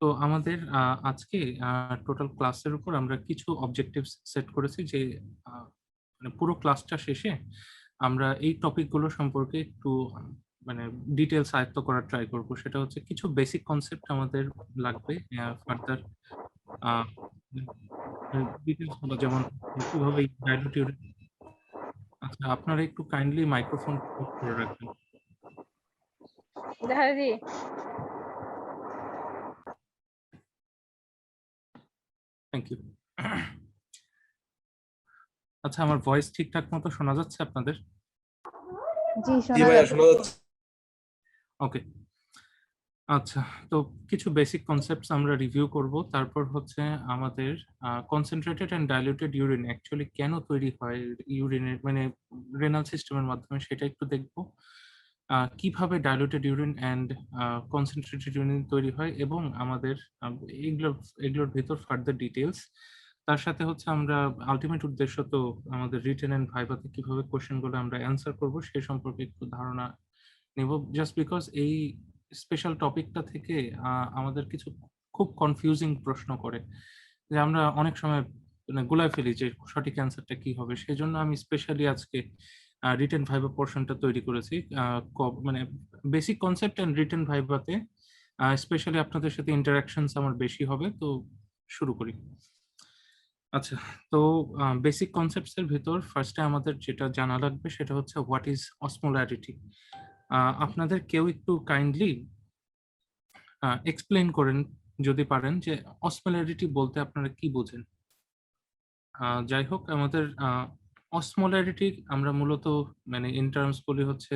তো আমাদের আজকে টোটাল ক্লাসের উপর আমরা কিছু অবজেক্টিভস সেট করেছি যে মানে পুরো ক্লাসটা শেষে আমরা এই টপিকগুলো সম্পর্কে একটু মানে ডিটেলস আয়ত্ত করার ট্রাই করব। সেটা হচ্ছে কিছু বেসিক কনসেপ্ট আমাদের লাগবে ফার্দার ডিটেলস গুলো, যেমন কিভাবে ডাইলুটিউড। আচ্ছা, আপনারা একটু কাইন্ডলি মাইক্রোফোন করে রাখবেন। দাদি থ্যাংক ইউ। আচ্ছা, আমার ভয়েস ঠিকঠাক মতো শোনা যাচ্ছে আপনাদের? জি জি শোনা ভাইয়া যাচ্ছে। শোনা যাচ্ছে। ওকে, আচ্ছা। তো কিছু বেসিক কনসেপ্টস আমরা রিভিউ করব, তারপর হচ্ছে আমাদের concentrated and diluted urine actually কেন তৈরি হয় ইউরিনের মানে রেনাল সিস্টেমের মাধ্যমে সেটা একটু দেখব। কিভাবে diluted urine and concentrated urine তৈরি হয় এবং আমাদের এগুলোর এগুলোর ভিতর ফার্দার ডিটেলস। তার সাথে হচ্ছে আমরা আলটিমেট উদ্দেশ্য তো আমাদের রিটেন এন্ড ভাইভাতে কিভাবে কোশ্চেনগুলো আমরা অ্যান্সার করব সে সম্পর্কে একটু ধারণা নেব। জাস্ট বিকজ এই স্পেশাল টপিকটা থেকে আমাদের কিছু খুব কনফিউজিং প্রশ্ন করে, যে আমরা অনেক সময় মানে গুলায় ফেলি যে সঠিক অ্যান্সারটা কি হবে। সেই জন্য আমি স্পেশালি আজকে রিটেন ভাইভা পোর্শনটা তৈরি করেছি। মানে বেসিক কনসেপ্ট এন্ড রিটেন ভাইভাতে স্পেশালি আপনাদের সাথে ইন্টারাকশনস আমার বেশি হবে। তো শুরু করি। আচ্ছা, তো বেসিক কনসেপ্টস এর ভিতর ফার্স্টে আমাদের যেটা জানা লাগবে সেটা হচ্ছে হোয়াট ইজ অসমোলারিটি। আপনাদের কেউ একটু কাইন্ডলি এক্সপ্লেইন করেন যদি পারেন যে অসমোলারিটি বলতে আপনারা কি বোঝেন। যাই হোক, আমাদের অসমোলারিটি আমরা মূলত মানে ইন টার্মস বলি হচ্ছে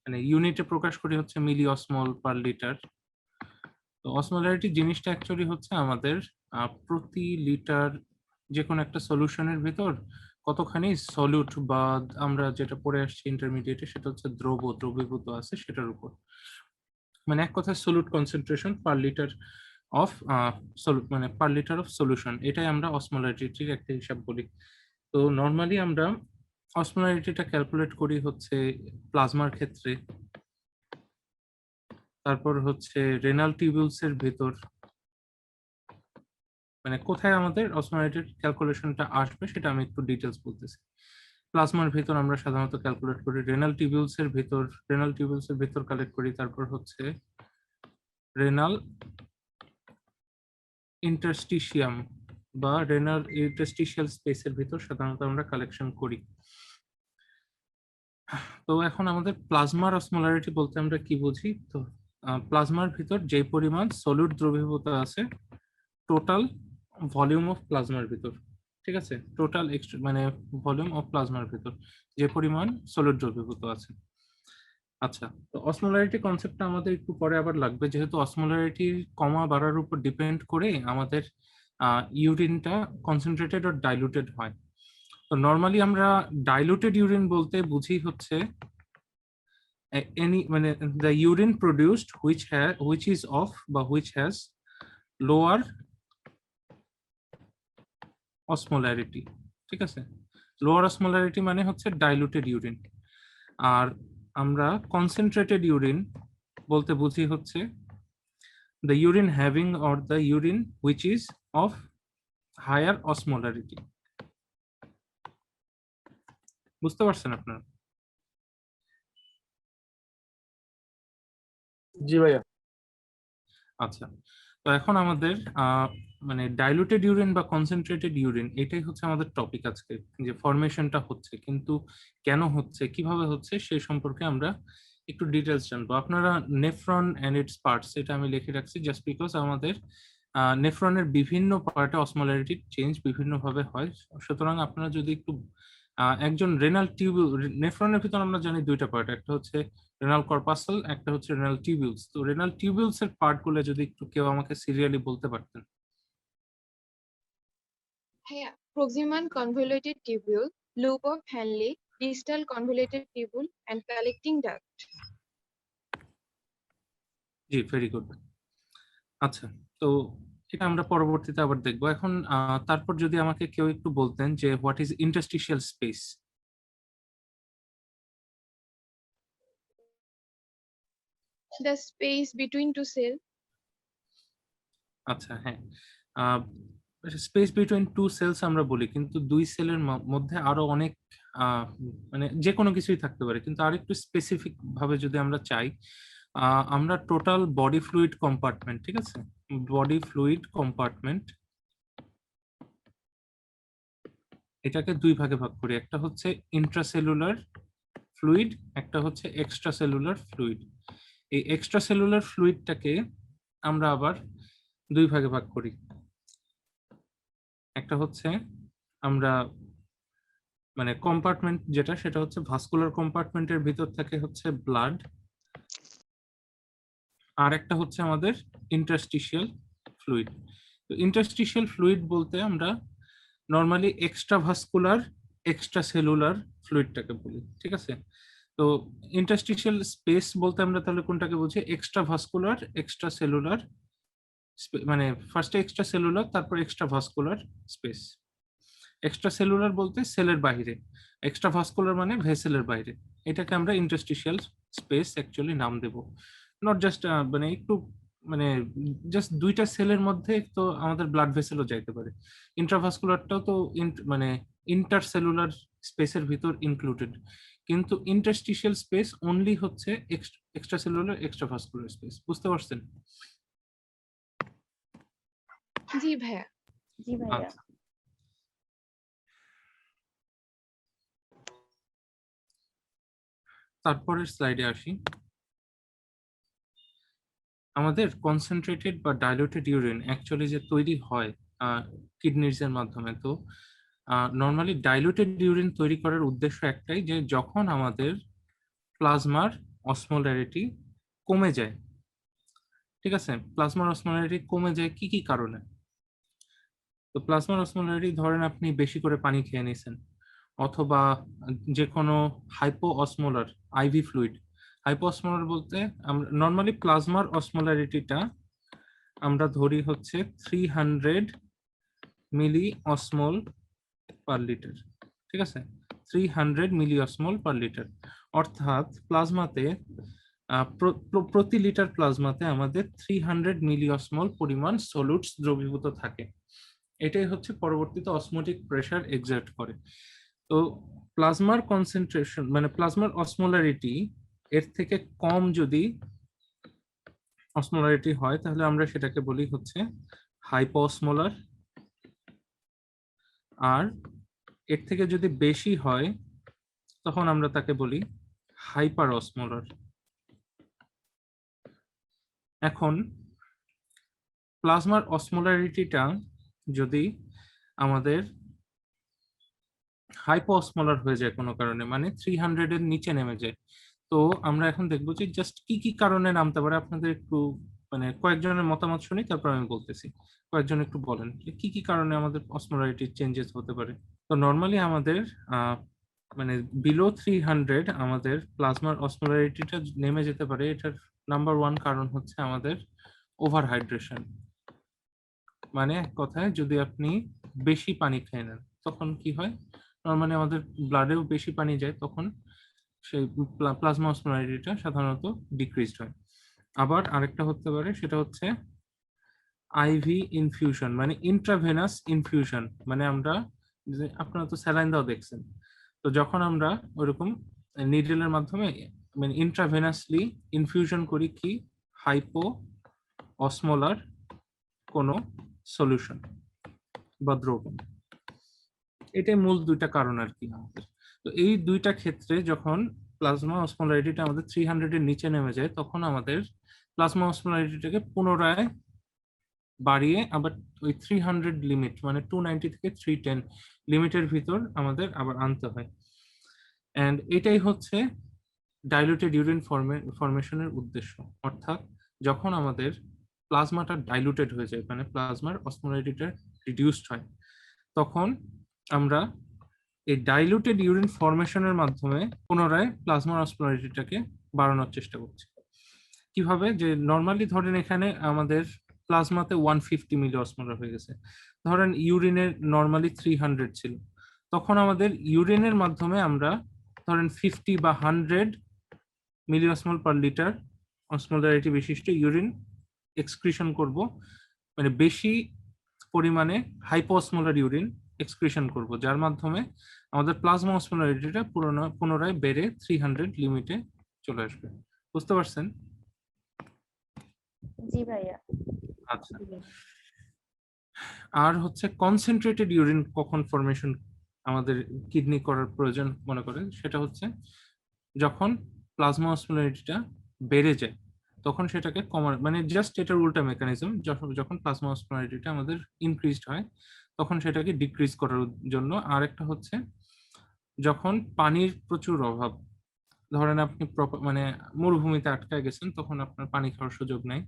মানে ইউনিটে প্রকাশ করি হচ্ছে মিলি অসমল পার লিটার। তো অসমোলারিটি জিনিসটা অ্যাকচুয়ালি হচ্ছে আমাদের প্রতি লিটার যে কোনো একটা সলিউশনের ভিতর কতখানি সলিউট বা আমরা যেটা পড়ে আসছি ইন্টারমিডিয়েটে সেটা হচ্ছে দ্রবীভূত আছে সেটার উপর, মানে এক কথায় solute concentration per litre of মানে পার লিটার অফ সলিউশন, এটাই আমরা অসমোলারিটির একটা হিসাব বলি। তো নর্মালি আমরা অসমোলারিটিটা ক্যালকুলেট করি হচ্ছে প্লাজমার ক্ষেত্রে, তারপর হচ্ছে রেনাল টিউবুলস এর ভেতর, মানে কোথায় আমাদের অসমোলারিটির ক্যালকুলেশনটা আসবে সেটা আমি একটু ডিটেলস বলতেছি। প্লাজমার ভিতর আমরা সাধারণত ক্যালকুলেট করি, রেনাল টিউবুলস এর ভিতর কালেক্ট করি, তারপর হচ্ছে রেনাল ইন্টারস্টিশিয়াম বা রেনাল ইন্টারস্টিশিয়াল স্পেসের ভিতর সাধারণত আমরা কালেকশন করি। তো এখন আমাদের প্লাজমার অসমোলারিটি বলতে আমরা কি বুঝি? তো প্লাজমার ভিতর যে পরিমাণ সলিড দ্রবীভূত আছে টোটাল ভলিউম অফ প্লাজমার ভিতর, ঠিক আছে, টোটাল মানে ভলিউম অফ প্লাজমার ভিতর যে পরিমাণ সলিড দ্রবীভূত আছে। আচ্ছা, তো অসমোলারিটি কনসেপ্টটা আমাদের একটু পরে আবার লাগবে, যেহেতু অসমোলারিটি কমা বাড়ার উপর ডিপেন্ড করে আমাদের ইউরিনটা কনসেন্ট্রেটেড আর ডাইলুটেড হয়। তো নর্মালি আমরা ডাইলুটেড ইউরিন বলতে বুঝি হচ্ছে এনি মানে the urine produced which is of বা হুইচ হ্যাজ লোয়ার অসমোলারিটি, ঠিক আছে। লোয়ার অসমোলারিটি মানে হচ্ছে ডাইলুটেড ইউরিন। আর আমরা কনসেন্ট্রেটেড ইউরিন বলতে বুঝি হচ্ছে the urine having or the urine which is of higher osmolarity। বুঝতে পারছেন আপনারা? জি ভাইয়া। আচ্ছা, তো এখন আমাদের মানে ডাইলুটেড ইউরিন বা কনসেন্ট্রেটেড ইউরিন এটাই হচ্ছে আমাদের টপিক আজকে, যে ফরমেশনটা হচ্ছে, কিন্তু কেন হচ্ছে কিভাবে হচ্ছে সেই সম্পর্কে আমরা একটু ডিটেলস জানবো। আপনারা নেফ্রন এন্ড ইটস পার্টস এটা আমি লিখে রাখছি জাস্ট বিকজ আমাদের নেফ্রনের বিভিন্ন পার্টে অসমোলারিটি চেঞ্জ বিভিন্নভাবে হয়। সুতরাং আপনারা যদি একটু একজন রেনাল টিউবিউল, নেফ্রনের ভিতর আমরা জানি দুইটা পার্ট, একটা হচ্ছে রেনাল কর্পাসল, একটা হচ্ছে রেনাল টিউবিউলস। তো রেনাল টিউবিউলস এর পার্ট গুলো যদি একটু কেউ আমাকে সিরিয়ালি বলতে পারতেন। হ্যাঁ, proximal convoluted tubule, loop of Henle, distal convoluted tubule, and collecting duct. G, very good. আচ্ছা, তো এটা আমরা পরবর্তীতে আবার দেখবো। এখন তারপর যদি আমাকে কেউ একটু বলতেন যে what is interstitial space. The space between two cells. আচ্ছা, হ্যাঁ, স্পেস বিটুইন টু সেলস আমরা বলি, কিন্তু দুই সেলের মধ্যে আরো অনেক মানে যে কোনো কিছুই থাকতে পারে, কিন্তু আর একটু স্পেসিফিক ভাবে যদি আমরা চাই, আমরা টোটাল বডি ফ্লুইড কম্পার্টমেন্ট, ঠিক আছে, বডি ফ্লুইড কম্পার্টমেন্ট এটাকে দুই ভাগে ভাগ করি। একটা হচ্ছে ইন্ট্রাসেলুলার ফ্লুইড, একটা হচ্ছে এক্সট্রা সেলুলার ফ্লুইড। এই এক্সট্রা সেলুলার ফ্লুইডটাকে আমরা আবার দুই ভাগে ভাগ করি। একটা হচ্ছে আমরা মানে কম্পার্টমেন্ট যেটা, সেটা হচ্ছে ভাস্কুলার কম্পার্টমেন্টের ভিতর থাকে হচ্ছে ব্লাড, আর একটা হচ্ছে আমাদের ইন্টারস্টিশিয়াল ফ্লুইড। তো ইন্টারস্টিশিয়াল ফ্লুইড বলতে আমরা normally extra vascular extra cellular ফ্লুইডটাকে বলি, ঠিক আছে। তো ইন্টারস্টিশিয়াল স্পেস বলতে আমরা তাহলে কোনটাকে বুঝি? এক্সট্রা ভাস্কুলার এক্সট্রা সেলুলার, মানে ফার্স্টে এক্সট্রা সেলুলার তারপর extra vascular space. Extra cellular বলতে সেলের বাইরে, এক্সট্রা ভাস্কুলার মানে ভেসেলের বাইরে। এটাকে আমরা ইন্টারস্টিশিয়াল স্পেস অ্যাকচুয়ালি নাম দেব। নট জাস্ট মানে একটু মানে জাস্ট দুইটা সেলের মধ্যে তো আমাদের ব্লাড ভেসেলও যাইতে পারে। ইন্ট্রাভাস্কুলারটাও তো মানে ইন্টারসেলুলার স্পেসের ভিতর ইনক্লুডেড, কিন্তু ইন্টারস্টিশিয়াল স্পেস অনলি হচ্ছে extra cellular extra vascular space. বুঝতে পারছেন? জি ভাইয়া। জি ভাইয়া। আচ্ছা, তারপরের স্লাইডে আসি। আমাদের কনসেন্ট্রেটেড বা ডাইলুটেড ইউরিন অ্যাকচুয়ালি যে তৈরি হয় কিডনিজ এর মাধ্যমে, তো নর্মালি ডাইলুটেড ইউরিন তৈরি করার উদ্দেশ্য একটাই, যে যখন আমাদের প্লাজমার অসমোলারিটি কমে যায়, ঠিক আছে, প্লাজমার অসমোলারিটি কমে যায় কি কি কারণে? তো প্লাজমার অসমোলারিটি, ধরেন আপনি বেশি করে পানি খেয়ে নিয়েছেন, অথবা যে কোনো hypo osmolar IV fluid. Hypo osmolar বলতে আমরা নর্মালি প্লাজমার অসমোলারিটিটা আমরা ধরি হচ্ছে 300 মিলি অসমোল পার লিটার, ঠিক আছে, 300 মিলি অসমোল পার লিটার। অর্থাৎ প্লাজমাতে প্রতি লিটার প্লাজমাতে আমাদের 300 মিলি অসমোল পরিমাণ সলিউটস দ্রবীভূত থাকে। এটাই হচ্ছে পরবর্তীতে অসমোটিক প্রেসার এক্সার্ট করে। তো প্লাজমার কনসেন্ট্রেশন মানে প্লাজমার অসমোলারিটি এর থেকে কম যদি অসমোলারিটি হয়, তাহলে আমরা সেটাকে বলি হচ্ছে হাইপোঅসমোলার, আর এর থেকে যদি বেশি হয় তখন আমরা তাকে বলি হাইপার অসমোলার। এখন প্লাজমার অসমোলারিটিটা যদি আমাদের হাইপোঅসমোলার হয়ে যায় কোনো কারণে, মানে 300 এর নিচে নেমে যায়, তো আমরা এখন দেখবো যে জাস্ট কি কি কারণে নামতে পারে। আপনাদের একটু মানে কয়েকজনের মতামত শুনি, তারপর আমি বলতেছি। কয়েকজন একটু বলেন যে কি কি কারণে আমাদের অসমোলারিটি চেঞ্জেস হতে পারে। তো নর্মালি আমাদের মানে বিলো 300 আমাদের প্লাজমার অসমোলারিটিটা নেমে যেতে পারে। এটার নাম্বার ওয়ান কারণ হচ্ছে আমাদের ওভার হাইড্রেশন। মানে এক কথায় যদি আপনি বেশি পানি খেয়ে নেন তখন কি হয়, নর্মালি আমাদের ব্লাডেও বেশি পানি যায়, তখন সেই প্লাজমা অসমোলারিটিটা সাধারণত ডিক্রিজড হয়। আবার আরেকটা হতে পারে, সেটা হচ্ছে আইভি ইনফিউশন, মানে ইন্ট্রাভেনাস ইনফিউশন। মানে আমরা আপনারা তো স্যালাইন দাও দেখছেন, তো যখন আমরা ওইরকম নিডলের মাধ্যমে মানে ইন্ট্রাভেনাসলি ইনফিউশন করি কি হাইপো অসমোলার কোনো সলিউশন বা দ্রবণ, এটাই মূল দুইটা কারণ আর কি আমাদের। তো এই দুইটা ক্ষেত্রে যখন প্লাজমা অসমোলারিটিটা আমাদের 300 এর নিচে নেমে যায়, তখন আমাদের প্লাজমা অসমোলারিটিটাকে পুনরায় বাড়িয়ে আবার ওই 300 লিমিট মানে 290 থেকে 310 লিমিটের ভিতর আমাদের আবার আনতে হয়। এন্ড এটাই হচ্ছে ডাইলুটেড ইউরিন ফরমেশনের উদ্দেশ্য। অর্থাৎ যখন আমাদের প্লাজমাটা ডাইলুটেড হয়ে যায়, মানে প্লাজমার অসমোলারিটিটা রিডিউসড হয়, তখন আমরা এই ডাইলুটেড ইউরিন ফরমেশনের মাধ্যমে পুনরায় প্লাজমার অসমোলারিটিটাকে বাড়ানোর চেষ্টা করছি। কিভাবে? যে নর্মালি ধরেন এখানে আমাদের প্লাজমাতে 150 মিলি অসমোলার হয়ে গেছে, ধরেন ইউরিনের নর্মালি 300 ছিল, তখন আমাদের ইউরিনের মাধ্যমে আমরা ধরেন 50 বা 100 মিলি অসমোল পার লিটার অসমোলারিটি বিশিষ্ট ইউরিন এক্সক্রিশন করব, মানে বেশি পরিমাণে হাইপোঅসমোলার ইউরিন এক্সক্রিশন করব, যার মাধ্যমে আমাদের প্লাজমা অসমোলারিটিটা পুনরায় বেড়ে 300 লিমিটে চলে আসবে। বুঝতে পারছেন? জি ভাইয়া। আচ্ছা, আর হচ্ছে কনসেন্ট্রেটেড ইউরিন কখন ফরমেশন আমাদের কিডনি করার প্রয়োজন মনে করে, সেটা হচ্ছে যখন প্লাজমা অসমোলারিটিটা বেড়ে যায় তখন সেটাকে কমার, মানে জাস্ট এটার উল্টা মেকানিজম, যখন প্লাজমা অসমোলারিটিটা আমাদের ইনক্রিজড হয় তখন সেটাকে ডিক্রিজ করার জন্য। আর একটা হচ্ছে যখন পানির প্রচুর অভাব, ধরেন আপনি মানে মরুভূমিতে আটকে গেছেন, তখন আপনার পানি খাওয়ার সুযোগ নাই।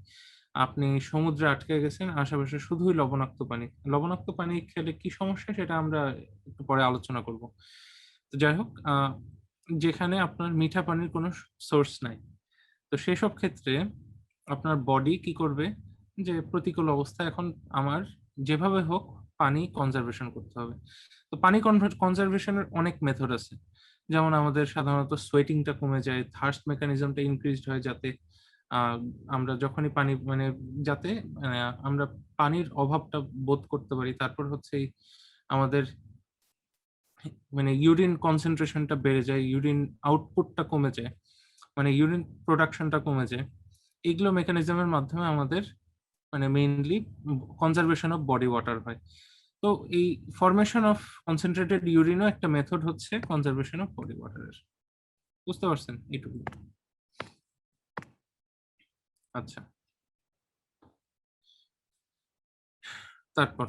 আপনি সমুদ্রে আটকে গেছেন, আশেপাশে শুধুই লবণাক্ত পানি। লবণাক্ত পানি খেলে কি সমস্যা সেটা আমরা একটু পরে আলোচনা করব। তো যাই হোক, যেখানে আপনার মিঠা পানির কোনো সোর্স নাই, তো সেসব ক্ষেত্রে আপনার বডি কি করবে, যে প্রতিকূল অবস্থায় এখন আমার যেভাবে হোক পানি কনজারভেশন করতে হবে। তো পানি কনজারভেশনের অনেক মেথড আছে, যেমন আমাদের সাধারণত সোয়েটিংটা কমে যায়, থার্স্ট মেকানিজমটা ইনক্রিজড হয়, যাতে আমরা যখনই পানি মানে যাতে আমরা পানির অভাবটা বোধ করতে পারি। তারপর হচ্ছে আমাদের মানে ইউরিন কনসেন্ট্রেশনটা বেড়ে যায়, ইউরিন আউটপুটটা কমে যায়, মানে ইউরিন প্রোডাকশনটা কমে যায়। এগুলো মেকানিজমের মাধ্যমে আমাদের মানে mainly conservation of body water হয়। তো এই ফরমেশন অফ কনসেন্ট্রেটেড ইউরিনও একটা মেথড হচ্ছে কনজারভেশন অফ বডি ওয়াটারের। বুঝতে পারছেন এইটুকু? আচ্ছা, তারপর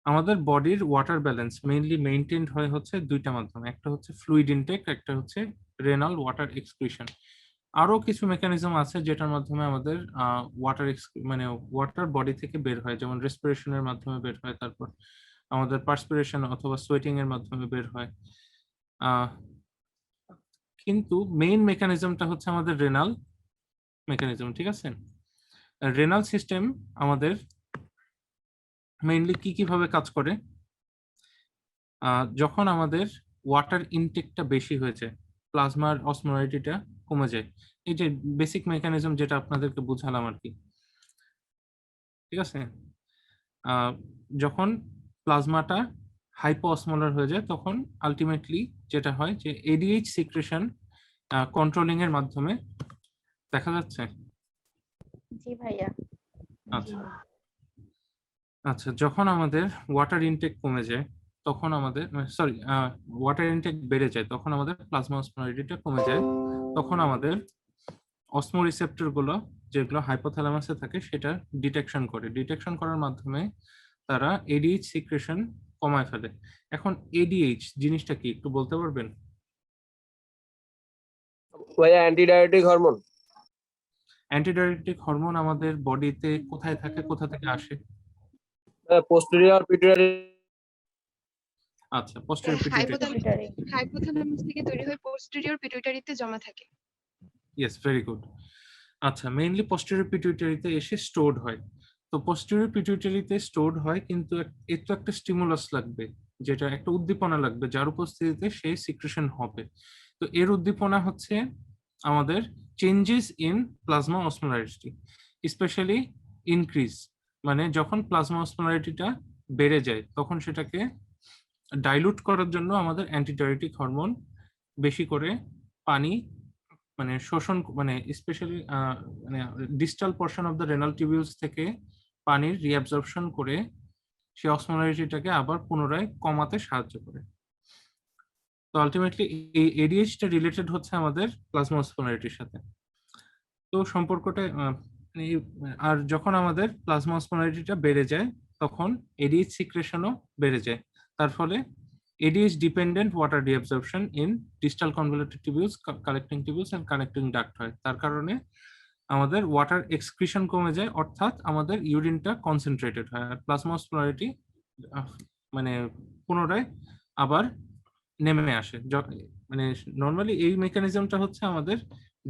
আমাদের বডির ওয়াটার ব্যালেন্স মেইনলি মেইনটেইনড হয় হচ্ছে দুইটা মাধ্যমে, একটা হচ্ছে ফ্লুইড ইনটেক, একটা হচ্ছে রেনাল ওয়াটার এক্সক্রিশন। আরো কিছু মেকানিজম আছে যেটার মাধ্যমে আমাদের ওয়াটার মানে ওয়াটার বডি থেকে বের হয়, যেমন রেসপিরেশনের মাধ্যমে বের হয়, তারপর আমাদের পার্সপিরেশন অথবা সোয়েটিং এর মাধ্যমে বের হয়। কিন্তু মেইন মেকানিজমটা হচ্ছে আমাদের রেনাল মেকানিজম, ঠিক আছে? রেনাল সিস্টেম আমাদের মেইনলি কিভাবে কাজ করে, যখন আমাদের ওয়াটার ইনটেকটা বেশি হয়ে যায়, প্লাজমার অসমোলারিটিটা কমে যায়। এই যে বেসিক মেকানিজম যেটা আপনাদেরকে বুঝালাম আর কি, ঠিক আছে? যখন প্লাজমাটা হাইপোঅসমোলার হয়ে যায় তখন আলটিমেটলি যেটা হয় যে এডিএইচ সিক্রেশন কন্ট্রোলিং এর মাধ্যমে দেখা যাচ্ছে। জি ভাইয়া। আচ্ছা আচ্ছা, যখন আমাদের ওয়াটার ইনটেক কমে যায় তখন আমাদের ওয়াটার ইনটেক বেড়ে যায়, তখন আমাদের প্লাজমা অসমোলারিটিটা কমে যায়, তখন আমাদের অসমো রিসেপ্টর গুলো যেগুলো হাইপোথ্যালামাসে থাকে সেটা ডিটেকশন করার মাধ্যমে তারা এডিএইচ সিক্রেশন কমায় ফেলে। এখন এডিএইচ জিনিসটা কি একটু বলতে পারবেন? ভাইয়া অ্যান্টিডায়াবেটিক হরমোন। অ্যান্টিডায়াবেটিক হরমোন আমাদের বডিতে কোথায় থাকে, কোথা থেকে আসে? Posterior pituitary. আচ্ছা, পোস্টেরিয়র পিটুইটারি। পিটুইটারি। হাইপোথ্যালামাস থেকে তৈরি হয়ে পোস্টেরিয়র পিটুইটারিতে জমা থাকে। Yes, very good. আচ্ছা, মেইনলি পোস্টেরিয়র পিটুইটারিতে এসে স্টোরড হয়। তো পোস্টেরিয়র পিটুইটারিতে স্টোরড হয়, কিন্তু এর তো একটা স্টিমুলাস লাগবে, যেটা একটা উদ্দীপনা লাগবে যার উপস্থিতিতে সেই সিক্রেশন হবে। তো এর উদ্দীপনা হচ্ছে আমাদের changes in plasma osmolarity, specially increase, মানে যখন প্লাজমা অসমোলারিটিটা বেড়ে যায় তখন সেটাকে ডাইলুট করার জন্য আমাদের অ্যান্টিডায়ারেটিক হরমোন বেশি করে পানি মানে শোষণ, মানে স্পেশালি মানে distal portion of the renal tubules থেকে পানির রিঅ্যাবজর্পশন করে সেই অসমোলারিটিটাকে আবার পুনরায় কমাতে সাহায্য করে। তো আলটিমেটলি এই এডিএইচটা রিলেটেড হচ্ছে আমাদের প্লাজমা অসমোলারিটির সাথে। তো সম্পর্কটা আর যখন আমাদের প্লাজমা অসমোলারিটিটা বেড়ে যায় তখন এডিএইচ সিক্রেশনও বেড়ে যায়, তার ফলে ADH dependent water reabsorption in distal convoluted tubules, collecting tubules and connecting duct হয়। তার কারণে আমাদের ওয়াটার এক্সক্রিশন কমে যায়, অর্থাৎ আমাদের ইউরিনটা কনসেন্ট্রেটেড হয়, আর প্লাজমা অসমোলারিটি মানে পুনরায় আবার নেমে আসে। মানে নর্মালি এই মেকানিজমটা হচ্ছে আমাদের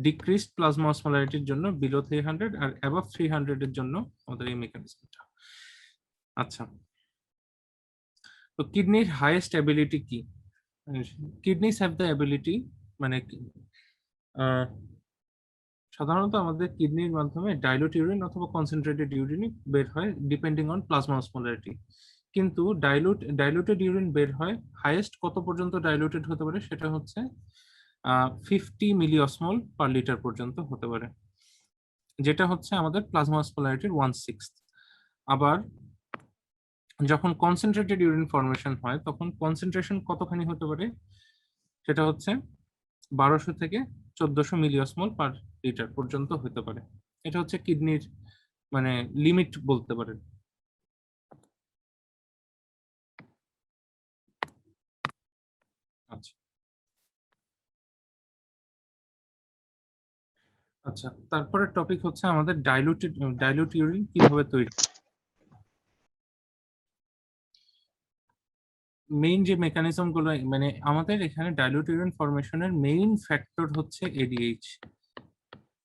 ডিক্রিজড প্লাজমা অসমোলারিটির জন্য বিলো 300 আর অ্যাবভ 300 এর জন্য আমাদের এই মেকানিজমটা। আচ্ছা, তো কিডনির হাইয়েস্ট অ্যাবিলিটি কি? কিডনিস হ্যাভ দ্য অ্যাবিলিটি, মানে সাধারণত আমাদের কিডনির মাধ্যমে ডাইলুট ইউরিন অথবা কনসেন্ট্রেটেড ইউরিন বের হয় ডিপেন্ডিং অন প্লাজমা অসমোলারিটি। কিন্তু ডাইলুটেড ইউরিন বের হয় হাইয়েস্ট কত পর্যন্ত ডাইলুটেড হতে পারে, সেটা হচ্ছে 50 মিলি অসমোল পার লিটার পর্যন্ত হতে পারে, যেটা হচ্ছে আমাদের প্লাজমা অসমোলারিটির 1/6। আবার যখন কনসেন্ট্রেটেড ইউরিন ফর্মেশন হয় তখন কনসেন্ট্রেশন কতখানি হতে পারে, সেটা হচ্ছে 1200 থেকে 1400 মিলি অসমোল পার লিটার পর্যন্ত হতে পারে। এটা হচ্ছে কিডনির মানে লিমিট বলতে পারেন। আচ্ছা আচ্ছা, তারপরে টপিক হচ্ছে আমাদের ডাইলুট ইউরিন কিভাবে তৈরি। মেইন যে মেকানিজম গুলো মানে আমাদের এখানে ডাইলুট ইউরিন ফরমেশনের মেইন ফ্যাক্টর হচ্ছে এডিএইচ।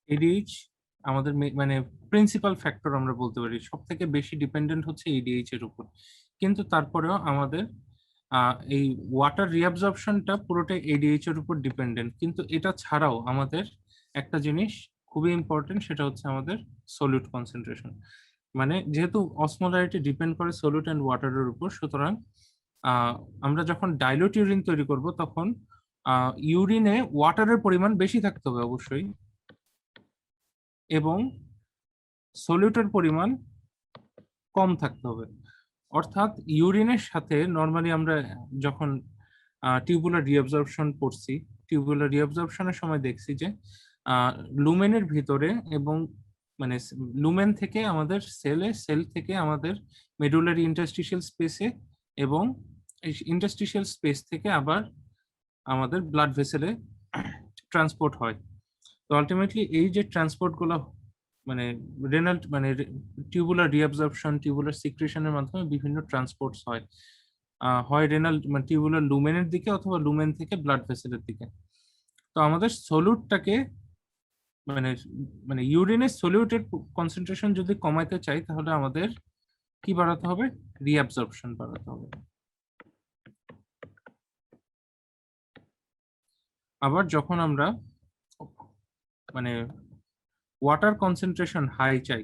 এডিএইচ আমাদের মানে প্রিন্সিপাল ফ্যাক্টর আমরা বলতে পারি, সব থেকে বেশি ডিপেন্ডেন্ট হচ্ছে এডিএইচ এর উপর। কিন্তু তারপরেও আমাদের এই ওয়াটার রিঅ্যাবজর্পশনটা পুরোটাই এডিএইচ এর উপর ডিপেন্ডেন্ট। কিন্তু এটা ছাড়াও আমাদের একটা জিনিস খুবই ইম্পর্টেন্ট, সেটা হচ্ছে আমাদের সলিউট কনসেন্ট্রেশন। মানে যেহেতু অসমোলারিটি ডিপেন্ড করে সলিউট অ্যান্ড ওয়াটারের উপর, সুতরাং আমরা যখন ডাইলুট ইউরিন তৈরি করব তখন ইউরিনে ওয়াটারের পরিমাণ বেশি থাকতে হবে অবশ্যই, এবং সলিউটের পরিমাণ কম থাকতে হবে। অর্থাৎ ইউরিনের সাথে নর্মালি আমরা যখন টিউবুলার রিঅ্যাবজর্পশন পড়ছি, টিউবুলার রিঅ্যাবজর্পশনের সময় দেখছি যে লুমেনের ভিতরে এবং মানে লুমেন থেকে আমাদের সেল থেকে আমাদের মেডুলারি ইন্টারস্টিশিয়াল স্পেসে, এবং ইন্টারস্টিশিয়াল স্পেস থেকে আবার আমাদের ব্লাড ভেসেলে ট্রান্সপোর্ট হয়। তো আলটিমেটলি এই যে ট্রান্সপোর্ট গুলো মানে রেনাল মানে টিউবুলার রিঅ্যাবজর্পশন, টিউবুলার সিক্রেশনের মাধ্যমে বিভিন্ন ট্রান্সপোর্টস হয়, হয় রেনাল মানে টিউবুলার লুমেনের দিকে অথবা লুমেন থেকে ব্লাড ভেসেলের দিকে। তো আমাদের সলিউটটাকে মানে মানে ইউরিনের সলিউটের কনসেন্ট্রেশন যদি কমাইতে চাই তাহলে আমাদের কি বাড়াতে হবে, রিঅ্যাবজর্পশন বাড়াতে হবে। আবার যখন আমরা মানে ওয়াটার কনসেন্ট্রেশন হাই চাই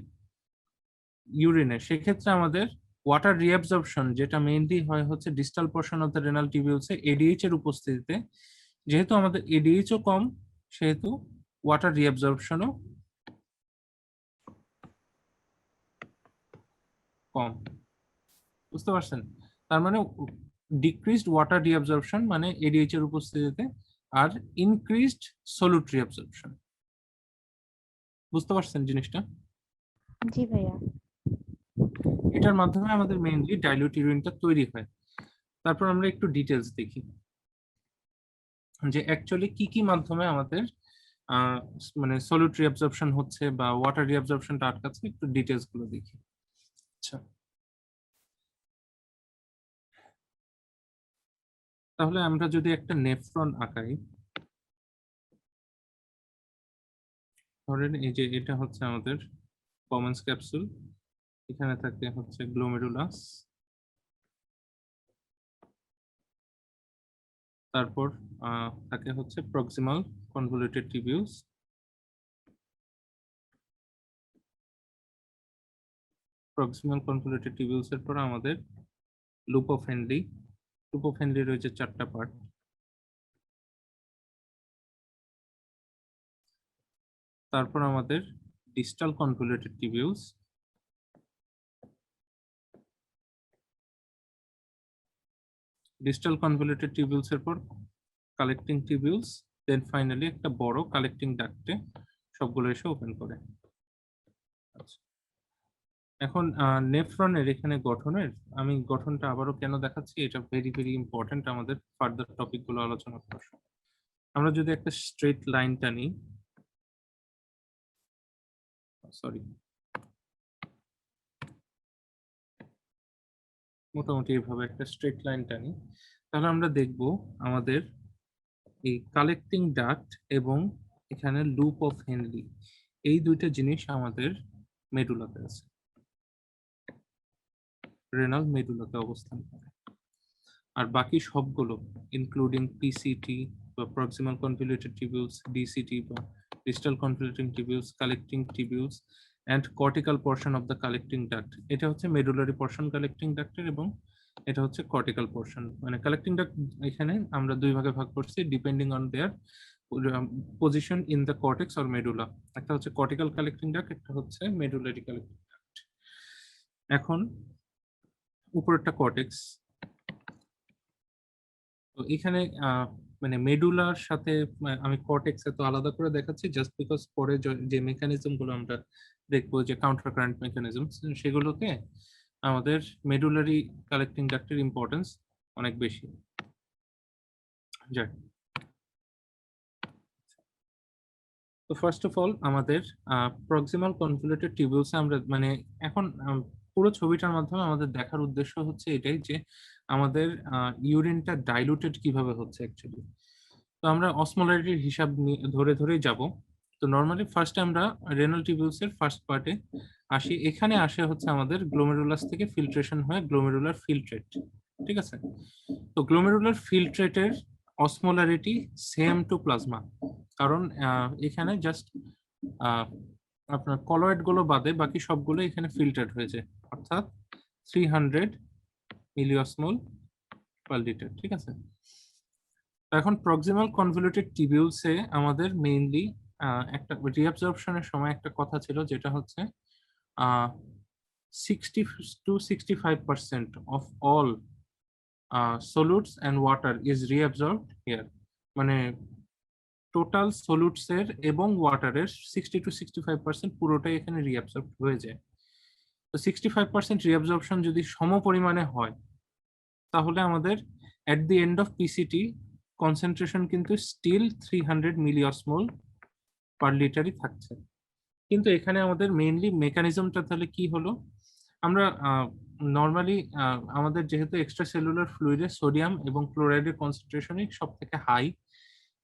ইউরিনে, সেক্ষেত্রে আমাদের ওয়াটার রিঅ্যাবজর্পশন যেটা মেইনলি হয় হচ্ছে distal portion of the renal টিবিউলসে এডিএইচ এর উপস্থিতিতে। যেহেতু আমাদের এডিএইচ ও কম, সেহেতু ওয়াটার রিঅ্যাবজর্পশনও কম। বুঝতে পারছেন? তার মানে ডিক্রিজড ওয়াটার রিঅ্যাবজর্পশন মানে এডিএইচ এর উপস্থিতিতে, আর ইনক্রিজড সলিউট রিঅ্যাবজর্পশন। বুঝতে পারছেন জিনিসটা? জি ভাইয়া। এটার মাধ্যমে আমাদের মেইনলি ডাইলুট ইউরিনটা তৈরি হয়। তারপর আমরা একটু ডিটেলস দেখি যে অ্যাকচুয়ালি কি কি মাধ্যমে আমাদের মানে সলিউট রিঅ্যাবজর্পশন হচ্ছে বা ওয়াটার রিঅ্যাবজর্পশনটা আটকাচ্ছে, একটু ডিটেলস গুলো দেখি। আচ্ছা, তাহলে আমরা যদি একটা নেফ্রন আঁকাই, ধরেন এই যে এটা হচ্ছে আমাদের কমন্স ক্যাপসুল, এখানে থাকে হচ্ছে গ্লোমেরুলাস, তারপর থাকে হচ্ছে প্রক্সিমাল কনভলিউটেড টিবিউলস, প্রক্সিমাল কনভলিউটেড টিবিউলস এর পর আমাদের loop of Henle, loop of Henley রয়েছে 4টা পার্ট। তারপর আমাদের ডিস্টাল কনভলিউটেড টিবিউলস, ডিস্টাল কনভলিউটেড টিবিউলস এর পর কালেক্টিং টিবিউলস, দেন ফাইনালি একটা বড় কালেক্টিং ডাক্টে সবগুলো এসে ওপেন করে। আচ্ছা, এখন নেফ্রনের এখানে গঠনের আমি গঠনটা আবারও কেন দেখাচ্ছি, এটা ভেরি ভেরি ইম্পর্টেন্ট আমাদের ফার্দার টপিক গুলো আলোচনা করার সময়। আমরা যদি একটা স্ট্রেট লাইন টানি, সরি মোটামুটি এইভাবে একটা স্ট্রেট লাইন টানি, তাহলে আমরা দেখব আমাদের এই কালেক্টিং ডাক্ট এবং এখানে লুপ অফ হেনলি, এই দুইটা জিনিস আমাদের মেডুলাতে আছে, রেনাল মেডুলাতে অবস্থান করে। আর বাকি সবগুলো ইনক্লুডিং পিসিটি বা প্রক্সিমাল কনভলিউটেড টিবিউলস, ডিসিটি বা distal convoluting tubules, collecting tubules, and cortical portion of the collecting duct. এটা হচ্ছে medullary portion collecting duct এর এবং এটা হচ্ছে cortical portion। মানে collecting duct এখানে আমরা দুই ভাগে ভাগ করছি depending on their position in the cortex or medulla। একটা হচ্ছে cortical collecting duct, একটা হচ্ছে medullary collecting duct। এখন উপরেরটা কর্টেক্স। তো এখানে মানে মেডুলার সাথে আমি কর্টেক্স এত আলাদা করে দেখাচ্ছি জাস্ট বিকজ পরে যে মেকানিজম গুলো আমরা দেখবো যে কাউন্টার কারেন্ট মেকানিজম, সেগুলোতে আমাদের মেডুলারি কালেক্টিং ডাক্টের ইম্পর্টেন্স অনেক বেশি। যাক, তো ফার্স্ট অফ অল আমাদের প্রক্সিমাল কনভলিউটেড টিউবিউলস আমরা মানে এখন পুরো ছবিটার মাধ্যমে আমাদের দেখার উদ্দেশ্য হচ্ছে এটাই যে আমাদের ইউরিনটা ডাইলুটেড কিভাবে হচ্ছে অ্যাকচুয়ালি। তো আমরা অসমোলারিটির হিসাব ধরে ধরেই যাব। তো নর্মালি ফার্স্টে আমরা রেনাল টিউবিউলস এর ফার্স্ট পার্টে আসি। এখানে আসে হচ্ছে আমাদের গ্লোমেরুলাস থেকে ফিল্ট্রেশন হয় গ্লোমেরুলার ফিল্ট্রেট, ঠিক আছে। তো গ্লোমেরুলার ফিল্ট্রেটের অসমোলারিটি সেম টু প্লাজমা, কারণ এখানে জাস্ট আপনার কলয়েড গুলো বাদে বাকি সবগুলো এখানে ফিল্টার্ড হয়েছে, অর্থাৎ 300 মিলিঅসমোল পার লিটার, ঠিক আছে। এখন প্রক্সিমাল কনভলিউটেড টিবিউলসে আমাদের মেইনলি একটা রিঅ্যাবজর্পশনের সময় একটা কথা ছিল যেটা হচ্ছে 60 to 65% of all solutes and water is reabsorbed here। মানে টোটাল সলিউটস এর এবং ওয়াটারের 60 to 65% পুরোটাই এখানে রিঅ্যাবসর্ব হয়ে যায়। তো 65% রিঅ্যাবজর্পশন যদি সমপরিমাণে হয় তাহলে আমাদের at the end of PCT concentration কিন্তু স্টিল 300 মিলিঅসমোল পার লিটারই থাকছে। কিন্তু এখানে আমাদের মেইনলি মেকানিজমটা তাহলে কি হলো, আমরা নর্মালি আমাদের যেহেতু এক্সট্রা সেলুলার ফ্লুইডে সোডিয়াম এবং ক্লোরাইডের কনসেন্ট্রেশনই সব থেকে হাই,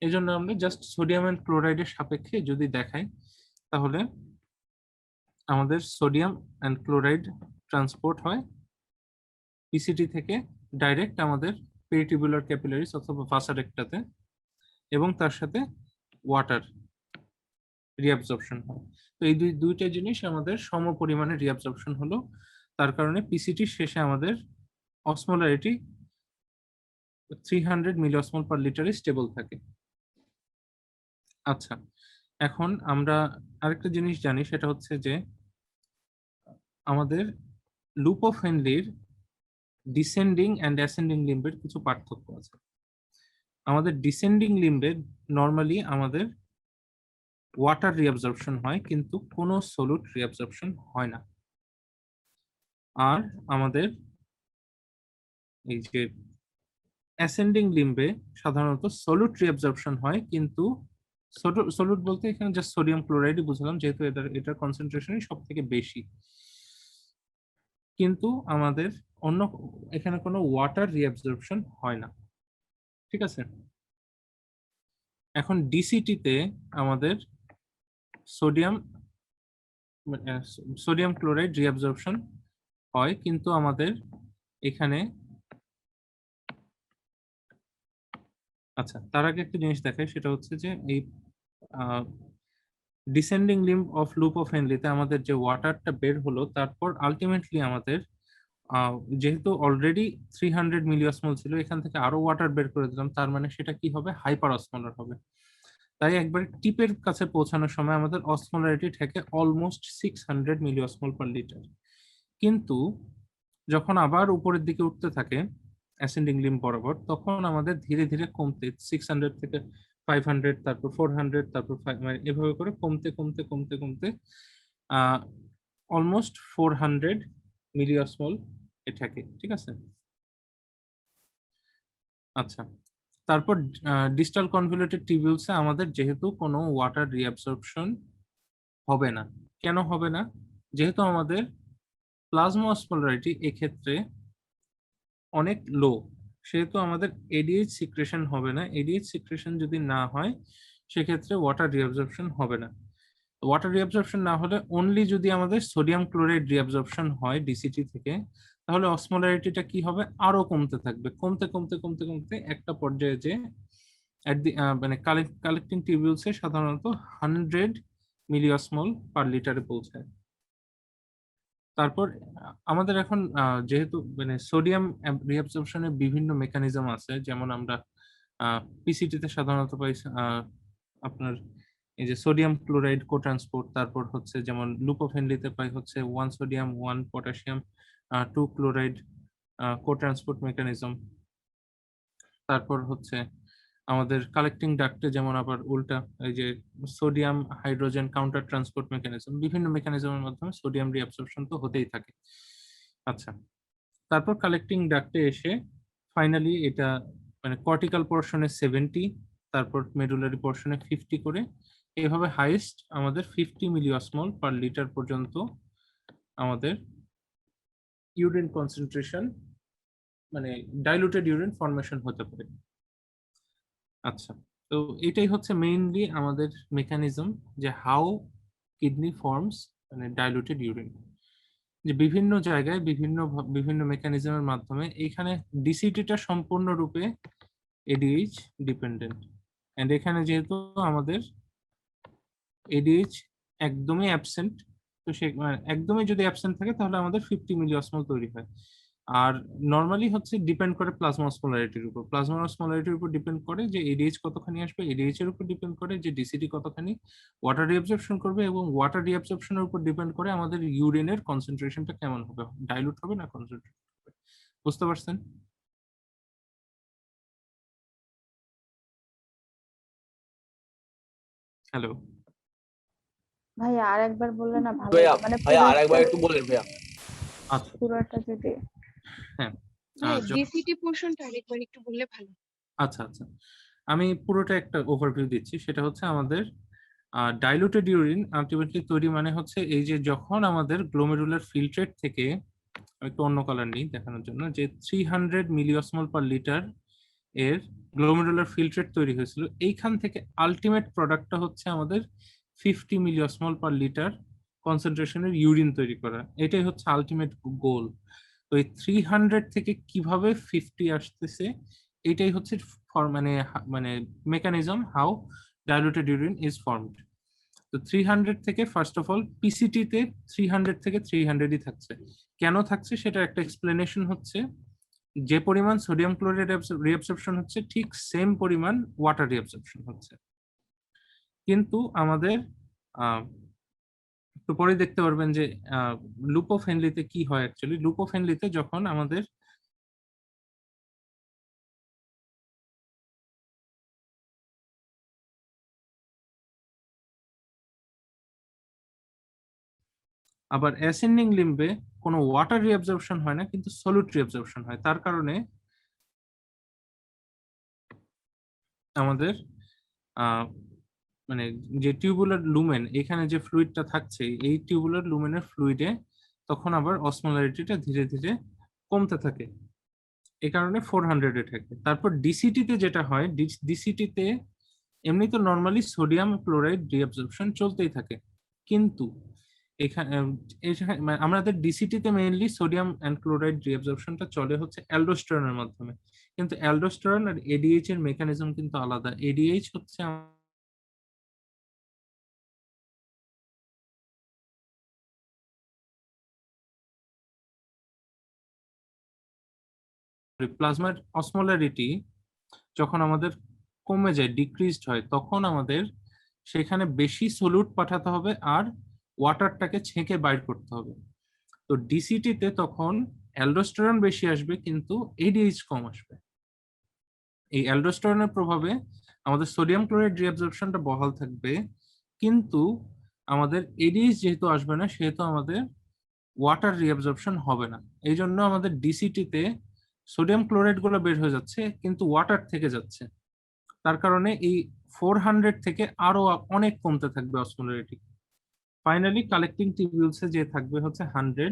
এই জন্য আমরা জাস্ট সোডিয়াম এন্ড ক্লোরাইডের সাপেক্ষে যদি দেখাই তাহলে আমাদের সোডিয়াম এন্ড ক্লোরাইড ট্রান্সপোর্ট হয় পিসিটি থেকে ডাইরেক্ট আমাদের পেরিটিবুলার ক্যাপিলারিস অথবা ভাসা রেক্টাতে, এবং তার সাথে ওয়াটার রিঅ্যাবজর্পশন হয়। তো এই দুইটা জিনিস আমাদের সম পরিমাণে রিঅ্যাবজর্পশন হলো, তার কারণে পিসিটির শেষে আমাদের অসমোলারিটি 300 মিলিঅসমোল পার লিটারে স্টেবল থাকে। আচ্ছা, এখন আমরা আরেকটা জিনিস জানি, সেটা হচ্ছে যে আমাদের লুপ অফ হেনলির ডিসেন্ডিং অ্যান্ড অ্যাসেন্ডিং লিম্বের কিছু পার্থক্য আছে। আমাদের ডিসেন্ডিং লিম্বে নর্মালি আমাদের ওয়াটার রিঅ্যাবজর্পশন হয় কিন্তু কোনো সলিউট রিঅ্যাবজর্পশন হয় না। আর আমাদের এই যে অ্যাসেন্ডিং লিম্বে সাধারণত সলিউট রিঅ্যাবজর্পশন হয়, কিন্তু সলিউট বলতে এখানে জাস্ট সোডিয়াম ক্লোরাইডই বুঝলাম, যেহেতু এটার কনসেন্ট্রেশনই সব থেকে বেশি, কিন্তু আমাদের অন্য এখানে কোনো ওয়াটার রিঅ্যাবজর্পশন হয় না, ঠিক আছে। এখন ডিসিটিতে আমাদের সোডিয়াম ক্লোরাইড রিঅ্যাবজর্পশন হয়, কিন্তু আমাদের এখানে আচ্ছা তার আগে একটা জিনিস দেখাই, সেটা হচ্ছে যে এই descending limb of loop of হেনলিতে আমাদের যে ওয়াটারটা বের হলো, তারপর আলটিমেটলি আমাদের যেহেতু অলরেডি 300 মিলিঅসমোল ছিল, এখান থেকে আরো ওয়াটার বের করে দিলাম, তার মানে সেটা কি হবে, হাইপার অসমোলার হবে। তাই একবার টিপের কাছে পৌঁছানোর সময় আমাদের অসমোলারিটি থাকে অলমোস্ট 600 মিলিঅসমোল পার লিটার। কিন্তু যখন আবার উপরের দিকে উঠতে থাকে অ্যাসেন্ডিং লিম্ব বরাবর, তখন আমাদের ধীরে ধীরে কমতে 600 থেকে 500, তারপর 400, তারপর 5, মানে এভাবে করে কমতে কমতে কমতে কমতে অলমোস্ট 400 মিলিঅসমোল এ থাকে, ঠিক আছে। আচ্ছা, তারপর ডিস্টাল কনভলিউটেড টিবিউলসে আমাদের যেহেতু কোনো ওয়াটার রিঅ্যাবজর্পশন হবে না। কেন হবে না? যেহেতু আমাদের প্লাজমা অসমোলারিটি এক্ষেত্রে অনেক লো, সেহেতু আমাদের এডিএইচ সিক্রেশন হবে না। এডিএইচ সিক্রেশন যদি না হয় সেক্ষেত্রে ওয়াটার রিঅ্যাবজর্পশন হবে না। ওয়াটার রিঅ্যাবজর্পশন না হলে অনলি যদি আমাদের সোডিয়াম ক্লোরাইড রিঅ্যাবজর্পশন হয় ডিসিটি থেকে, তাহলে অসমোলারিটিটা কি হবে, আরো কমতে থাকবে, কমতে কমতে কমতে কমতে একটা পর্যায়ে যে at the মানে কালেক্টিং টিউবিউলসে সাধারণত 100 মিলিঅসমল পার লিটারে পৌঁছায়। তারপর আমাদের এখন যেহেতু মানে সোডিয়াম রিঅ্যাবসর্পশনের বিভিন্ন মেকানিজম আছে, যেমন আমরা পিসিটিতে সাধারণত পাই আপনার এই যে সোডিয়াম ক্লোরাইড কোট্রান্সপোর্ট, তারপর হচ্ছে যেমন লুপোফেনলিতে পাই হচ্ছে 1 সোডিয়াম 1 পটাশিয়াম 2 ক্লোরাইড কোট্রান্সপোর্ট মেকানিজম। তারপর হচ্ছে আমাদের কালেক্টিং ডাক্টে যেমন আবার উল্টা এই যে sodium hydrogen counter transport mechanism, বিভিন্ন মেকানিজমের মাধ্যমে সোডিয়াম রিঅ্যাবসর্পশন তো হতেই থাকে। আচ্ছা, তারপর কালেক্টিং ডাক্টে এসে ফাইনালি এটা মানে কর্টিক্যাল পোর্শনে 70, তারপর মেডুলারি পোর্শনে 50 করে, এভাবে হাইয়েস্ট আমাদের 50 মিলিঅসমল পার লিটার পর্যন্ত আমাদের ইউরিন কনসেন্ট্রেশন মানে ডাইলুটেড ইউরিন ফর্মেশন হতে পারে। আচ্ছা, তো এটাই হচ্ছে মেইনলি আমাদের মেকানিজম যে হাউ কিডনি ফর্মস মানে ডাইলুটেড ইউরিন, যে বিভিন্ন জায়গায় বিভিন্ন মেকানিজমের মাধ্যমে। এখানে ডিসিটিটা সম্পূর্ণরূপে এডিএইচ ডিপেন্ডেন্ট, এন্ড এখানে যেহেতু আমাদের এডিএইচ একদমই অ্যাবসেন্ট, তো সে একদমই যদি অ্যাবসেন্ট থাকে তাহলে আমাদের 50 মিলিঅসমল তৈরি হয়। আর নরমালি হচ্ছে ডিপেন্ড করে প্লাজমা অসমোলারিটির উপর, প্লাজমা অসমোলারিটির উপর ডিপেন্ড করে যে এডিএইচ কতখানি আসবে, এডিএইচ এর উপর ডিপেন্ড করে যে ডিসিটি কতখানি ওয়াটার রিঅ্যাবসর্পশন করবে, এবং ওয়াটার রিঅ্যাবসর্পশনের উপর ডিপেন্ড করে আমাদের ইউরিনের কনসেন্ট্রেশনটা কেমন হবে, ডাইলুট হবে না কনসেন্ট্রেট হবে। বুঝতে পারছেন? হ্যালো ভাইয়া আর একবার বললে না ভালো ভাইয়া হতো, মানে ভাইয়া পুরোটা আরেকবার একটু বলেন ভাইয়া। আচ্ছা পুরোটা যদি হ্যাঁ ডিসিটি পোর্শনটা আরেকবার একটু বললে ভালো। আচ্ছা আচ্ছা, আমি পুরোটা একটা ওভারভিউ দিচ্ছি। সেটা হচ্ছে আমাদের ডাইলুটেড ইউরিন আলটিমেটলি তৈরি মানে হচ্ছে এই যে যখন আমাদের গ্লোমেরুলার ফিল্ট্রেট থেকে, আমি একটু অন্য কালার নিই দেখানোর জন্য, যে 300 মিলিঅসমল পার লিটার এর গ্লোমেরুলার ফিল্ট্রেট তৈরি হয়েছিল, এইখান থেকে আলটিমেট প্রোডাক্টটা হচ্ছে আমাদের 50 মিলিঅসমল পার লিটার কনসেন্ট্রেশনের ইউরিন তৈরি করা। এটাই হচ্ছে আলটিমেট গোল। তো এই 300 থেকে কিভাবে 50 আসতেছে, এটাই হচ্ছে মানে মানে mechanism how diluted urine is formed. তো 300 থেকে ফার্স্ট অফ অল পিসিটিতে 300 থেকে 300ই থাকছে। কেন থাকছে সেটা একটা এক্সপ্লেনেশন হচ্ছে, যে পরিমাণ সোডিয়াম ক্লোরাইড রিঅ্যাবসর্পশন হচ্ছে ঠিক সেম পরিমাণ ওয়াটার রিঅ্যাবসর্পশন হচ্ছে। কিন্তু আমাদের একটু পরে দেখতে পারবেন যে লুপোফেনলিতে কি হয় অ্যাকচুয়ালি। লুপোফেনলিতে যখন আমাদের আবার অ্যাসেন্ডিং লিম্বে কোনো ওয়াটার রিঅ্যাবসর্পশন হয় না, কিন্তু সলিড রিঅ্যাবসর্পশন হয়। তার কারণে আমাদের মানে যে টিউবুলার লুমেন, এখানে যে ফ্লুইডটা থাকছে, এই টিউবুলার লুমেনের ফ্লুইডে তখন আবার অসমোলারিটিটা ধীরে ধীরে কমতে থাকে, এই কারণে 400 এ থাকে। তারপর ডিসিটিতে যেটা হয়, ডিসিটিতে এমনি তো নর্মালি সোডিয়াম ক্লোরাইড রিঅ্যাবসর্পশন চলতেই থাকে, কিন্তু এখানে আমাদের ডিসিটিতে মেইনলি সোডিয়াম এন্ড ক্লোরাইড রিঅ্যাবসর্পশনটা চলে হচ্ছে অ্যালডোস্টেরনের মাধ্যমে। কিন্তু অ্যালডোস্টেরন আর এডিএইচ এর মেকানিজম কিন্তু আলাদা। এডিএইচ হচ্ছে প্লাজমার অসমোলারিটি যখন আমাদের কমে যায়, ডিক্রিজড হয়, তখন আমাদের সেখানে বেশি সলিউট পাঠাতে হবে আর ওয়াটারটাকে ছেঁকে বাইর করতে হবে। তো ডিসিটিতে তখন অ্যালডোস্টেরন বেশি আসবে কিন্তু এডিএইচ কম আসবে। এই অ্যালডোস্টেরনের প্রভাবে আমাদের সোডিয়াম ক্লোরাইড রিঅ্যাবসর্পশনটা বহাল থাকবে, কিন্তু আমাদের এডিএইচ যেহেতু আসবে না সেহেতু আমাদের ওয়াটার রিঅ্যাবসর্পশন হবে না। এই জন্য আমাদের ডিসিটিতে সোডিয়াম ক্লোরাইড গুলো বের হয়ে যাচ্ছে কিন্তু ওয়াটার থেকে যাচ্ছে। তার কারণে এই 400 থেকে আরো অনেক কমতে থাকবে অসমোলারিটি। ফাইনালি কালেক্টিং টিউবিউলসে যে থাকবে হচ্ছে 100।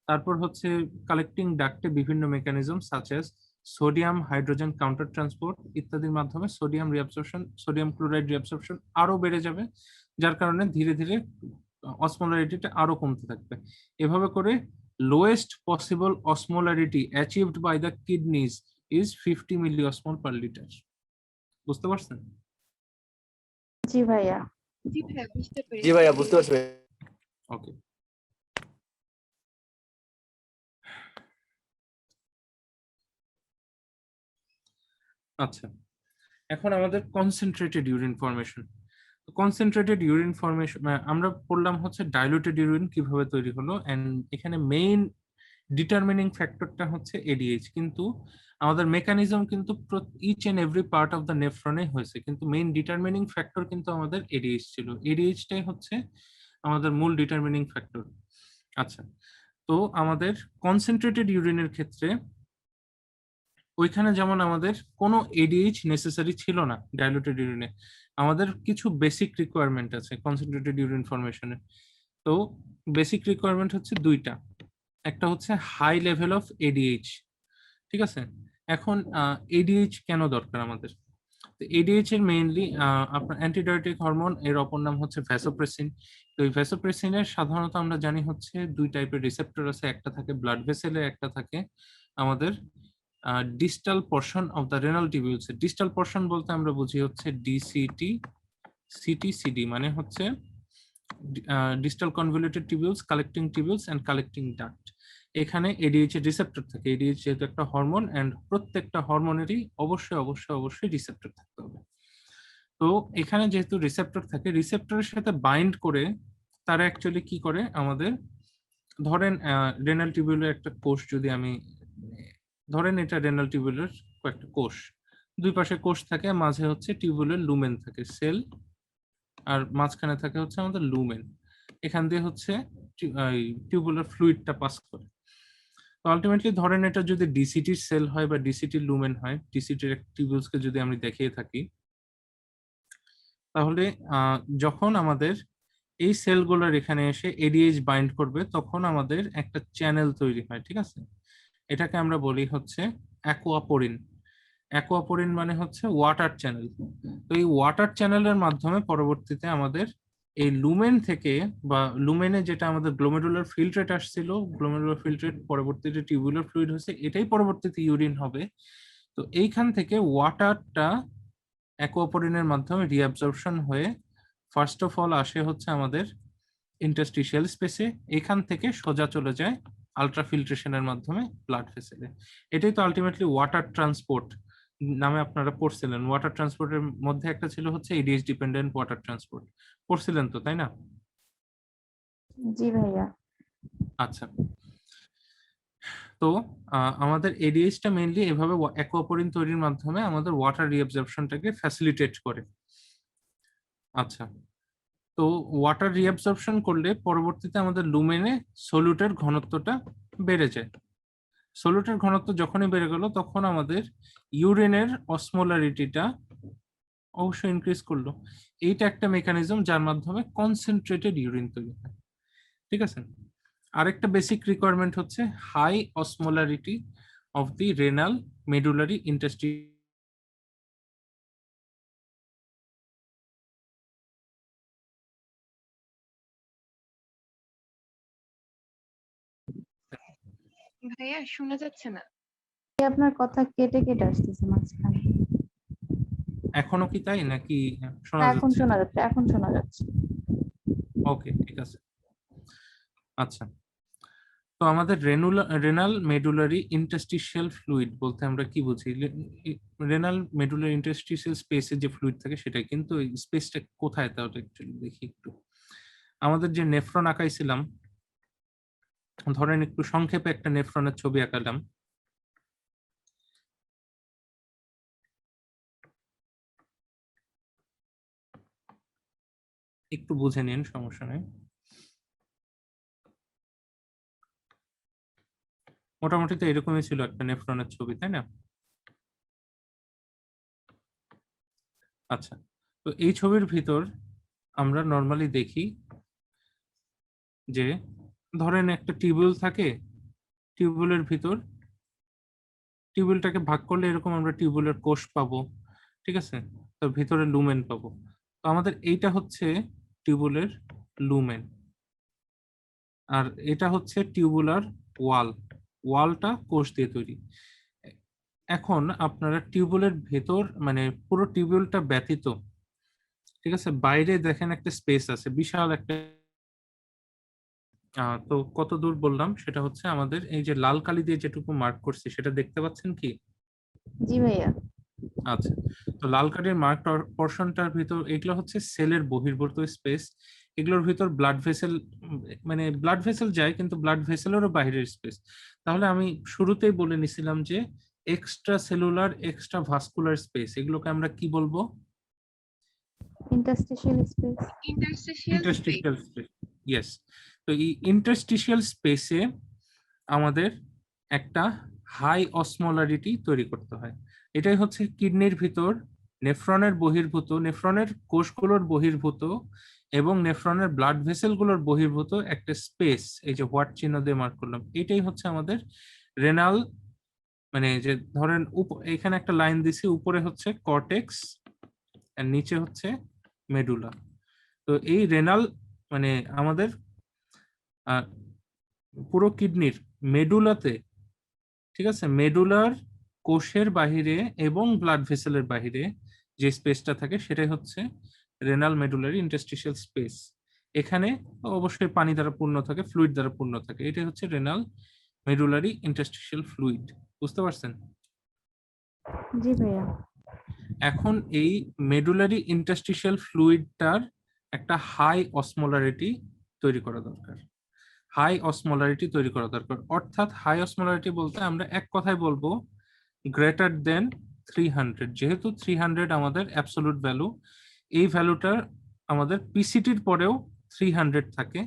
তারপর হচ্ছে কালেক্টিং ডাক্টে বিভিন্ন mechanism such as sodium hydrogen counter transport ইত্যাদির মাধ্যমে সোডিয়াম রিঅ্যাবসর্পশন, সোডিয়াম ক্লোরাইড রিঅ্যাবসর্পশন আরো বেড়ে যাবে, যার কারণে ধীরে ধীরে অসমোলারিটিটা আরো কমতে থাকবে। এভাবে করে lowest possible osmolarity achieved by the kidneys is 50 milliosmole per litre. বুঝতে পারছেন? জি ভাইয়া। জি ভাইয়া বুঝতে জি পেরেছি। ভাইয়া বুঝতে পারছি। ওকে। আচ্ছা, এখন আমাদের concentrated urine formation. Concentrated urine formation আমরা পড়লাম হচ্ছে ডাইলুটেড ইউরিন কিভাবে তৈরি হলো, এন্ড এখানে মেইন ডিটারমিনিং ফ্যাক্টরটা হচ্ছে এডিএইচ, কিন্তু আমাদের মেকানিজম কিন্তু each and every part of the নেফ্রনে হয়েছে, কিন্তু মেইন ডিটারমিনিং ফ্যাক্টর কিন্তু আমাদের এডিএইচ ছিল। এডিএইচটাই হচ্ছে আমাদের মূল ডিটারমিনিং ফ্যাক্টর। আচ্ছা, তো আমাদের কনসেন্ট্রেটেড ইউরিনের ক্ষেত্রে ওইখানে যেমন আমাদের কোনো এডিএইচ নেসেসারি ছিল না ডাইলুটেড ইউরিনে, আমাদের কিছু বেসিক রিকোয়ারমেন্ট আছে কনসেন্ট্রেটেড ইউরিন ফরমেশনে। তো বেসিক রিকোয়ারমেন্ট হচ্ছে দুইটা, একটা হচ্ছে হাই লেভেল অফ এডিএইচ, ঠিক আছে? এখন এডিএইচ কেন দরকার আমাদের? তো এডিএইচ এর মেইনলি আপনার অ্যান্টিডায়ারেটিক হরমোন, এর অপর নাম হচ্ছে ভ্যাসোপ্রেসিন। তো এই ভ্যাসোপ্রেসিনের সাধারণত আমরা জানি হচ্ছে দুই টাইপের রিসেপ্টর আছে, একটা থাকে ব্লাড ভেসেলে, একটা থাকে আমাদের distal portion of the renal tubules. Distal portion বলতে আমরা বুঝি হচ্ছে ডিসিটি, সিটিসিডি মানে হচ্ছে distal convoluted tubules, collecting tubules and collecting duct. এখানে এডিএইচ এর রিসেপ্টর থাকে। এডিএইচ যেহেতু একটা হরমোন, এন্ড প্রত্যেকটা হরমোনেরই অবশ্যই অবশ্যই অবশ্যই রিসেপ্টর থাকতে হবে। তো এখানে যেহেতু রিসেপ্টর থাকে, রিসেপ্টরের সাথে বাইন্ড করে তারা অ্যাকচুয়ালি কি করে, আমাদের ধরেন রেনাল টিবিউলের একটা কোষ, যদি আমি ধরেন এটা রেনাল টিবিউলের কয়েকটা কোষ, দুই পাশে কোষ থাকে, মাঝে হচ্ছে টিবিউলের লুমেন থাকে, সেল, আর মাঝখানে থাকে হচ্ছে আমাদের লুমেন। এখান দিয়ে হচ্ছে টিউবুলার ফ্লুইডটা পাস করে। তো আলটিমেটলি ধরেন এটা যদি ডিসিটির সেল হয় বা ডিসিটির লুমেন হয়, ডিসিটির টিউবুলসকে যদি আমি দেখিয়ে থাকি, তাহলে যখন আমাদের এই সেলগুলোর এখানে এসে এডিএইচ বাইন্ড করবে, তখন আমাদের একটা চ্যানেল তৈরি হয়, ঠিক আছে? এটাকে আমরা বলি হচ্ছে অ্যাকুয়াপোরিন। অ্যাকুয়াপোরিন মানে হচ্ছে ওয়াটার চ্যানেল। তো এই ওয়াটার চ্যানেলের মাধ্যমে পরবর্তীতে আমাদের এই লুমেন থেকে, বা লুমেনে যেটা আমাদের গ্লোমেরুলার ফিল্ট্রেট আসছিল, গ্লোমেরুলার ফিল্ট্রেট পরবর্তীতে টিউবুলার ফ্লুইড হয়েছে, এটাই পরবর্তীতে ইউরিন হবে। তো এইখান থেকে ওয়াটারটা অ্যাকুয়াপোরিনের মাধ্যমে রিঅ্যাবজর্পশন হয়ে ফার্স্ট অফ অল আসে হচ্ছে আমাদের ইন্টারস্টিশিয়াল স্পেসে, এখান থেকে সোজা চলে যায় আলট্রাফিল্ট্রেশনের মাধ্যমে ব্লাড ভেসেলে। এটাই তো আলটিমেটলি ওয়াটার ট্রান্সপোর্ট নামে আপনারা পড়ছিলেন। ওয়াটার ট্রান্সপোর্টের মধ্যে একটা ছিল হচ্ছে এডিএইচ ডিপেন্ডেন্ট ওয়াটার ট্রান্সপোর্ট, পড়ছিলেন তো, তাই না? জি ভাইয়া। আচ্ছা, তো আমাদের এডিএইচটা মেইনলি এভাবে অ্যাকুয়াপোরিন তৈরির মাধ্যমে আমাদের ওয়াটার রিঅ্যাবজর্পশনটাকে ফ্যাসিলিটেট করে। আচ্ছা, তো ওয়াটার রিঅ্যাবজর্পশন করলে পরবর্তীতে আমাদের লুমেনে সলিউটের ঘনত্বটা বেড়ে যায়। সলিউটের ঘনত্ব যখনই বেড়ে গেল, তখন আমাদের ইউরিনের অসমোলারিটিটা অবশ্যই ইনক্রিজ করলো। এইটা একটা মেকানিজম যার মাধ্যমে কনসেন্ট্রেটেড ইউরিন তৈরি হয়, ঠিক আছে? আরেকটা বেসিক রিকোয়ারমেন্ট হচ্ছে high osmolarity of the renal medullary interstitial. ভাইয়া শোনা যাচ্ছে না। আপনার কথা কেটে কেটে আসতেছে মাঝখানে। এখনো কি তাই নাকি শোনা এখন যাচ্ছে? শোনা যাচ্ছে, এখন শোনা যাচ্ছে। ওকে, ঠিক আছে। আচ্ছা, তো আমাদের রেনাল মেডুলারি ইন্টারস্টিশিয়াল ফ্লুইড বলতে আমরা কি বুঝি? রেনাল মেডুলারি ইন্টারস্টিশিয়াল স্পেসে যে ফ্লুইড থাকে সেটাই, কিন্তু এই স্পেসটা কোথায় তাহলে একচুয়ালি দেখি একটু। আমাদের যে নেফ্রন আঁকাইছিলাম, ধরেন একটু সংক্ষেপে একটা নেফ্রনের ছবি আঁকালাম। একটু বুঝে নিন, সমস্যা নেই। মোটামুটি তো এরকমই ছিল একটা নেফ্রনের ছবি, তাই না? আচ্ছা, তো এই ছবির ভিতর আমরা নর্মালি দেখি যে ধরেন একটা টিউবওয়েল থাকে, টিউবওয়েলের ভিতর টিউবওয়েলটাকে ভাগ করলে এরকম আমরা টিউবওয়েলের কোষ পাবো, ঠিক আছে? তার ভিতরে লুমেন পাবো। তো আমাদের এইটা হচ্ছে টিউবওয়েলের লুমেন, আর এটা হচ্ছে টিউবুলার ওয়াল। ওয়ালটা কোষ দিয়ে তৈরি। এখন আপনারা টিউবুলের ভেতর মানে পুরো টিউবুলটা ব্যতীত, ঠিক আছে, বাইরে দেখেন একটা স্পেস আছে, বিশাল একটা। তো কত দূর বললাম সেটা হচ্ছে আমাদের এই যে লাল কালি দিয়ে যেটুকু মার্ক করছি সেটা দেখতে পাচ্ছেন কি? জি ভাইয়া। আচ্ছা, তো লাল কালির মার্ক পোর্শনটার ভিতর এগুলো হচ্ছে সেলের বহির্ভূত স্পেস। এগুলোর ভিতর ব্লাড ভেসেল, মানে ব্লাড ভেসেল যায় কিন্তু ব্লাড ভেসেলেরও বাইরের স্পেস। তাহলে আমি শুরুতেই বলে নিছিলাম যে extra cellular extra vascular space, এগুলোকে আমরা কি বলবো? Interstitial space. Interstitial space. Interstitial space. Yes. তো এই ইন্টারস্টিশিয়াল স্পেসে আমাদের একটা হাই অসমোলারিটি তৈরি করতে হয়। এটাই হচ্ছে কিডনির ভিতর নেফ্রনের বহির্ভূত, নেফ্রনের কোষগুলোর বহির্ভূত এবং নেফ্রনের ব্লাড ভেসেলগুলোর বহির্ভূত একটা স্পেস, এই যে হোয়াট চিহ্ন দিয়ে মার্ক করলাম, এটাই হচ্ছে আমাদের রেনাল, মানে যে ধরেন এখানে একটা লাইন দিছি, উপরে হচ্ছে কর্টেক্স আর নিচে হচ্ছে মেডুলা। তো এই রেনাল মানে আমাদের পুরো কিডনির মেডুলাতে, ঠিক আছে, মেডুলার কোষের বাহিরে এবং ব্লাড ভেসেলের বাহিরে যে স্পেসটা থাকে সেটাই হচ্ছে রেনাল মেডুলারি ইন্টারস্টিশিয়াল স্পেস। এখানে অবশ্যই পানি দ্বারা পূর্ণ থাকে, ফ্লুইড দ্বারা পূর্ণ থাকে, এটাই হচ্ছে রেনাল মেডুলারি ইন্টারস্টিশিয়াল ফ্লুইড। বুঝতে পারছেন? জি ভাইয়া। এখন এই মেডুলারি ইন্টারস্টিশিয়াল ফ্লুইডটার একটা হাই অসমোলারিটি তৈরি করা দরকার। হাই অসমোলারিটি তৈরি করা দরকার, অর্থাৎ হাই অসমোলারিটি বলতে আমরা এক কথায় বলবো গ্রেটার দেন 300। যেহেতু 300 আমাদের অ্যাবসোলুট ভ্যালু, এই ভ্যালুটা আমাদের পিসিটির পরেও 300 থাকে,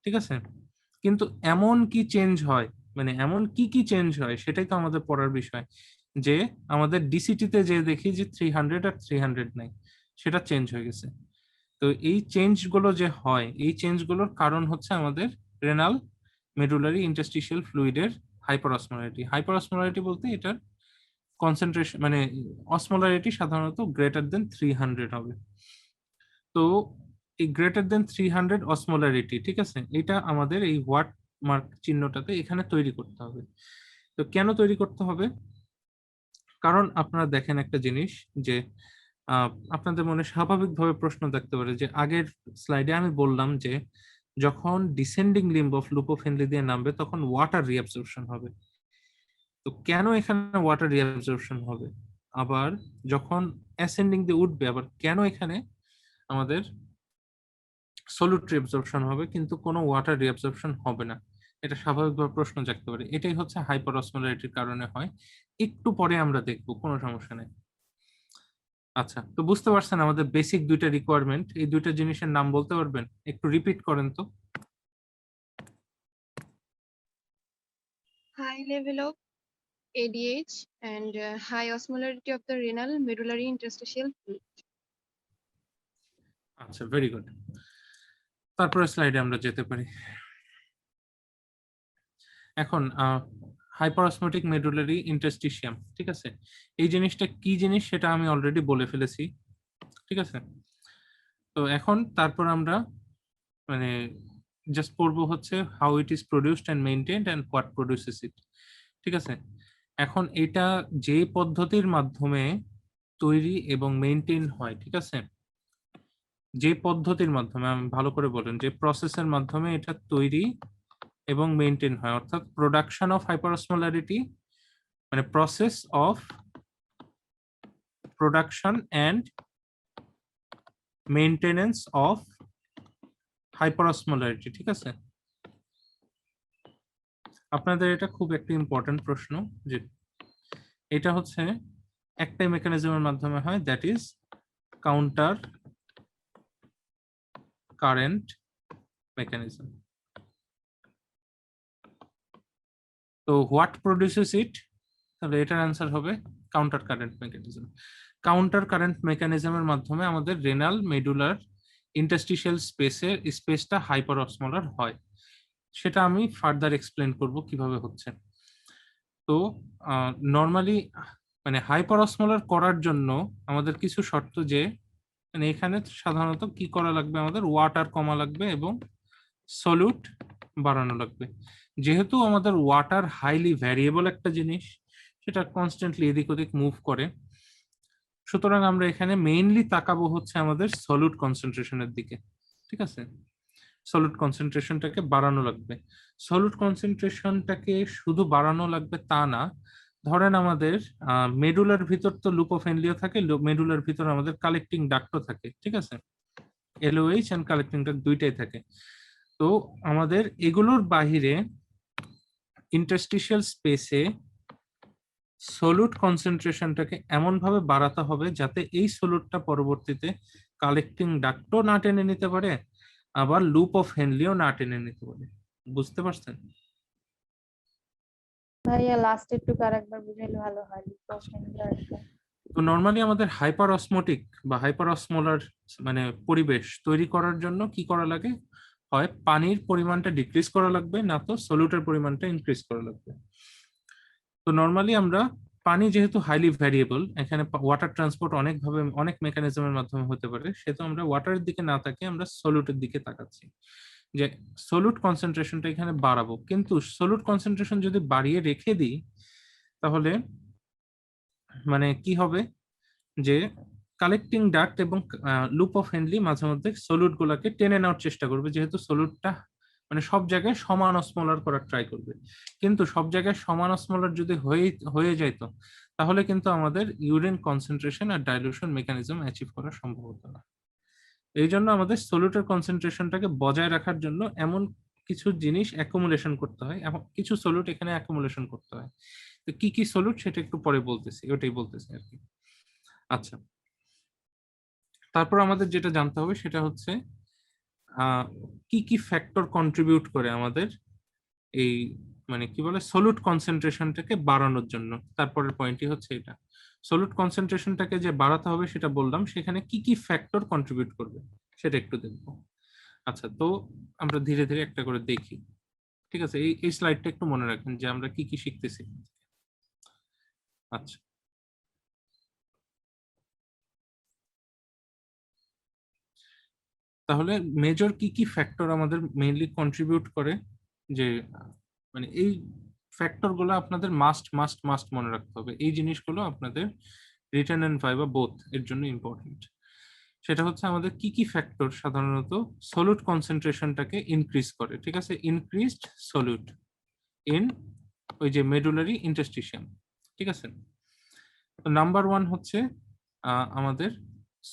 ঠিক আছে। কিন্তু এমন কি চেঞ্জ হয়, মানে এমন কি কি চেঞ্জ হয় সেটাই তো আমাদের পড়ার বিষয়, যে আমাদের ডিসিটিতে যে দেখি যে 300 আর 300 নাই, সেটা চেঞ্জ হয়ে গেছে। তো এই চেঞ্জ গুলো যে হয়, এই চেঞ্জ গুলোর কারণ হচ্ছে আমাদের রেনাল মেডুলারি ইন্টারস্টিশিয়াল ফ্লুইডের হাইপার অসমোলারিটি। হাইপার অসমোলারিটি বলতে এটার কনসেন্ট্রেশন মানে অসমোলারিটি সাধারণত গ্রেটার দেন 300 হবে। তো এই গ্রেটার দেন 300 অসমোলারিটি, ঠিক আছে, এটা আমাদের এই ওয়াট মার্ক চিহ্নটাতে এখানে তৈরি করতে হবে। তো কেন তৈরি করতে হবে? কারণ আপনারা দেখেন একটা জিনিস যে আপনাদের মনে স্বাভাবিকভাবে প্রশ্ন থাকতে পারে যে আগের স্লাইডে আমি বললাম যে যখন ডিসেন্ডিং লিম্ব অফ লুপোফেনলি দিয়ে নামবে তখন ওয়াটার রিঅ্যাবজর্পশন হবে। তো কেন এখানে ওয়াটার রিঅ্যাবজর্পশন হবে? আবার যখন অ্যাসেন্ডিং দিয়ে উঠবে, আবার কেন এখানে আমাদের সলিউট রিঅ্যাবজর্পশন হবে কিন্তু কোনো ওয়াটার রিঅ্যাবজর্পশন হবে না? এটা স্বাভাবিকভাবে প্রশ্ন জাগতে পারে। এটাই হচ্ছে হাইপার অসমোলারিটির কারণে হয়। একটু পরে আমরা দেখবো, কোনো সমস্যা নেই। আচ্ছা, তো বুঝতে পারছেন আমাদের বেসিক দুইটা রিকোয়ারমেন্ট, এই দুইটা জিনিসের নাম বলতে পারবেন? একটু রিপিট করেন তো। High level of ADH and high osmolarity of the renal medullary interstitial fluid. আচ্ছা, ভেরি গুড। তারপরে স্লাইডে আমরা যেতে পারি। এখন হাইপারঅসমোটিক মেডুলারি ইন্টারস্টিশিয়াম, ঠিক আছে, এই জিনিসটা কি জিনিস সেটা আমি অলরেডি বলে ফেলেছি, ঠিক আছে। তো এখন তারপর আমরা মানে জাস্ট পড়বো হচ্ছে how it is produced and maintained and what produces it, ঠিক আছে। এখন এটা যে পদ্ধতির মাধ্যমে তৈরি এবং মেইনটেইন হয়, ঠিক আছে, যে পদ্ধতির মাধ্যমে, আমি ভালো করে বলেন, যে প্রসেসের মাধ্যমে এটা তৈরি এবং মেইনটেইন হয়, অর্থাৎ প্রোডাকশন অফ হাইপারঅসমোলারিটি, মানে process of production and maintenance of hyperosmolarity, ঠিক আছে। আপনাদের এটা খুব একটা ইম্পর্টেন্ট প্রশ্ন, যে এটা হচ্ছে একটাই মেকানিজমের মাধ্যমে হয়, that is counter current mechanism. তো হোয়াট প্রডিউসেস ইট, তাহলে এটার অ্যান্সার হবে counter current mechanism. Counter current মেকানিজমের মাধ্যমে আমাদের রেনাল মেডুলার ইন্টারস্টিশিয়াল স্পেসটা হাইপার অসমোলার হয়, সেটা আমি ফার্দার এক্সপ্লেন করব কিভাবে হচ্ছে। তো নর্মালি মানে হাইপার অসমোলার করার জন্য আমাদের কিছু শর্ত, যে মানে এখানে সাধারণত কি করা লাগবে, আমাদের ওয়াটার কমা লাগবে এবং সলিউট বাড়ানো লাগবে। যেহেতু আমাদের ওয়াটার হাইলি ভ্যারিয়েবল একটা জিনিস, সেটা কনস্ট্যান্টলি এদিক ওদিক মুভ করে। সুতরাং আমরা এখানে মেইনলি তাকাবো হচ্ছে আমাদের সলিড কনসেন্ট্রেশনের দিকে, ঠিক আছে। সলিড কনসেন্ট্রেশনটাকে বাড়ানো লাগবে। সলিড কনসেন্ট্রেশনটাকে শুধু বাড়ানো লাগবে তা না, ধরেন আমাদের মেডুলার ভিতর তো লুপোফেনলিও থাকে, মেডুলার ভিতর আমাদের কালেক্টিং ডাক্টও থাকে, ঠিক আছে। এলওএইচ এন্ড কালেক্টিং ডাক্ট দুইটাই থাকে। তো আমাদের এগুলোর বাহিরে ইন্টারস্টিশিয়াল স্পেসে সলিড কনসেন্ট্রেশনটাকে এমন ভাবে বাড়াতে হবে যাতে এই সলিডটা পরবর্তীতে কালেক্টিং ডাক্টও না টেনে নিতে পারে, আবার লুপ অফ হেনলিও না টেনে নিতে পারে। বুঝতে পারছেন? ভাইয়া লাস্ট একটু আরেকবার বুঝাইলে ভালো হয়। তো নর্মালি আমাদের হাইপার অসমোটিক বা হাইপার অসমোলার মানে পরিবেশ তৈরি করার জন্য কি করা লাগে, হয় পানির পরিমাণটা ডিক্রিজ করা লাগবে, না তো সলিউটের পরিমাণটা ইনক্রিজ করা লাগবে। তো নর্মালি আমরা পানি যেহেতু হাইলি ভ্যারিয়েবল, এখানে ওয়াটার ট্রান্সপোর্ট অনেকভাবে অনেক মেকানিজমের মাধ্যমে হতে পারে, সেহেতু আমরা ওয়াটারের দিকে না তাকিয়ে আমরা সলিউটের দিকে তাকাচ্ছি যে সলিউট কনসেন্ট্রেশনটা এখানে বাড়াবো। কিন্তু সলিউট কনসেন্ট্রেশন যদি বাড়িয়ে রেখে দিই তাহলে মানে কি হবে যে কালেক্টিং ডাক্ট এবং লুপ অফ হেনলি মাঝে মধ্যে সলিউট গুলাকে টেনে নেওয়ার চেষ্টা করবে, যেহেতু সলিউটটা মানে সব জায়গায় সমান অসমোলার করার ট্রাই করবে। কিন্তু সব জায়গায় সমান অসমোলার যদি হয়ে যাইতো তাহলে কিন্তু আমাদের ইউরিন কনসেন্ট্রেশন আর ডাইলিউশন মেকানিজম অ্যাচিভ করা সম্ভব হতো না। এই জন্য আমাদের সলিউটের কনসেন্ট্রেশনটাকে বজায় রাখার জন্য এমন কিছু জিনিস অ্যাকুমুলেশন করতে হয়, এবং কিছু সলিউট এখানে অ্যাকুমুলেশন করতে হয়। তো কি কি সলিউট সেটা একটু পরে বলতেছি, ওটাই বলতেছি আর কি। আচ্ছা, তারপর আমাদের যেটা জানতে হবে সেটা হচ্ছে কি কি ফ্যাক্টর কন্ট্রিবিউট করে আমাদের এই মানে কি বলে সলিউট কনসেন্ট্রেশনটাকে বাড়ানোর জন্য। তারপরের পয়েন্টই হচ্ছে এটা, সলিউট কনসেন্ট্রেশনটাকে যে বাড়াতে হবে সেটা বললাম, সেখানে কি কি ফ্যাক্টর কন্ট্রিবিউট করবে সেটা একটু দেখবো। আচ্ছা, তো আমরা ধীরে ধীরে একটা করে দেখি, ঠিক আছে। এই স্লাইডটা একটু মনে রাখেন যে আমরা কি কি শিখতেছি। আচ্ছা, তাহলে মেজর কি কি ফ্যাক্টর আমাদের মেইনলি কন্ট্রিবিউট করে, যে মানে এই ফ্যাক্টর গুলো আপনাদের মাস্ট মাস্ট মাস্ট মনে রাখতে হবে। এই জিনিসগুলো আপনাদের রিটেন এন্ড ভাইবা বোথ এর জন্য ইম্পর্টেন্ট। সেটা হচ্ছে আমাদের কি কি ফ্যাক্টর সাধারণত সলিউট কনসেন্ট্রেশনটাকে ইনক্রিজ করে, ঠিক আছে। ইনক্রিজড সলিউট ইন ওই যে মেডুলারি ইন্টারস্টিশিয়াম, ঠিক আছে। তো নাম্বার ওয়ান হচ্ছে আমাদের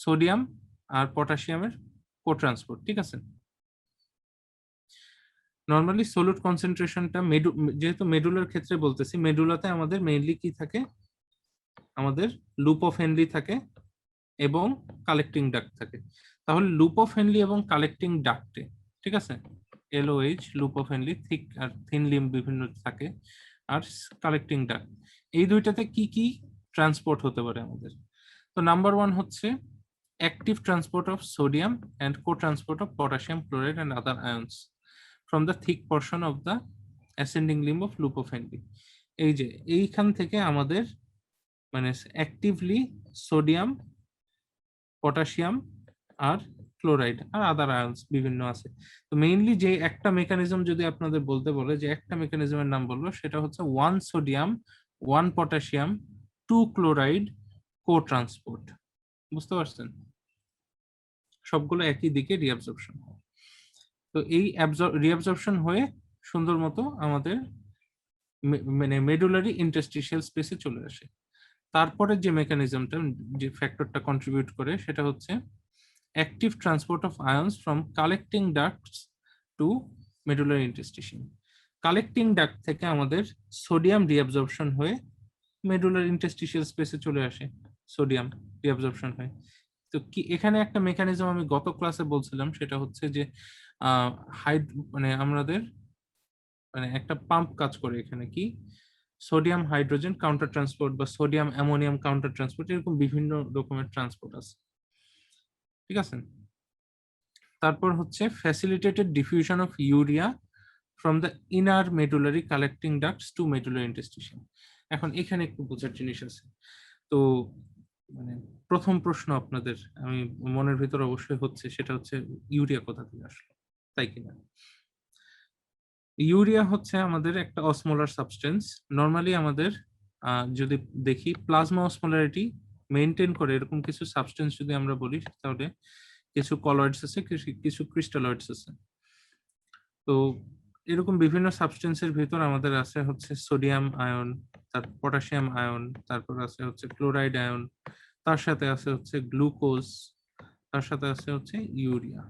সোডিয়াম আর পটাশিয়ামের কোট্রান্সপোর্ট, ঠিক আছে। নর্মালি সলিউট কনসেন্ট্রেশনটা যেহেতু মেডুলার ক্ষেত্রে বলতেছি, মেডুলাতে আমাদের মেইনলি কি থাকে, আমাদের লুপ অফ হেনলি থাকে এবং কালেক্টিং ডাক্ট থাকে। তাহলে লুপ অফ হেনলি এবং কালেক্টিং ডাক্টে, ঠিক আছে, LOH loop of Henle thick আর থিন লিম্ব বিভিন্ন থাকে, আর কালেক্টিং ডাক্ট, এই দুইটাতে কি কি ট্রান্সপোর্ট হতে পারে আমাদের। তো নাম্বার ওয়ান হচ্ছে active transport of sodium and co-transport of potassium chloride and other ions from the thick portion of the ascending limb of loop of Henle। এই যে এইখান থেকে আমাদের মানে অ্যাক্টিভলি সোডিয়াম, পটাশিয়াম আর ক্লোরাইড আর আদার আয়ন্স বিভিন্ন আছে। তো মেইনলি যে একটা মেকানিজম যদি আপনাদের বলতে বলে, যে একটা মেকানিজমের নাম বলবো, সেটা হচ্ছে 1 সোডিয়াম 1 পটাশিয়াম 2 ক্লোরাইড কো ট্রান্সপোর্ট। বুঝতে পারছেন? সবগুলো একই দিকে রিঅ্যাবজর্পশন হয়। তো এই রিঅ্যাবজর্পশন হয়ে সুন্দর মতো আমাদের মানে মেডুলারি ইন্টারস্টিশিয়াল স্পেসে চলে আসে। তারপরে যে মেকানিজমটা, যে ফ্যাক্টরটা কন্ট্রিবিউট করে, সেটা হচ্ছে active transport of ions from collecting ducts to medullary interstitial. Collecting duct থেকে আমাদের সোডিয়াম রিঅ্যাবজর্পশন হয়ে মেডুলারি ইন্টারস্টিশিয়াল স্পেসে চলে আসে, সোডিয়াম রিঅ্যাবজর্পশন হয়। তো কি এখানে একটা মেকানিজম আমি গত ক্লাসে বলছিলাম, সেটা হচ্ছে যে মানে আমাদের মানে একটা পাম্প কাজ করে এখানে, কি সোডিয়াম হাইড্রোজেন কাউন্টার ট্রান্সপোর্ট বা সোডিয়াম অ্যামোনিয়াম কাউন্টার ট্রান্সপোর্ট, এরকম বিভিন্ন রকমের ট্রান্সপোর্ট আছে, ঠিক আছে। তারপর হচ্ছে facilitated diffusion of urea from the inner medullary collecting ducts to medullary interstitial. এখন এখানে একটু বোঝার জিনিস আছে। তো মানে প্রথম প্রশ্ন আপনাদের আমি মনের ভিতর অবশ্যই হচ্ছে, সেটা হচ্ছে ইউরিয়া কোথা থেকে আসলো, তাই কিনা? ইউরিয়া হচ্ছে আমাদের একটা অসমোলার সাবস্টেন্স। নর্মালি আমাদের যদি দেখি প্লাজমা অসমোলারিটি মেনটেন করে এরকম কিছু সাবস্টেন্স যদি আমরা বলি, তাহলে কিছু কলয়েডস আছে, কিছু ক্রিস্টালয়েডস আছে। তো এরকম বিভিন্ন সাবস্টেন্সের ভিতর আমাদের আছে হচ্ছে সোডিয়াম আয়ন, তারপর পটাশিয়াম আয়ন, তারপর আছে হচ্ছে ক্লোরাইড আয়ন, তার সাথে আছে হচ্ছে গ্লুকোজ, তার সাথে আছে হচ্ছে ইউরিয়া।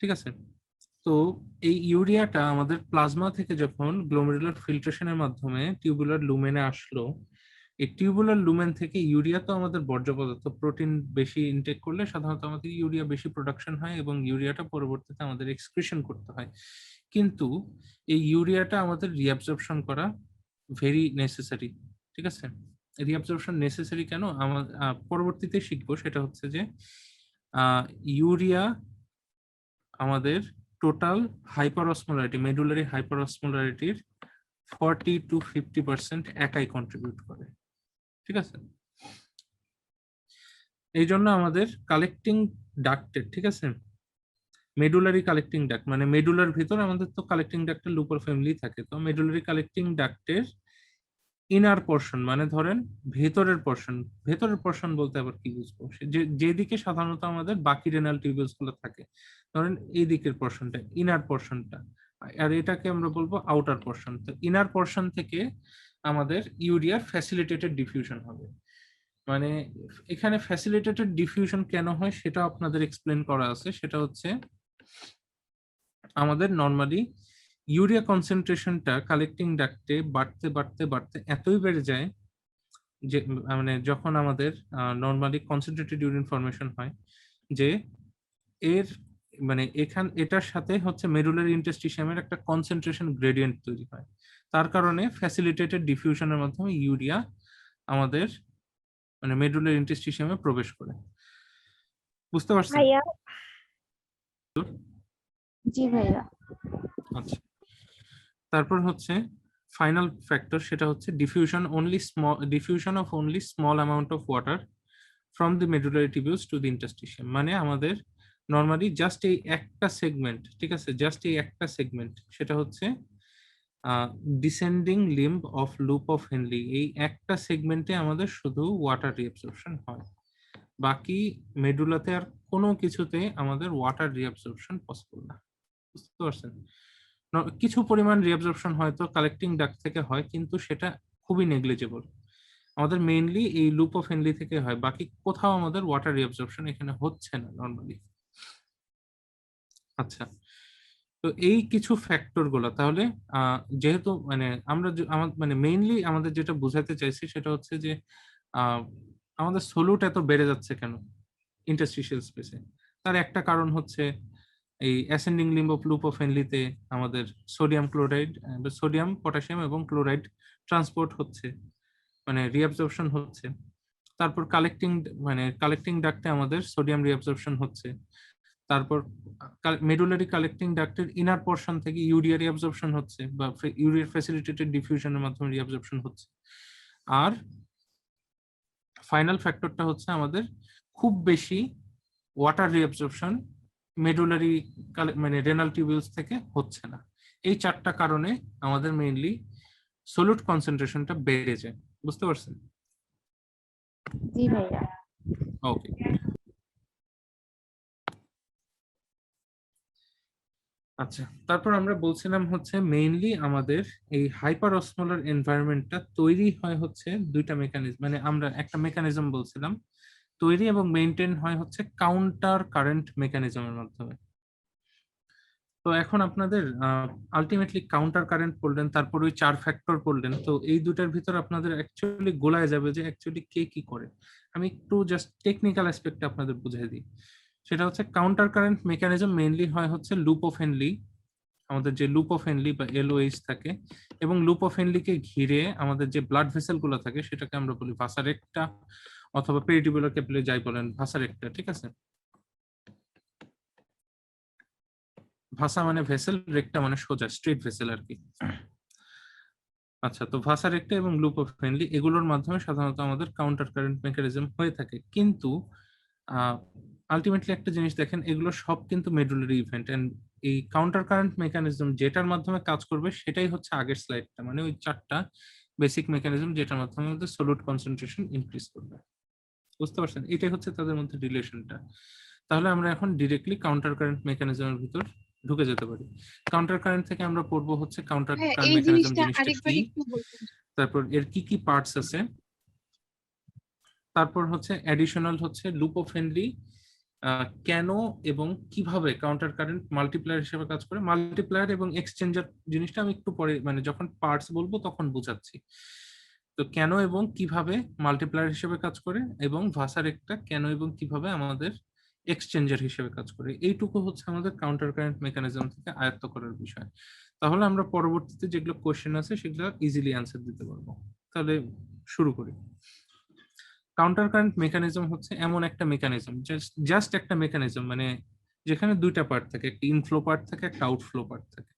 ঠিক আছে, তো এই ইউরিয়াটা আমাদের প্লাজমা থেকে যখন গ্লোমেরুলার ফিল্ট্রেশনের মাধ্যমে টিউবুলার লুমেনে আসলো, এই টিউবুলার লুমেন থেকে ইউরিয়া তো আমাদের বর্জ্য পদার্থ, প্রোটিন বেশি ইনটেক করলে সাধারণত আমাদের ইউরিয়া বেশি প্রোডাকশন হয় এবং ইউরিয়াটা পরবর্তীতে আমাদের এক্সক্রিশন করতে হয়। কিন্তু এই ইউরিয়াটা আমাদের রিঅ্যাবজর্পশন করা ভেরি নেসেসারি। ঠিক আছে, রিঅ্যাবজর্পশন নেসেসারি কেন আমার পরবর্তীতে শিখবো। সেটা হচ্ছে যে ইউরিয়া আমাদের টোটাল হাইপারঅসমোলারিটি, মেডুলারি হাইপারঅসমোলারিটির 40 to 50% একাই কন্ট্রিবিউট করে। ঠিক আছে, এই জন্য আমাদের কালেক্টিং ডাক্টের, ঠিক আছে, মেডুলারি কালেক্টিং ডাক্ট মানে মেডুলার ভিতর আমাদের তো কালেক্টিং ডাক্টের লুপার ফ্যামিলি থাকে, তো মেডুলারি কালেক্টিং ডাক্টের ইনার পোর্শন মানে ধরেন ভেতরের পোর্শন, ভেতরের পোর্শন বলতে আবার কি বুঝবো, যেদিকে সাধারণত আমাদের বাকি রেনাল টিউবিউলস গুলো থাকে, ধরেন এই দিকের পোর্শনটা ইনার পোর্শনটা, আর এটাকে আমরা বলবো আউটার পোর্শন। তো ইনার পোর্শন থেকে আমাদের ইউরিয়ার ফ্যাসিলিটেটেড ডিফিউশন হবে। মানে এখানে ফ্যাসিলিটেটেড ডিফিউশন কেন হয় সেটা আপনাদের এক্সপ্লেন করা আছে। সেটা হচ্ছে আমাদের নর্মালি ইউরিয়া কনসেন্ট্রেশনটা কালেক্টিং ডাক্টে বাড়তে বাড়তে বাড়তে এতই বেড়ে যায় যে মানে যখন আমাদের নর্মালি কনসেন্ট্রেটেড ইউরিন ফর্মেশন হয়, যে এর মানে এটার সাথে হচ্ছে মেডুলারি ইন্টারস্টিশিয়ামের একটা কনসেন্ট্রেশন গ্রেডিয়েন্ট তৈরি হয়। তার কারণে ফ্যাসিলিটেটেড ডিফিউশনের মাধ্যমে ইউরিয়া আমাদের মানে মেডুলারি ইন্টারস্টিশিয়ামে প্রবেশ করে। বুঝতে পারছেন? ভাইয়া জি ভাইয়া। আচ্ছা, তারপর হচ্ছে ফাইনাল ফ্যাক্টর, সেটা হচ্ছে diffusion of only small amount of water from the medullary tubules to the interstitium। মানে আমাদের নর্মালি জাস্ট এই একটা সেগমেন্ট, ঠিক আছে, জাস্ট এই একটা সেগমেন্ট, সেটা হচ্ছে descending limb of loop of Henley, এই একটা সেগমেন্টে আমাদের শুধু ওয়াটার রিঅ্যাবসর্পশন হয়, বাকি মেডুলাতে আর কোনো কিছুতে আমাদের ওয়াটার রিঅ্যাবসর্পশন পসিবল না। বুঝতে পারছেন? কিছু পরিমাণ রিঅ্যাবজর্পশন হয়তো কালেক্টিং ডাক্ট থেকে হয়, কিন্তু সেটা খুবই নেগলিজেবল। আমাদের মেইনলি এই লুপ অফ হেনলি থেকে হয়, বাকি কোথাও আমাদের ওয়াটার রিঅ্যাবজর্পশন এখানে হচ্ছে না নরমালি। আচ্ছা, তো এই কিছু ফ্যাক্টর গুলো তাহলে যেহেতু মানে আমরা মানে মেইনলি আমাদের যেটা বোঝাতে চাইছি সেটা হচ্ছে যে আমাদের সলিউট এত বেড়ে যাচ্ছে কেন ইন্টারস্টিশিয়াল স্পেসে, তার একটা কারণ হচ্ছে এই ascending limb of loop of হেনলিতে আমাদের সোডিয়াম ক্লোরাইড, সোডিয়াম পটাশিয়াম এবং ক্লোরাইড ট্রান্সপোর্ট হচ্ছে, মানে রিঅ্যাবজর্পশন হচ্ছে। তারপর কালেক্টিং ডাক্টে আমাদের সোডিয়াম রিঅ্যাবজর্পশন হচ্ছে। তারপর মেডুলারি কালেক্টিং ডাক্টের ইনার পোর্শন থেকে ইউরিয়া রিঅ্যাবজর্পশন হচ্ছে বা ইউরিয়ার ফ্যাসিলিটেটেড ডিফিউশনের মাধ্যমে রিঅ্যাবজর্পশন হচ্ছে। আর ফাইনাল ফ্যাক্টরটা হচ্ছে আমাদের খুব বেশি ওয়াটার রিঅ্যাবজর্পশন মেডুলারি মানে রেনাল টিউবিউলস থেকে হচ্ছে না। এই চারটা কারণে আমাদের মেইনলি সলিউট কনসেন্ট্রেশনটা বেড়ে যায়। বুঝতে পারছেন? জি ভাইয়া। ওকে, আচ্ছা, তারপর আমরা বলছিলাম হচ্ছে মেইনলি আমাদের এই হাইপার অসমোলার এনভায়রনমেন্টটা তৈরি হয় হচ্ছে দুইটা মেকানিজম, মানে আমরা একটা মেকানিজম বলছিলাম তৈরি এবং মেইনটেইন হয় হচ্ছে কাউন্টার কারেন্ট মেকানিজমের মাধ্যমে। তো এখন আপনাদের আলটিমেটলি কাউন্টার কারেন্ট পড়লেন, তারপর ওই 4 ফ্যাক্টর পড়লেন, তো এই দুটার ভিতর আপনাদের অ্যাকচুয়ালি গোলায় যাবে যে অ্যাকচুয়ালি কে কি করে। আমি একটু জাস্ট টেকনিক্যাল অ্যাসপেক্টে আপনাদের বুঝিয়ে দিই। সেটা হচ্ছে কাউন্টার কারেন্ট মেকানিজম মেইনলি হয় হচ্ছে লুপ অফ হেনলি, আমাদের যে লুপ অফ হেনলি বা এলওএইচ থাকে, এবং লুপ অফ হেনলিকে ঘিরে আমাদের যে ব্লাড ভেসেল গুলো থাকে সেটাকে আমরা বলি ভাসা রেক্টা অথবা পেরিটিউবুলার ক্যাপিলারি, যাই বলেন ভাসা রেক্টা। ঠিক আছে, ভাসা মানে ভেসেল, রেক্টা মানে সোজা স্ট্রেট ভেসেল আর কি। আচ্ছা, তো ভাসা রেক্টা এবং লুপ অফ হেনলি এগুলোর মাধ্যমে সাধারণত আমাদের কাউন্টার কারেন্ট মেকানিজম হয়ে থাকে। কিন্তু আলটিমেটলি একটা জিনিস দেখেন, এগুলো সব কিন্তু মেডুলারি ইভেন্ট, এন্ড এই কাউন্টার কারেন্ট মেকানিজম যেটার মাধ্যমে কাজ করবে সেটাই হচ্ছে আগের স্লাইডটা, মানে ওই 4টা বেসিক মেকানিজম যেটার মাধ্যমে আমাদের সলিউট কনসেন্ট্রেশন ইনক্রিজ করবে। বুঝতে পারছেন? এটাই হচ্ছে তাদের মধ্যে রিলেশনটা। তাহলে আমরা এখন ডিরেক্টলি কাউন্টার কারেন্ট মেকানিজমের ভিতর ঢুকে যেতে পারি। কাউন্টার কারেন্ট থেকে আমরা পড়বো হচ্ছে কাউন্টার হ্যাঁ, কারেন্ট এই মেকানিজম জিনিসটা জিনিসটা আরেকবার কি, একটু বলবেন। তারপর এর কি কি পার্টস আছে, তারপর হচ্ছে অ্যাডিশনাল হচ্ছে লুপ অফ হেনরি কেন এবং কিভাবে কাউন্টার কারেন্ট মাল্টিপ্লায়ার হিসেবে কাজ করে। মাল্টিপ্লায়ার এবং এক্সচেঞ্জার জিনিসটা আমি একটু পরে মানে যখন পার্টস বলবো তখন বুঝাচ্ছি। তো কেন এবং কিভাবে মাল্টিপ্লায়ার হিসেবে কাজ করে, এবং ভাসার একটা কেন এবং কিভাবে আমাদের এক্সচেঞ্জার হিসেবে কাজ করে, এইটুকু হচ্ছে আমাদের কাউন্টার কারেন্ট মেকানিজম থেকে আয়ত্ত করার বিষয়। তাহলে আমরা পরবর্তীতে যেগুলো কোশ্চেন আছে সেগুলো ইজিলি অ্যান্সার দিতে পারবো। তাহলে শুরু করি। কাউন্টার কারেন্ট মেকানিজম হচ্ছে এমন একটা মেকানিজম, জাস্ট একটা মেকানিজম, মানে যেখানে দুইটা পার্ট থাকে, একটা ইনফ্লো পার্ট থাকে, একটা আউটফ্লো পার্ট থাকে।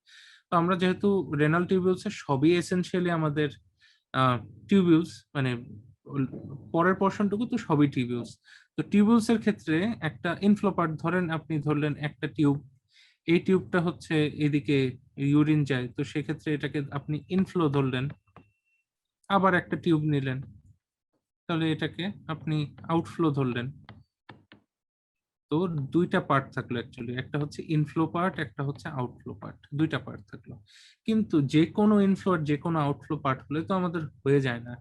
তো আমরা যেহেতু রেনাল টিউবিউলস এর সবই এসেনশিয়ালি আমাদের টিউবিউলস, মানে পরের পোর্শনটুকু তো সবই টিউবিউলস। তো টিউবিউলস এর ক্ষেত্রে একটা ইনফ্লো পার্ট ধরেন, আপনি ধরলেন একটা টিউব, এই টিউবটা হচ্ছে এদিকে ইউরিন যায়, তো সেক্ষেত্রে এটাকে আপনি ইনফ্লো ধরলেন। আবার একটা টিউব নিলেন, তাহলে এটাকে আপনি আউটফ্লো ধরলেন। তো দুইটা পার্ট থাকলো অ্যাকচুয়ালি, একটা হচ্ছে ইনফ্লো পার্ট, একটা হচ্ছে আউটফ্লো পার্ট, দুইটা পার্ট থাকলো। কিন্তু যে কোনো ইনফ্লো আর যে কোনো আউটফ্লো পার্ট হলে তো আমাদের হয়ে যায় না।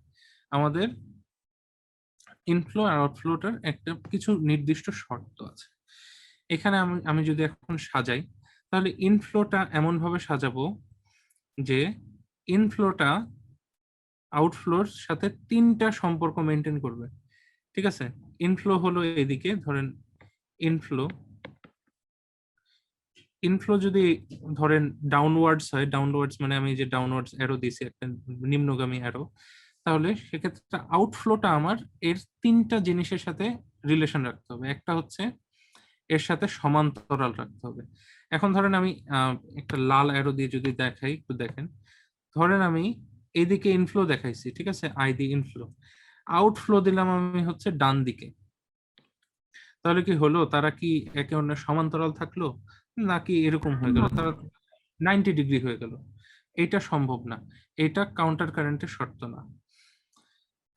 আমাদের ইনফ্লো আর আউটফ্লোটার একটা কিছু নির্দিষ্ট শর্ত আছে। এখানে আমি যদি এখন সাজাই, তাহলে ইনফ্লোটা এমন ভাবে সাজাবো যে ইনফ্লোটা আউটফ্লোর সাথে 3টা সম্পর্ক মেনটেন করবে। ঠিক আছে, ইনফ্লো হলো এদিকে, ধরেন ইনফ্লো ইনফ্লো যদি ধরেন ডাউনওয়ার্ডস হয়, ডাউনওয়ার্ডস মানে আমি যে ডাউনওয়ার্ডস অ্যারো দিয়েছি একটা নিম্নগামী অ্যারো, তাহলে সেক্ষেত্রে আউটফ্লোটা আমার এর 3টা জিনিসের সাথে রিলেশন রাখতে হবে। একটা হচ্ছে এর সাথে সমান্তরাল রাখতে হবে। এখন ধরেন আমি একটা লাল অ্যারো দিয়ে যদি দেখাই, একটু দেখেন, ধরেন আমি এইদিকে ইনফ্লো দেখাইছি, ঠিক আছে, আই দি ইনফ্লো, আউটফ্লো দিলাম আমি হচ্ছে ডান দিকে। তাহলে কি হলো, তারা কি একে অন্যের সমান্তরাল থাকলো, নাকি এরকম হয়ে গেল, তারা 90 ডিগ্রি হয়ে গেল? এটা সম্ভব না, এটা কাউন্টার কারেন্টের শর্ত না।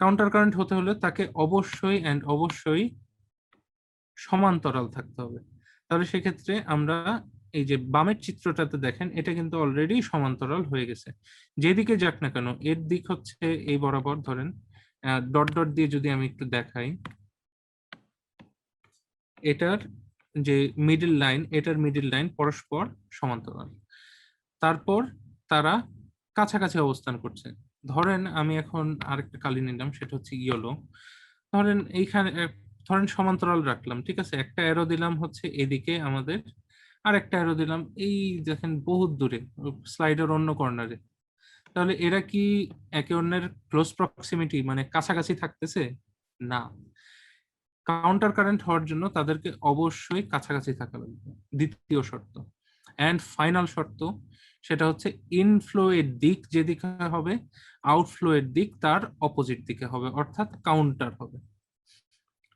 কাউন্টার কারেন্ট হতে হলে তাকে অবশ্যই এন্ড অবশ্যই সমান্তরাল থাকতে হবে। তাহলে সেক্ষেত্রে আমরা এই যে বামের চিত্রটাতে দেখেন, এটা কিন্তু অলরেডি সমান্তরাল হয়ে গেছে। যেদিকে যাক না কেন এর দিক হচ্ছে এই বরাবর, ধরেন ডট ডট দিয়ে যদি আমি একটু দেখাই, এটার যে মিডল লাইন, এটার মিডল লাইন পরস্পর সমান্তরাল। তারপর তারা কাছাকাছি অবস্থান করছে। ধরেন আমি এখন আরেকটা কালি নিলাম, সেটা হচ্ছে ইয়েলো। ধরেন এইখানে ধরেন সমান্তরাল রাখলাম, ঠিক আছে, একটা অ্যারো দিলাম হচ্ছে এদিকে আমাদের, আর একটা অ্যারো দিলাম এই দেখেন বহুত দূরে স্লাইডের অন্য কর্নারে। তাহলে এরা কি একে অন্যের ক্লোজ প্রক্সিমিটি মানে কাছাকাছি থাকতেছে? না। কাউন্টার কারেন্ট হওয়ার জন্য তাদেরকে অবশ্যই কাছাকাছি থাকা লাগবে, দ্বিতীয় শর্ত। এন্ড ফাইনাল শর্ত, সেটা হচ্ছে ইনফ্লো এর দিক যেদিকে হবে, আউটফ্লো এর দিক তার অপোজিট দিকে হবে, অর্থাৎ কাউন্টার হবে।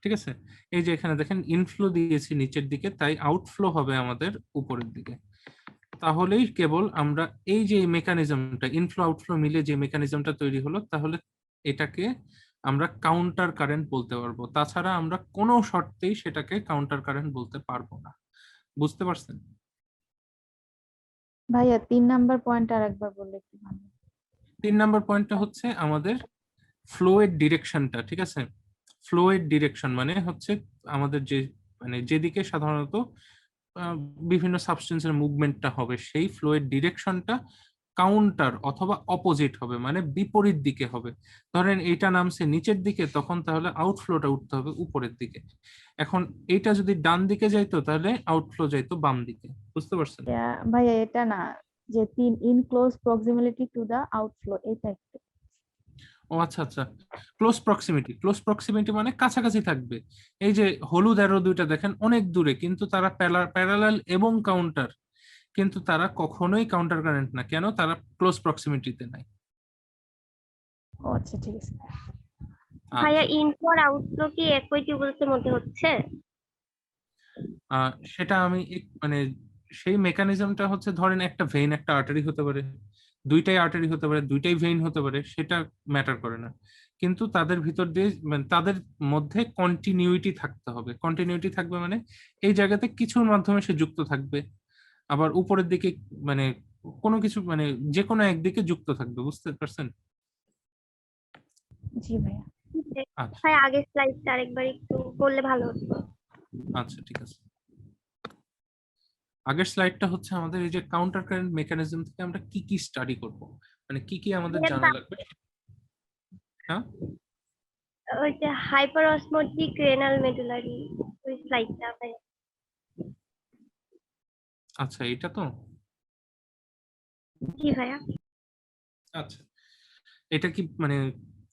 ঠিক আছে, এই যে এখানে দেখেন ইনফ্লো দিয়েছি নিচের দিকে, তাই আউটফ্লো হবে আমাদের উপরের দিকে। তাহলেই কেবল আমরা এই যে মেকানিজমটা ইনফ্লো আউটফ্লো মিলে যে মেকানিজমটা তৈরি হলো, তাহলে এটাকে আমরা কাউন্টার কারেন্ট বলতে পারবো। তাছাড়া আমরা কোনো শর্তেই সেটাকে কাউন্টার কারেন্ট বলতে পারবো না। বুঝতে পারছেন? ভাইয়া 3 নাম্বার পয়েন্ট আর একবার বললে একটু ভালো। 3 নাম্বার পয়েন্টটা হচ্ছে আমাদের ফ্লো এর ডিরেকশনটা। ঠিক আছে, ফ্লো এর ডিরেকশন মানে হচ্ছে আমাদের যে মানে যেদিকে সাধারণত বিভিন্ন সাবস্টেন্সের মুভমেন্টটা হবে, সেই ফ্লো এর ডিরেকশনটা কাউন্টার অথবা অপোজিট হবে, মানে বিপরীত দিকে হবে। ধরেন এইটা নামছে নিচের দিকে, তখন তাহলে আউটফ্লোটা উঠতে হবে উপরের দিকে। এখন এইটা যদি ডান দিকে যাইতো, তাহলে আউটফ্লো যাইতো বাম দিকে। বুঝতে পারছেন? ভাইয়া এটা না, যে 3 in close proximity to the outflow, এটা একটু। ও আচ্ছা আচ্ছা, ক্লোজ প্রক্সিমিটি। ক্লোজ প্রক্সিমিটি মানে কাছাকাছি থাকবে। এই যে হলুদ অ্যারো দুইটা দেখেন অনেক দূরে, কিন্তু তারা প্যারালাল এবং কাউন্টার, কিন্তু তারা কখনোই কাউন্টার কারেন্ট না। কেন? তারা ক্লোজ প্রক্সিমিটিতে নাই। ও আচ্ছা, ঠিক আছে। ভাইয়া আচ্ছা, ইনফ্লো আর আউটফ্লো কি একই টিউবওয়েলস এর মধ্যে হচ্ছে? সেটা আমি মানে সেই মেকানিজমটা হচ্ছে ধরেন একটা ভেইন একটা আর্টারি হতে পারে, দুইটাই আর্টারি হতে পারে, দুইটাই ভেইন হতে পারে, সেটা ম্যাটার করে না। কিন্তু তাদের ভিতর দিয়ে মানে তাদের মধ্যে কন্টিনিউইটি থাকতে হবে। কন্টিনিউইটি থাকবে মানে এই জায়গাতে কিছুর মাধ্যমে সে যুক্ত থাকবে, আবার উপরের দিকে মানে কোনো কিছু মানে যে কোনো একদিকে যুক্ত থাকবে, বুঝতে পারছেন? জি ভাইয়া। আচ্ছা ভাই আগের স্লাইডটা আরেকবার একটু বললে ভালো হতো। আচ্ছা ঠিক আছে। আগের স্লাইডটা হচ্ছে আমাদের এই যে কাউন্টার কারেন্ট মেকানিজম থেকে আমরা কি কি স্টাডি করব, মানে কি কি আমাদের ভাইয়া, জানা লাগবে। হ্যাঁ ওই যে হাইপার অসমোটিক রেনাল মেডুলারি ওই স্লাইডটা ভাই। আচ্ছা এটা তো জি ভাইয়া। আচ্ছা, এটা কি মানে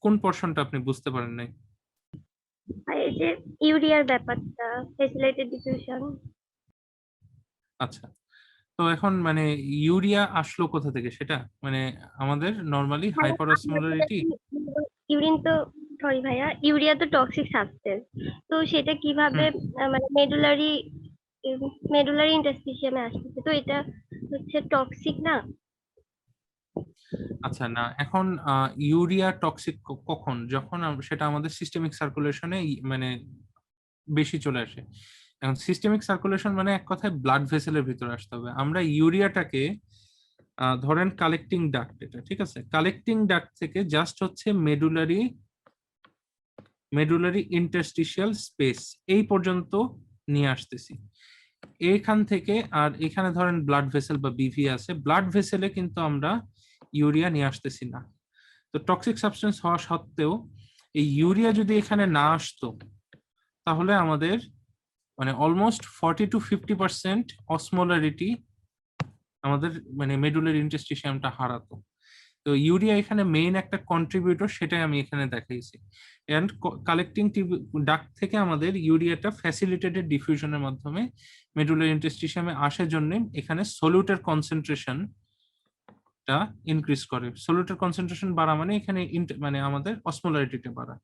কোন পোরশনটা আপনি বুঝতে পারেন নাই? আর এই যে ইউরিয়ার ব্যাপারটা, ফ্যাসিলিটেড ডিফিউশন। আচ্ছা, তো এখন মানে ইউরিয়া আসলো কোথা থেকে সেটা মানে আমাদের নরমালি হাইপারঅসমোলারিটি। ইউরিন তো সরি ভাইয়া, ইউরিয়া তো টক্সিক সাবস্টেন্স। তো সেটা কিভাবে মানে মেডুলারি ইন্টারস্টিশিয়ামে আসতেছে, তো এটা হচ্ছে টক্সিক না? আচ্ছা না, এখন ইউরিয়া টক্সিক কখন, যখন সেটা আমাদের সিস্টেমিক সার্কুলেশনে মানে বেশি চলে আসে। এখন সিস্টেমিক সার্কুলেশন মানে এক কথায় ব্লাড ভেসেলের ভিতরে আসতে হবে। আমরা ইউরিয়াটাকে ধরেন কালেক্টিং ডাক্ট, এটা ঠিক আছে, কালেক্টিং ডাক্ট থেকে জাস্ট হচ্ছে মেডুলারি ইন্টারস্টিশিয়াল স্পেস এই পর্যন্ত নিয়ে আসতেছি। এইখান থেকে আর এখানে ধরেন ব্লাড ভেসেল বা বিভি আছে, ব্লাড ভেসেলে কিন্তু আমরা ইউরিয়া নিয়ে আসতেছি না। তো টক্সিক সাবস্টেন্স হওয়া সত্ত্বেও এই ইউরিয়া যদি এখানে না আসতো তাহলে আমাদের মানে অলমোস্ট 40-50% অসমোলারিটি আমাদের মানে মেডুলারি ইন্টারস্টিশিয়ামটা হারাতো। তো ইউরিয়া এখানে মেইন একটা কন্ট্রিবিউটর, সেটাই আমি এখানে দেখাইছি। এন্ড কালেক্টিং ডাক্ট থেকে আমাদের ইউরিয়াটা ফ্যাসিলিটেটেড ডিফিউশনের মাধ্যমে মেডুলারি ইন্টারস্টিশিয়ামে আসার জন্য এখানে সলিউটের কনসেন্ট্রেশনটা ইনক্রিজ করে। সলিউটের কনসেন্ট্রেশন বাড়া মানে এখানে মানে আমাদের অসমোলারিটিটা বাড়া।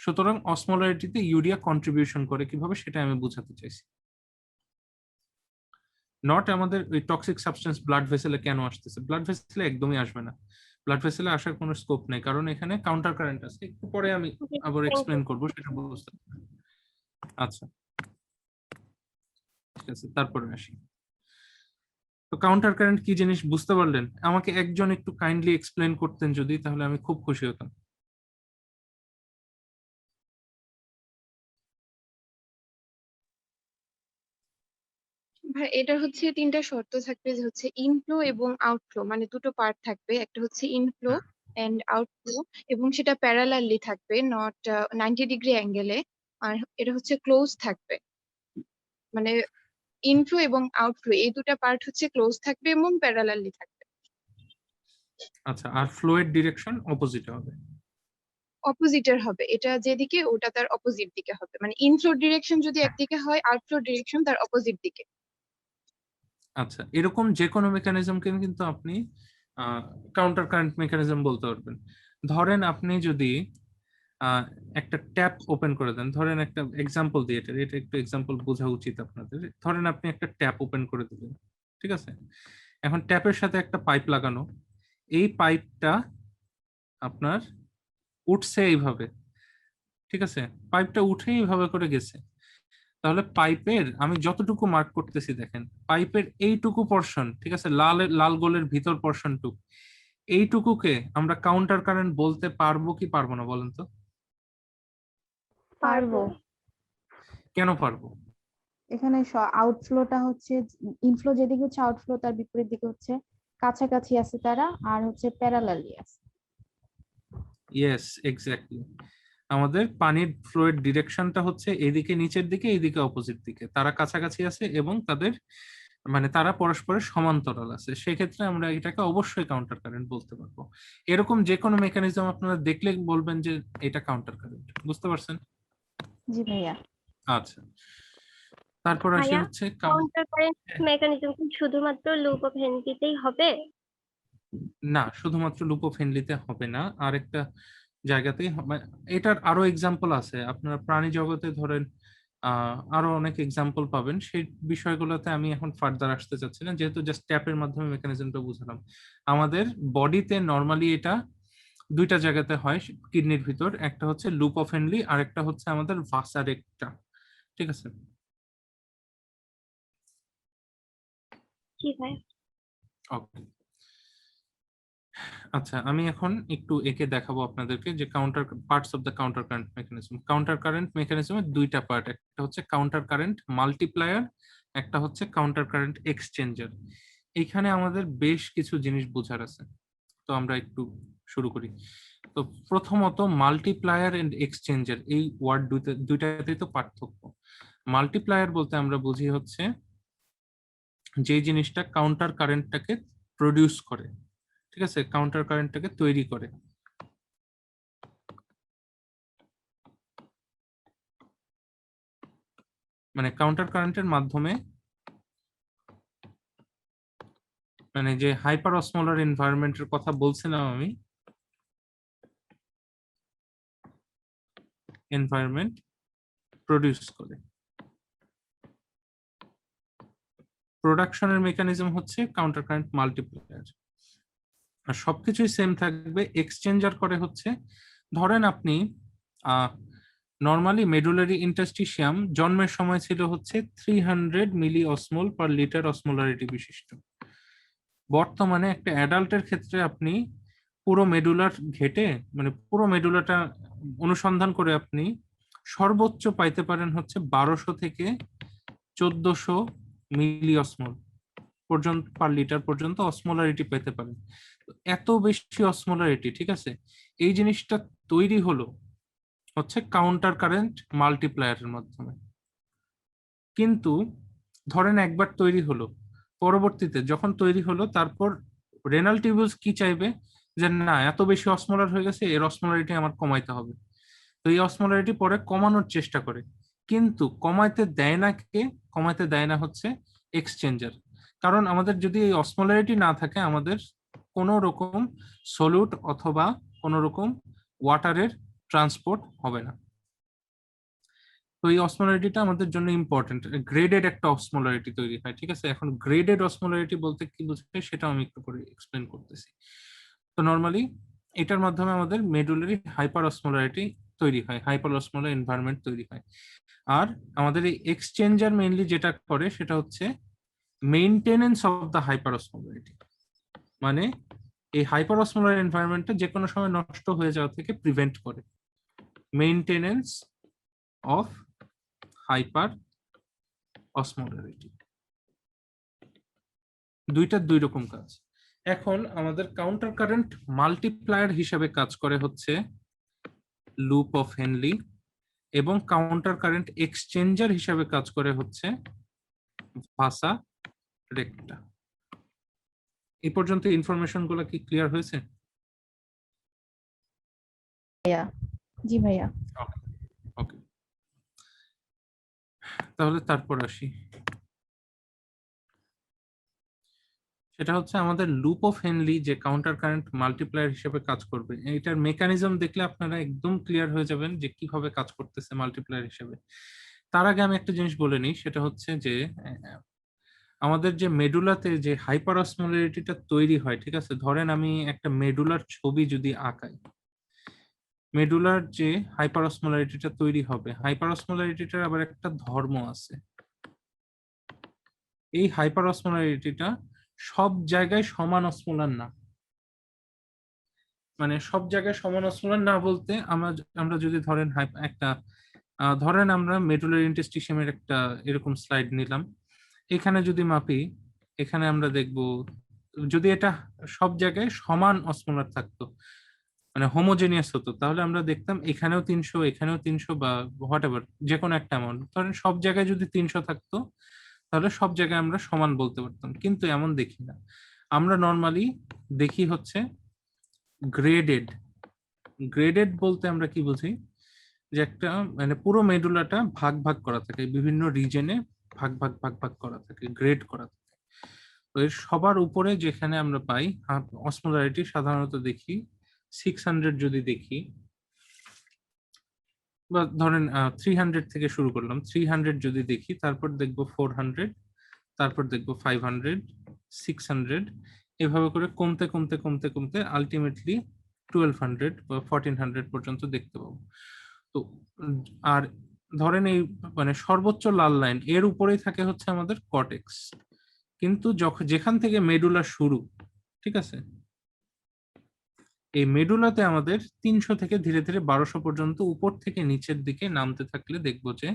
সুতরাং অসমোলারিটিতে ইউরিয়া কন্ট্রিবিউশন করে কিভাবে সেটা আমি বোঝাতে চাইছি, নট আমাদের ওই টক্সিক সাবস্টেন্স ব্লাড ভেসেলে কেন আসতেছে। ব্লাড ভেসেলে একদমই আসবে না, ব্লাড ভেসেলে আসার কোনো স্কোপ নেই, কারণ এখানে কাউন্টার কারেন্ট আছে। একটু পরে আমি আবার এক্সপ্লেন করবো সেটা বুঝতে। আচ্ছা ঠিক আছে, তারপরে আসি। তো কাউন্টার কারেন্ট কি জিনিস বুঝতে পারলেন? আমাকে একজন একটু কাইন্ডলি এক্সপ্লেন করতেন যদি, তাহলে আমি খুব খুশি হতাম। ভাই এটা হচ্ছে তিনটা শর্ত থাকবে, যে হচ্ছে ইনফ্লো এবং আউটফ্লো, মানে দুটো পার্ট থাকবে। একটা হচ্ছে ইনফ্লো এন্ড আউটফ্লো, এবং সেটা প্যারালালি থাকবে, নট 90 ডিগ্রি অ্যাঙ্গেলে। আর এটা হচ্ছে ক্লোজ থাকবে, মানে ইনফ্লো এবং আউটফ্লো এই দুটো পার্ট হচ্ছে ক্লোজ থাকবে এবং প্যারালালি থাকবে। আচ্ছা, আর ফ্লোয়ের ডিরেকশন অপোজিটে হবে? অপোজিটের হবে, এটা যেদিকে ওটা তার অপোজিট দিকে হবে, মানে ইনফ্লো ডিরেকশন যদি একদিকে হয়, আউটফ্লো ডিরেকশন তার অপোজিট দিকে। আচ্ছা, এরকম যে কোনো মেকানিজমকে কিন্তু আপনি কাউন্টার কারেন্ট মেকানিজম বলতে পারবেন। ধরেন আপনি যদি একটা ট্যাপ ওপেন করে দেন, ধরেন একটা এক্সাম্পল দিয়ে, এটা এটা একটু এক্সাম্পল বোঝা উচিত আপনাদের। ধরেন আপনি একটা ট্যাপ ওপেন করে দিলেন, ঠিক আছে, এখন ট্যাপের সাথে একটা পাইপ লাগানো, এই পাইপটা আপনার উঠছে এইভাবে, ঠিক আছে, পাইপটা উঠে এইভাবে করে গেছে। তাহলে পাইপের আমি যতটুকু মার্ক করতেছি দেখেন, পাইপের এইটুকু পোর্শন, ঠিক আছে, লাল গোলের ভিতর পোর্শনটুকু, এইটুকুকে আমরা কাউন্টার কারেন্ট বলতে পারবো কি পারবো না বলেন তো? পারবো। কেন পারবো? এখানে আউটফ্লোটা হচ্ছে, ইনফ্লো যেদিকে হচ্ছে আউটফ্লো তার বিপরীত দিকে হচ্ছে কাছাকাছি আছে তারা, আর হচ্ছে প্যারালালি আছে। ইয়েস এক্স্যাক্টলি, আমাদের পানির ফ্লোয়ের ডিরেকশনটা হচ্ছে এদিকে নিচের দিকে, এইদিকে অপোজিট দিকে, তারা কাছাকাছি আছে এবং তাদের মানে তারা পরস্পরের সমান্তরাল আছে। সেক্ষেত্রে আমরা এটাকে অবশ্যই কাউন্টার কারেন্ট বলতে পারবো। এরকম যে কোনো মেকানিজম আপনারা দেখলে বলবেন যে এটা কাউন্টার কারেন্ট, বুঝতে পারছেন? জি ভাইয়া। আচ্ছা, তারপর আসি ভাইয়া, হচ্ছে কাউন্টার কারেন্ট মেকানিজম কি শুধুমাত্র লুপ অফ হেনরিতেই হবে? না, শুধুমাত্র লুপ অফ হেনরিতে হবে না, আরেকটা জায়গাতেই এটার আরো এক্সাম্পল আছে। আপনারা প্রাণী জগতে ধরেন আরো অনেক এক্সাম্পল পাবেন, সেই বিষয়গুলোতে আমি এখন ফার্দার আসতে চাচ্ছি না, যেহেতু জাস্ট ট্যাপের মাধ্যমে মেকানিজমটা বুঝালাম। আমাদের বডিতে নর্মালি এটা দুইটা জায়গাতে হয় কিডনির ভিতর, একটা হচ্ছে লুপ অফ হেনলি আর একটা হচ্ছে আমাদের ভাসা রেক্টা, ঠিক আছে? জি ভাইয়া। ওকে, আচ্ছা আমি এখন একটু একে দেখাবো আপনাদেরকে যে counter parts of the counter current mechanism. Counter current মেকানিজমের দুইটা পার্ট, একটা হচ্ছে কাউন্টার কারেন্ট মাল্টিপ্লায়ার, একটা হচ্ছে কাউন্টার কারেন্ট এক্সচেঞ্জার। এইখানে আমাদের বেশ কিছু জিনিস বোঝার আছে, তো আমরা একটু শুরু করি। তো প্রথমত মাল্টিপ্লায়ার এন্ড এক্সচেঞ্জার, এই ওয়ার্ড দুইটাতেই তো পার্থক্য। মাল্টিপ্লায়ার বলতে আমরা বুঝি হচ্ছে যে জিনিসটা কাউন্টার কারেন্টটাকে প্রডিউস করে, ঠিক আছে, কাউন্টার কারেন্টটাকে তৈরি করে। মানে কাউন্টার কারেন্টের মাধ্যমে, মানে যে হাইপার অসমোলার এনভায়রনমেন্টের কথা বলছিলাম আমি, এনভায়রনমেন্ট প্রডিউস করে। প্রোডাকশনের মেকানিজম হচ্ছে কাউন্টার কারেন্ট মাল্টিপ্লায়ার। আর সবকিছুই সেম থাকবে। এক্সচেঞ্জার করে হচ্ছে, ধরেন আপনি নর্মালি মেডুলারি ইন্টারস্টিশিয়াম জন্মের সময় ছিল হচ্ছে 300 মিলি অসমোল পার লিটার অসমোলারিটি বিশিষ্ট। বর্তমানে একটা অ্যাডাল্টের ক্ষেত্রে আপনি পুরো মেডুলার ঘেটে, মানে পুরো মেডুলাটা অনুসন্ধান করে আপনি সর্বোচ্চ পাইতে পারেন হচ্ছে 1200 থেকে 1400 মিলি অসমোল পর্যন্ত পার লিটার পর্যন্ত অসমোলারিটি পেতে পারেন। এত বেশি অসমোলারিটি, ঠিক আছে, এই জিনিসটা তৈরি হলো হচ্ছে কাউন্টার কারেন্ট মাল্টিপ্লায়ারের মাধ্যমে। কিন্তু ধরেন একবার তৈরি হলো, পরবর্তীতে যখন তৈরি হলো তারপর রেনাল টিউবুলস কি চাইবে, যে না এত বেশি অসমোলার হয়ে গেছে, এর অসমোলারিটি আমার কমাইতে হবে। তো এই অসমোলারিটি পরে কমানোর চেষ্টা করে, কিন্তু কমাইতে দেয় না কে? কমাইতে দেয় না হচ্ছে এক্সচেঞ্জার। কারণ আমাদের যদি এই অসমোলারিটি না থাকে, আমাদের কোনো রকম সলিউট অথবা কোনো রকম ওয়াটারের ট্রান্সপোর্ট হবে না। তো এই অসমোলারিটিটা আমাদের জন্য ইম্পর্টেন্ট। গ্রেডেড একটা অসমোলারিটি তৈরি হয়, ঠিক আছে? এখন গ্রেডেড অসমোলারিটি বলতে কি বোঝায় সেটা আমি একটু করে এক্সপ্লেন করতেছি। তো নর্মালি এটার মাধ্যমে আমাদের মেডুলারি হাইপার অসমোলারিটি তৈরি হয়, হাইপার অসমোলার এনভায়রনমেন্ট তৈরি হয়। আর আমাদের এই এক্সচেঞ্জার মেইনলি যেটা করে সেটা হচ্ছে maintenance of the hyper osmolarity, মানে এই হাইপার অসমোলার এনভায়রনমেন্টটা যে কোনো সময় নষ্ট হয়ে যাওয়া থেকে প্রিভেন্ট করে। মেইনটেনেন্স অফ হাইপার অসমোলারিটি, দুইটা দুই রকম কাজ। এখন আমাদের কাউন্টার কারেন্ট মাল্টিপ্লায়ার হিসাবে কাজ করে হচ্ছে লুপ অফ হেনলি, এবং কাউন্টার কারেন্ট এক্সচেঞ্জার হিসাবে কাজ করে হচ্ছে ভাসা রেক্টা। এই পর্যন্ত ইনফরমেশন গুলো কি ক্লিয়ার হয়েছে? ভাইয়া। জি ভাইয়া। ওকে, তাহলে তারপর আসি, সেটা হচ্ছে আমাদের লুপ অফ হেনলি যে কাউন্টার কারেন্ট মাল্টিপ্লায়ার হিসেবে কাজ করবে। এটার মেকানিজম দেখলে আপনারা একদম ক্লিয়ার হয়ে যাবেন যে কিভাবে কাজ করতেছে মাল্টিপ্লায়ার হিসেবে। তার আগে আমি একটা জিনিস বলে নিই, সেটা হচ্ছে যে আমাদের যে মেডুলাতে যে হাইপার অসমোলারিটিটা তৈরি হয়, ঠিক আছে, ধরেন আমি একটা মেডুলার ছবি যদি আঁকাই, মেডুলার যে হাইপার অসমোলারিটিটা তৈরি হবে, হাইপার অসমোলারিটিটার আবার একটা ধর্ম আছে। এই হাইপার অসমোলারিটিটা সব জায়গায় সমান অসমোলার না। মানে সব জায়গায় সমান অসমোলার না বলতে আমরা যদি ধরেন একটা ধরেন আমরা মেডুলার ইন্টারস্টিশিয়ামের একটা এরকম স্লাইড নিলাম, এখানে যদি মাপি, এখানে আমরা দেখব যদি এটা সব জায়গায় সমান অসমোলার থাকতো, মানে হোমোজেনিয়াস হতো, তাহলে আমরা দেখতাম এখানেও 300, এখানেও 300, বা হোয়াট এভার যে কোনো একটা অ্যামাউন্ট। ধরেন সব জায়গায় যদি 300 থাকতো, তাহলে সব জায়গায় আমরা সমান বলতে পারতাম, কিন্তু এমন দেখি না। আমরা নর্মালি দেখি হচ্ছে গ্রেডেড। গ্রেডেড বলতে আমরা কি বুঝি, যে একটা মানে পুরো মেডুলাটা ভাগ ভাগ করা থাকে, বিভিন্ন রিজনে ভাগ ভাগ ভাগ ভাগ করা থাকে, গ্রেড করা থাকে। তো এর সবার উপরে যেখানে আমরা পাই অসমোলারিটি সাধারণত দেখি 600, যদি দেখি বা ধরেন 300 থেকে শুরু করলাম, 300 যদি দেখি, তারপর দেখবো 400, তারপর দেখবো 500, 600, এভাবে করে কমতে কমতে কমতে কমতে আলটিমেটলি 1200 বা 1400 পর্যন্ত দেখতে পাবো। তো আর ধরেন এই মানে সর্বোচ্চ লাল লাইন এর উপরেই থাকে হচ্ছে আমাদের কর্টেক্স, কিন্তু যখন যেখান থেকে মেডুলা শুরু, ঠিক আছে, এই মেডুলাতে আমাদের 300 থেকে ধীরে ধীরে 1200 পর্যন্ত উপর থেকে নিচের দিকে নামতে থাকলে দেখবো যে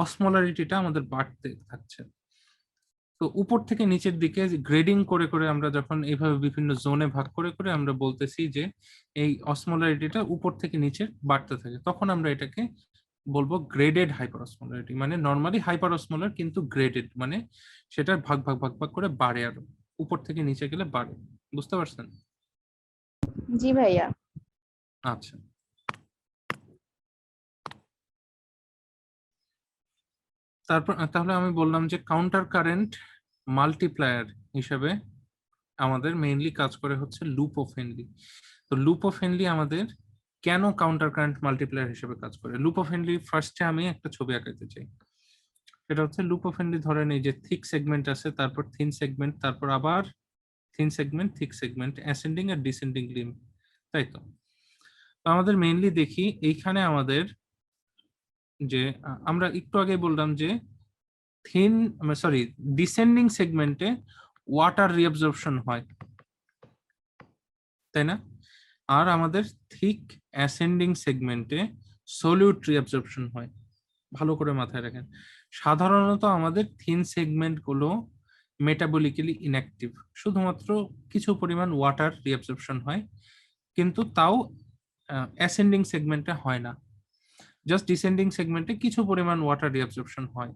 অসমোলারিটিটা আমাদের বাড়তে থাকছে। তো উপর থেকে নিচের দিকে গ্রেডিং করে করে আমরা যখন এইভাবে বিভিন্ন জোনে ভাগ করে করে আমরা বলতেছি যে এই অসমোলারিটিটা উপর থেকে নিচে বাড়তে থাকে, তখন আমরা এটাকে বলবো গ্রেডেড হাইপার অসমোলারিটি। মানে নর্মালি হাইপার অসমোলার কিন্তু গ্রেডেড, মানে সেটার ভাগ ভাগ ভাগ ভাগ করে বাড়ে, আরো উপর থেকে নিচে গেলে বাড়ে। বুঝতে পারছেন? জি ভাইয়া। আচ্ছা, তারপর তাহলে আমি বললাম যে কাউন্টার কারেন্ট মাল্টিপ্লায়ার হিসেবে আমাদের মেইনলি কাজ করে হচ্ছে লুপ অফ হেনরি। তো লুপ অফ হেনরি আমাদের কেন কাউন্টার কারেন্ট মাল্টিপ্লায়ার হিসেবে কাজ করে? লুপ অফ হেনরি ফার্স্টে আমি একটা ছবি আঁকাতে চাই। সেটা হচ্ছে লুপ অফ হেনরি, ধরেন এই যে থিক সেগমেন্ট আছে, তারপর থিন সেগমেন্ট, তারপর আবার thin segment, thick segment, ascending আর ডিসেন্ডিং লিম্ব, তাই তো? আমাদের মেইনলি দেখি এইখানে আমাদের যে আমরা একটু আগে বললাম যে থিন সরি ডিসেন্ডিং সেগমেন্টে ওয়াটার রিঅ্যাবজর্পশন হয়, তাই না? আর আমাদের থিক অ্যাসেন্ডিং সেগমেন্টে সলিউট রিঅ্যাবজর্পশন হয়। ভালো করে মাথায় রাখেন, সাধারণত আমাদের থিন সেগমেন্ট গুলো মেটাবলিক্যালি ইনঅ্যাক্টিভ, শুধুমাত্র কিছু পরিমাণ ওয়াটার রিঅ্যাবজর্পশন হয়, কিন্তু তাও অ্যাসেন্ডিং সেগমেন্টে হয় না, জাস্ট ডিসেন্ডিং সেগমেন্টে কিছু পরিমাণ ওয়াটার রিঅ্যাবজর্পশন হয়,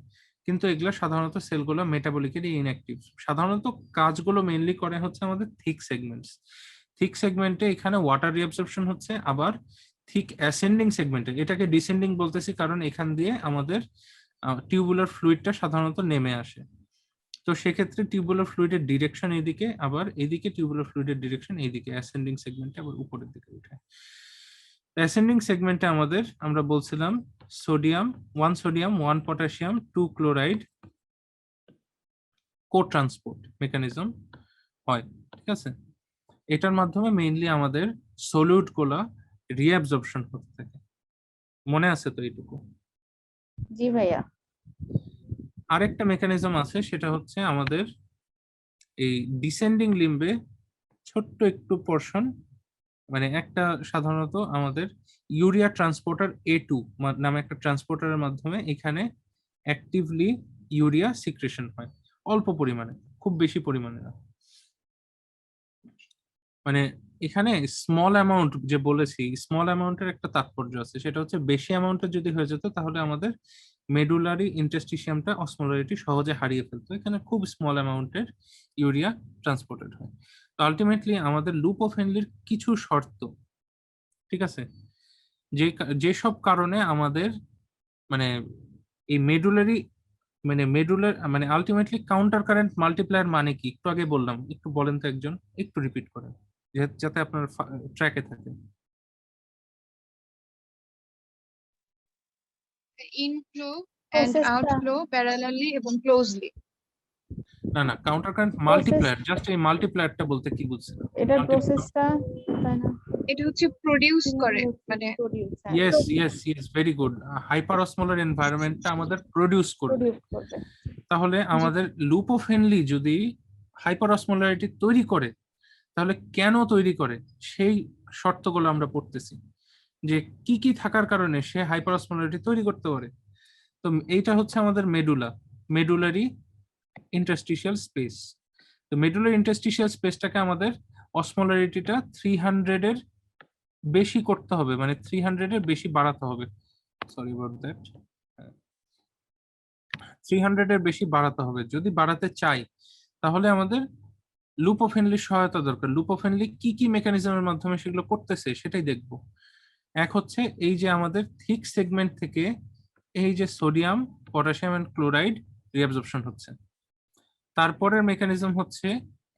কিন্তু এগুলো সাধারণত সেলগুলো মেটাবলিক্যালি ইনঅ্যাক্টিভ। সাধারণত কাজগুলো মেইনলি করে হচ্ছে আমাদের থিক সেগমেন্টস। থিক সেগমেন্টে এখানে ওয়াটার রিঅ্যাবজর্পশন হচ্ছে, আবার থিক অ্যাসেন্ডিং সেগমেন্টে, এটাকে ডিসেন্ডিং বলতেছি কারণ এখান দিয়ে আমাদের টিউবুলার ফ্লুইডটা সাধারণত নেমে আসে। তো সেক্ষেত্রে টিউবুলার ফ্লুইডের ডিরেকশন এইদিকে, আবার এইদিকে টিউবুলার ফ্লুইডের ডিরেকশন এইদিকে, অ্যাসেন্ডিং সেগমেন্টে আবার উপরের দিকে উঠে। অ্যাসেন্ডিং সেগমেন্টে আমাদের আমরা বলছিলাম সোডিয়াম 1 সোডিয়াম 1 পটাশিয়াম 2 ক্লোরাইড কো ট্রান্সপোর্ট মেকানিজম হয়, ঠিক আছে? এটার মাধ্যমে মেইনলি আমাদের সলিউট গুলা রিঅ্যাবজর্পশন হতে থাকে। মনে আছে তো এইটুকু? জি ভাইয়া। আরেকটা মেকানিজম আছে, সেটা হচ্ছে আমাদের এই ডিসেন্ডিং লিম্বে ছোট্ট একটু পোর্শন, মানে একটা সাধারণত আমাদের ইউরিয়া ট্রান্সপোর্টার A2 নামে একটা ট্রান্সপোর্টারের মাধ্যমে এখানে অ্যাক্টিভলি ইউরিয়া সিক্রেশন হয়, অল্প পরিমাণে, খুব বেশি পরিমাণে না। মানে এখানে স্মল অ্যামাউন্ট যে বলেছি, স্মল অ্যামাউন্টের একটা তাৎপর্য আছে, সেটা হচ্ছে বেশি অ্যামাউন্টের যদি হয়ে যেত তাহলে আমাদের মেডুলারি ইন্টারস্টিশিয়ামটা অসমোলারিটি সহজে হারিয়ে ফেলতো। এখানে খুব স্মল অ্যামাউন্টের ইউরিয়া ট্রান্সপোর্টেড হয়। তো আলটিমেটলি আমাদের লুপ অফ হেনলির কিছু শর্ত, ঠিক আছে, যেসব কারণে আমাদের মানে এই মেডুলারি মেডুলার মানে আলটিমেটলি কাউন্টার কারেন্ট মাল্টিপ্লায়ার মানে কি একটু আগে বললাম, একটু বলেন তো একজন, একটু রিপিট করেন যাতে আপনার ট্র্যাকে থাকে। ইনফ্লো এন্ড প্রসেসটা আউটফ্লো প্যারালালি এবং ক্লোজলি। না না, কাউন্টার কারেন্ট মাল্টিপ্লায়ার, জাস্ট এই মাল্টিপ্লায়ারটা বলতে কি বুঝছেন? এটার প্রসেসটা, তাই না? এটা হচ্ছে প্রডিউস করে, কিভাবে মানে produce yes yes yes, very good. Hyper osmolar এনভায়রনমেন্টটা আমাদের প্রডিউস করবে। করবে। তাহলে আমাদের লুপ অফ হেনলি যদি হাইপার অসমোলারিটি তৈরি করে, তাহলে কেন তৈরি করে সেই শর্তগুলো আমরা পড়তেছি, যে কি কি থাকার কারণে সে হাইপার অসমোলারিটি তৈরি করতে পারে। তো এইটা হচ্ছে আমাদের মেডুলারি ইন্টারস্টিশিয়াল স্পেস। তো মেডুলারি ইন্টারস্টিশিয়াল স্পেসটাকে আমাদের অসমোলারিটিটা 300 এর বেশি করতে হবে, মানে 300 এর বেশি বাড়াতে হবে, সরি অ্যাবাউট দ্যাট, 300 এর বেশি বাড়াতে হবে। যদি বাড়াতে চাই তাহলে আমাদের লুপ অফ হেনলির সহায়তা দরকার। লুপ অফ হেনলি কি কি মেকানিজমের মাধ্যমে সেগুলো করতেছে সেটাই দেখব। এক হচ্ছে এই যে আমাদের থিক সেগমেন্ট থেকে এই যে sodium potassium and chloride reabsorption হচ্ছে। তারপরের মেকানিজম হচ্ছে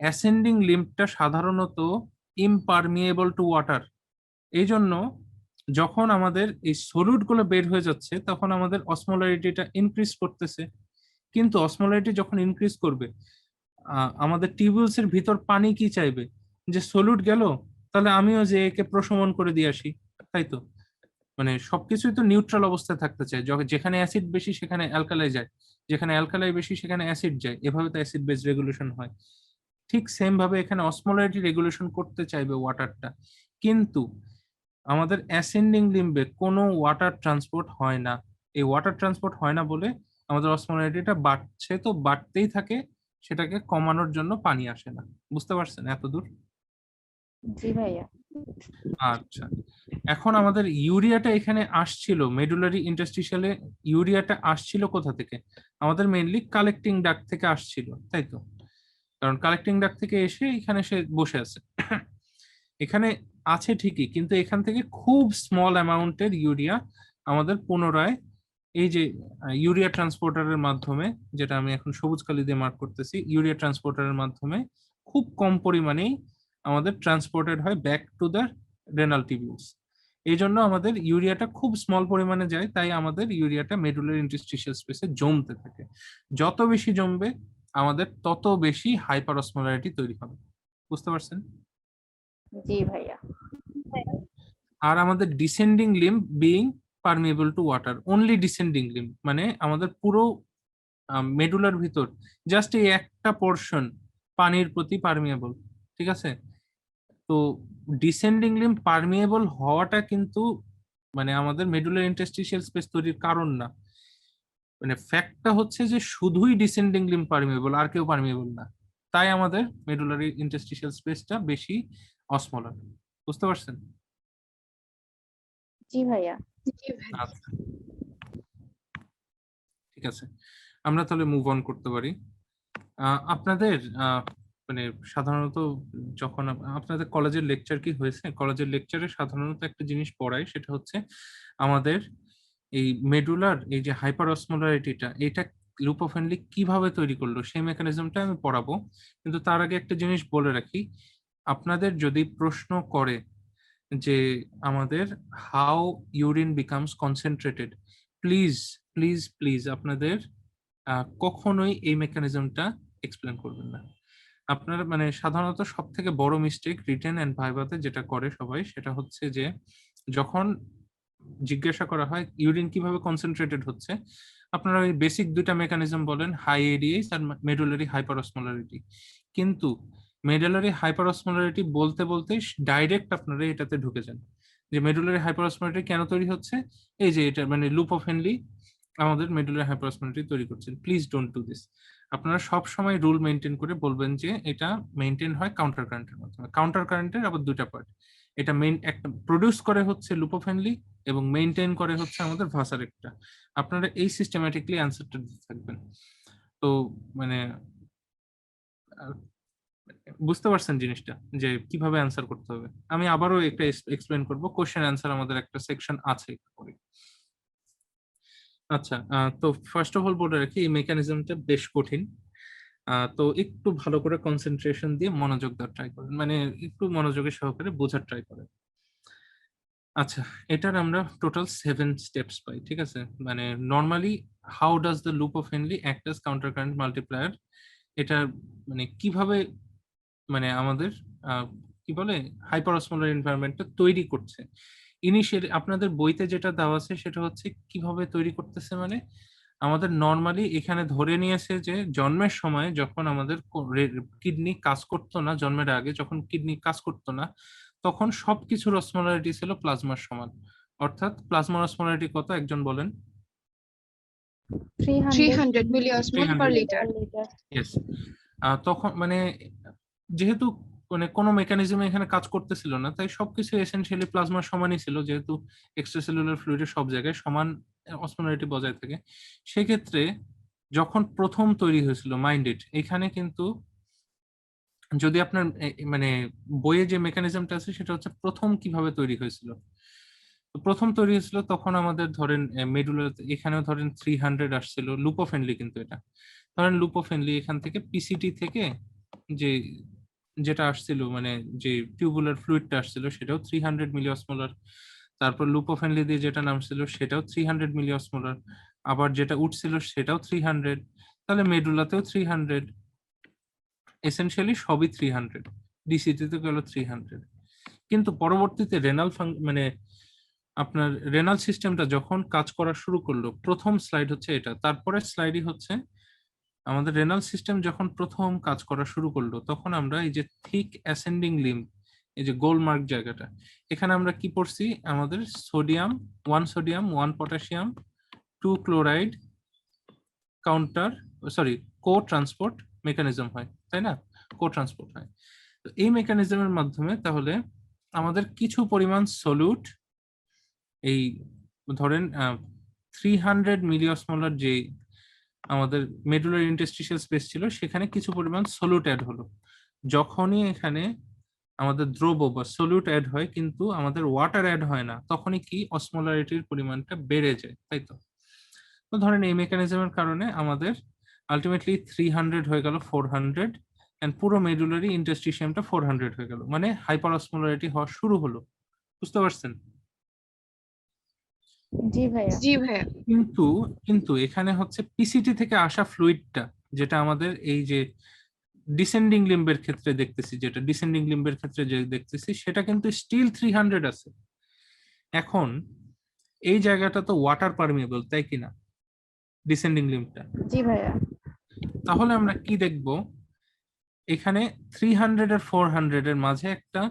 অ্যাসেন্ডিং লিম্বটা সাধারণত ইমপারমিয়েবল টু ওয়াটার, এই জন্য যখন আমাদের এই সলিড গুলো বের হয়ে যাচ্ছে তখন আমাদের অসমোলারিটিটা ইনক্রিজ করতেছে, কিন্তু অসমোলারিটি যখন ইনক্রিজ করবে আমাদের টিউবুলস এর ভিতর পানি কি চাইবে, যে সলিড গেল তাহলে আমিও যে একে প্রশমন করে দিয়ে আসি, তাই তো? মানে সবকিছুই তো নিউট্রাল অবস্থায় থাকতে চায়, যেখানে অ্যাসিড বেশি সেখানে অ্যালকালাই যায়, যেখানে অ্যালকালাই বেশি সেখানে অ্যাসিড যায়, এভাবে তো অ্যাসিড বেস রেগুলেশন হয়। ঠিক সেম ভাবে এখানে অসমোলারিটি রেগুলেশন করতে চাইবে ওয়াটারটা, কিন্তু আমাদের অ্যাসেন্ডিং লিম্বে কোনো ওয়াটার ট্রান্সপোর্ট হয় না। এই ওয়াটার ট্রান্সপোর্ট হয় না বলে আমাদের অসমোলারিটিটা বাড়ছে, তো বাড়তেই থাকে, সেটাকে কমানোর জন্য পানি আসে না। বুঝতে পারছেন এতদূর? জি ভাইয়া। আচ্ছা, এখন আমাদের ইউরিয়াটা এখানে আসছিল মেডুলারি ইন্টারস্টিশিয়ালে, ইউরিয়াটা আসছিল কোথা থেকে? আমাদের মেইনলি কালেক্টিং ডাক্ট থেকে আসছিল, তাই তো? কারণ কালেক্টিং ডাক্ট থেকে এসে এখানে সে বসে আছে। এখানে আছে ঠিকই, কিন্তু এখান থেকে খুব স্মল অ্যামাউন্টের ইউরিয়া আমাদের পুনরায় এই যে ইউরিয়া ট্রান্সপোর্টারের মাধ্যমে, যেটা আমি এখন সবুজ কালি দিয়ে মার্ক করতেছি, ইউরিয়া ট্রান্সপোর্টারের মাধ্যমে খুব কম পরিমাণেই আমাদের ট্রান্সপোর্টেড হয় ব্যাক টু দ্য রেনাল টিবিউলস। এই জন্য আমাদের ইউরিয়াটা খুব স্মল পরিমাণে যায়, তাই আমাদের ইউরিয়াটা মেডুলারি ইন্টারস্টিশিয়াল স্পেসে জমতে থাকে। যত বেশি জমবে আমাদের তত বেশি হাইপার অসমোলারিটি তৈরি হবে। বুঝতে পারছেন? জি ভাইয়া। আর আমাদের descending limb being permeable to water, only descending limb, মানে আমাদের পুরো মেডুলার ভিতর জাস্ট এই একটা পোর্শন পানির প্রতি পারমিয়েবল, ঠিক আছে? তো ডিসেন্ডিং লিম্ব পারমিয়েবল হওয়াটা কিন্তু মানে আমাদের মেডুলার ইন্টারস্টিশিয়াল স্পেস তৈরির কারণ না। মানে ফ্যাক্টটা হচ্ছে যে শুধুই ডিসেন্ডিং লিম্ব পারমিয়েবল, আর কেউ পারমিয়েবল না, তাই আমাদের মেডুলারি ইন্টারস্টিশিয়াল স্পেসটা বেশি অসমোলার। বুঝতে পারছেন? জি ভাইয়া। জি ভাই। আচ্ছা, ঠিক আছে, আমরা তাহলে মুভ অন করতে পারি। আপনাদের মানে সাধারণত যখন আপনাদের কলেজের লেকচার কি হয়েছে? কলেজের লেকচারে সাধারণত একটা জিনিস পড়ায়, সেটা হচ্ছে আমাদের এই মেডুলার এই যে হাইপার অসমোলারিটিটা, এটা লুপোফেনলি কিভাবে তৈরি করলো সেই মেকানিজমটা আমি পড়াবো। কিন্তু তার আগে একটা জিনিস বলে রাখি, আপনাদের যদি প্রশ্ন করে যে আমাদের how urine becomes concentrated, please please please আপনাদের কখনোই এই মেকানিজমটা এক্সপ্লেন করবেন না। আপনার মানে সাধারণত সব থেকে বড় মিস্টেক রিটেন এন্ড ভাইভাতে যেটা করে সবাই, সেটা হচ্ছে যে যখন জিজ্ঞাসা করা হয় ইউরিন কিভাবে কনসেন্ট্রেটেড হচ্ছে, আপনারা ওই বেসিক দুইটা মেকানিজম বলেন, হাই এডিএস আর মেডুলারি হাইপারঅসমোলারিটি। কিন্তু মেডুলারি হাইপারঅসমোলারিটি বলতে বলতে ডাইরেক্ট আপনারা এটাতে ঢুকে যান যে মেডুলারি হাইপারঅসমোলারিটি কেন তৈরি হচ্ছে, এই যে এটা মানে লুপ অফ হেনলি আমাদের মেডুলারি হাইপারঅসমোলারিটি তৈরি করছেন। Please don't do this. আপনারা সব সময় রুল মেনটেন করে বলবেন যে এটা মেনটেন হয় কাউন্টার কারেন্টের মাধ্যমে। কাউন্টার কারেন্টের আবার দুটা পার্ট, এটা মেইন একটা প্রডিউস করে হচ্ছে লুপোফেনলি এবং মেইনটেইন করে হচ্ছে আমাদের ভাসারেক্টটা। আপনারা এই সিস্টেম্যাটিকলি অ্যান্সারটা দিতে থাকবেন। তো মানে আহ, বুঝতে পারছেন জিনিসটা যে কিভাবে অ্যান্সার করতে হবে? আমি আবারও একটা এক্সপ্লেন করব, কোশ্চেন অ্যান্সার আমাদের একটা সেকশন আছে পরে। আচ্ছা, তো ফার্স্ট অফ অল বলে রাখি এই মেকানিজমটা বেশ কঠিন। তো একটু ভালো করে কনসেন্ট্রেশন দিয়ে মনোযোগ দেওয়ার ট্রাই করেন, মানে একটু মনোযোগের সহকারে বোঝার ট্রাই করেন। আচ্ছা, এটার আমরা টোটাল 7 স্টেপস পাই, ঠিক আছে? মানে normally how does the loop of Henley act as counter current multiplier, এটা মানে কিভাবে মানে আমাদের কি বলে হাইপার অসমোলার এনভায়রনমেন্টটা তৈরি করছে। ইনিশিয়ালি আপনাদের বইতে যেটা দেওয়া আছে সেটা হচ্ছে কিভাবে তৈরি করতেছে, মানে আমাদের নর্মালি এখানে ধরে নিয়েছে যে জন্মের সময় যখন আমাদের কিডনি কাজ করতো না, জন্মের আগে যখন কিডনি কাজ করতো না, তখন সবকিছুর অসমোলারিটি ছিল প্লাজমার সমান। অর্থাৎ প্লাজমার অসমোলারিটি কত একজন বলেন? 300 milliosmol per 300 liter. ইয়েস। তখন মানে যেহেতু মানে কোনো মেকানিজমে এখানে কাজ করতেছিল না, তাই সবকিছু এসেনশিয়ালি প্লাজমার সমানই ছিল, যেহেতু এক্সট্রাসেলুলার ফ্লুইডের সব জায়গায় সমান অসমোলারিটি বজায় থাকে। সেক্ষেত্রে যখন প্রথম তৈরি হয়েছিল মাইন্ডেড, এখানে কিন্তু যদি আপনার মানে বইয়ে যে মেকানিজমটা আছে সেটা হচ্ছে প্রথম কিভাবে তৈরি হয়েছিল। তো প্রথম তৈরি হয়েছিল তখন আমাদের ধরেন মেডুলার, এখানেও ধরেন 300 আসছিল লুপোফেনলি, কিন্তু এটা ধরেন লুপোফেনলি এখান থেকে পিসিটি থেকে যে যেটা আসছিল মানে যে টিউবুলার ফ্লুইডটা আসছিল সেটাও 300 মিলিঅসমোলার। তারপর লুপোফেনলি দিয়ে যেটা নামছিল সেটাও 300 মিলি অসমোলার, আবার যেটা উঠছিল সেটাও 300, তাহলে মেডুলাতেও 300, এসেনশিয়ালি সবই 300, ডিসিটি তে গেল 300। কিন্তু পরবর্তীতে রেনাল মানে আপনার রেনাল সিস্টেমটা যখন কাজ করা শুরু করলো, প্রথম স্লাইড হচ্ছে এটা, তারপরে স্লাইডই হচ্ছে আমাদের রেনাল সিস্টেম যখন প্রথম কাজ করা শুরু করলো, তখন আমরা এই যে থিক অ্যাসেন্ডিং লিম্ব, এই যে গোল মার্ক জায়গাটা, এখানে আমরা কি পড়ছি, আমাদের সোডিয়াম 1 পটাশিয়াম 2 ক্লোরাইড কাউন্টার কো ট্রান্সপোর্ট মেকানিজম হয়, তাই না? কো ট্রান্সপোর্ট হয়। তো এই মেকানিজমের মাধ্যমে তাহলে আমাদের কিছু পরিমাণ সলিউট, এই ধরেন 300 মিলি অসমোলার যে আমাদের মেডুলার ইন্টারস্টিশিয়াল স্পেস ছিল, সেখানে কিছু পরিমাণ সলিউট অ্যাড হলো। যখনই এখানে আমাদের দ্রব বা সলিউট অ্যাড হয় কিন্তু আমাদের ওয়াটার অ্যাড হয় না, তখনই কি অসমোলারিটির পরিমাণটা বেড়ে যায়, তাই তো? তো ধরেন এই মেকানিজমের কারণে আমাদের আলটিমেটলি 300 হয়ে গেল 400, এন্ড পুরো মেডুলারি ইন্টারস্টিশিয়ামটা 400 হয়ে গেল, মানে হাইপার অসমোলারিটি হওয়া শুরু হলো। বুঝতে পারছেন? জি ভাইয়া। জি ভাইয়া। কিন্তু কিন্তু এখানে হচ্ছে পিসিটি থেকে আসা ফ্লুইডটা, যেটা আমাদের এই যে ডিসেন্ডিং লিম্বের ক্ষেত্রে দেখতেছি, যে দেখতেছি সেটা কিন্তু স্টিল 300 আছে। এখন এই জায়গাটা তো ওয়াটার পারমিয়েবল, তাই কিনা, ডিসেন্ডিং লিম্বটা? জি ভাইয়া। তাহলে আমরা কি দেখব, এখানে 300 আর 400 এর মাঝে একটা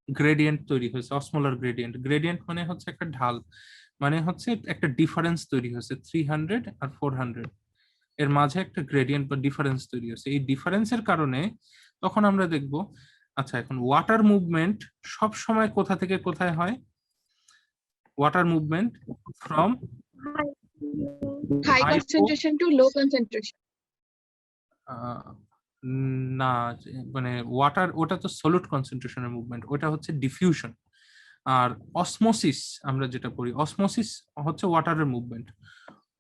গ্রেডিয়েন্ট তৈরি হয়েছে, অসমোলার গ্রেডিয়েন্ট। গ্রেডিয়েন্ট মানে হচ্ছে একটা ঢাল, মানে হচ্ছে একটা ডিফারেন্স তৈরি হয়েছে 300 আর 400 এর মাঝে একটা গ্রেডিয়েন্ট বা ডিফারেন্স তৈরি হয়েছে। এই ডিফারেন্সের কারণে তখন আমরা দেখব, আচ্ছা এখন ওয়াটার মুভমেন্ট সব সময় কোথা থেকে কোথায় হয়? Water movement from high concentration to low concentration. না, মানে ওয়াটার ওটা তো সলিড কনসেন্ট্রেশনের মুভমেন্ট, ওটা হচ্ছে ডিফিউশন। আর অসমোসিস আমরা যেটা পড়ি, অসমোসিস হচ্ছে ওয়াটারের মুভমেন্ট।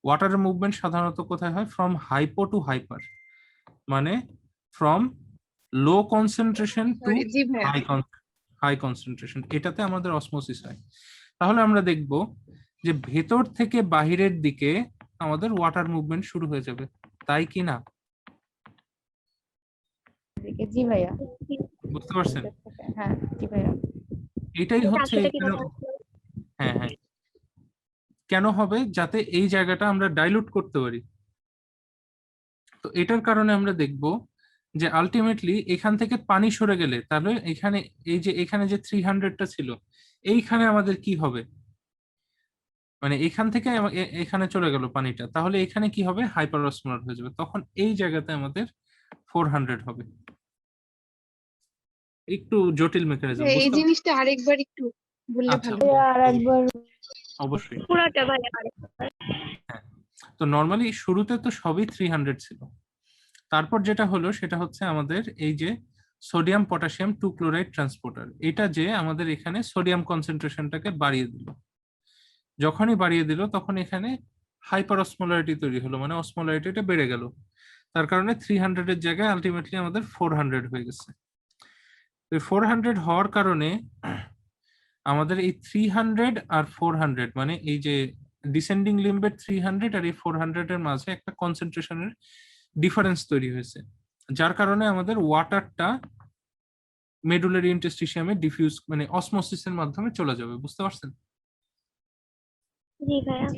ওয়াটারের মুভমেন্ট সাধারণত কোথায় হয়? ফ্রম হাইপো টু হাইপার, মানে ফ্রম লো কনসেন্ট্রেশন টু জি ভাইয়া। হাই কনসেন্ট্রেশন, এটাতে আমাদের অসমোসিস হয়। তাহলে আমরা দেখব যে ভেতর থেকে বাহিরের দিকে আমাদের ওয়াটার মুভমেন্ট শুরু হয়ে যাবে, তাই কি না? জি ভাইয়া। বুঝতে পারছেন? হ্যাঁ জি ভাইয়া। এটাই হচ্ছে চাকরিটা কিভাবে হ্যাঁ হ্যাঁ, কেন হবে? যাতে এই জায়গাটা আমরা ডাইলুট করতে পারি। তো এটার কারণে আমরা দেখব যে আলটিমেটলি এখান থেকে পানি সরে গেলে, তাহলে এখানে এই যে এখানে যে 300টা ছিল, এইখানে আমাদের কি হবে? মানে এখান থেকে এখানে চলে গেল পানিটা, তাহলে এখানে কি হবে? হাইপার অসমোলার হয়ে যাবে, তখন এই জায়গাতে আমাদের 400 হবে। একটু জটিল মেকানিজম, এই বুঝতে জিনিসটা আরেকবার একটু বললে আচ্ছা, ভালো ভাইয়া হয়। আর একবার। অবশ্যই। পুরোটা ভাইয়া? হ্যাঁ, তো নর্মালি শুরুতে তো সবই 300 ছিল, তারপর যেটা হলো সেটা হচ্ছে আমাদের এই যে সোডিয়াম পটাশিয়াম 2 ক্লোরাইড ট্রান্সপোর্টার, এটা যে আমাদের এখানে সোডিয়াম কনসেন্ট্রেশনটাকে বাড়িয়ে দিল। যখনই বাড়িয়ে দিল তখন এখানে হাইপার অসমোলারিটি তৈরি হলো, মানে অসমোলারিটিটা বেড়ে গেল, তার কারণে 300 এর জায়গায় আলটিমেটলি আমাদের 400 হয়ে গেছে। 400 হওয়ার কারণে আমাদের এই 300 আর 400, মানে এই যে ডিসেন্ডিং লিম্বের 300 আর এই 400 এর মাঝে একটা কনসেন্ট্রেশনের ডিফারেন্স তৈরি হয়েছে, যার কারণে আমাদের ওয়াটারটা মেডুলারি ইন্টারস্টিশিয়ামে ডিফিউজ, মানে অসমোসিসের মাধ্যমে চলে যাবে। বুঝতে পারছেন? জি ভাইয়া।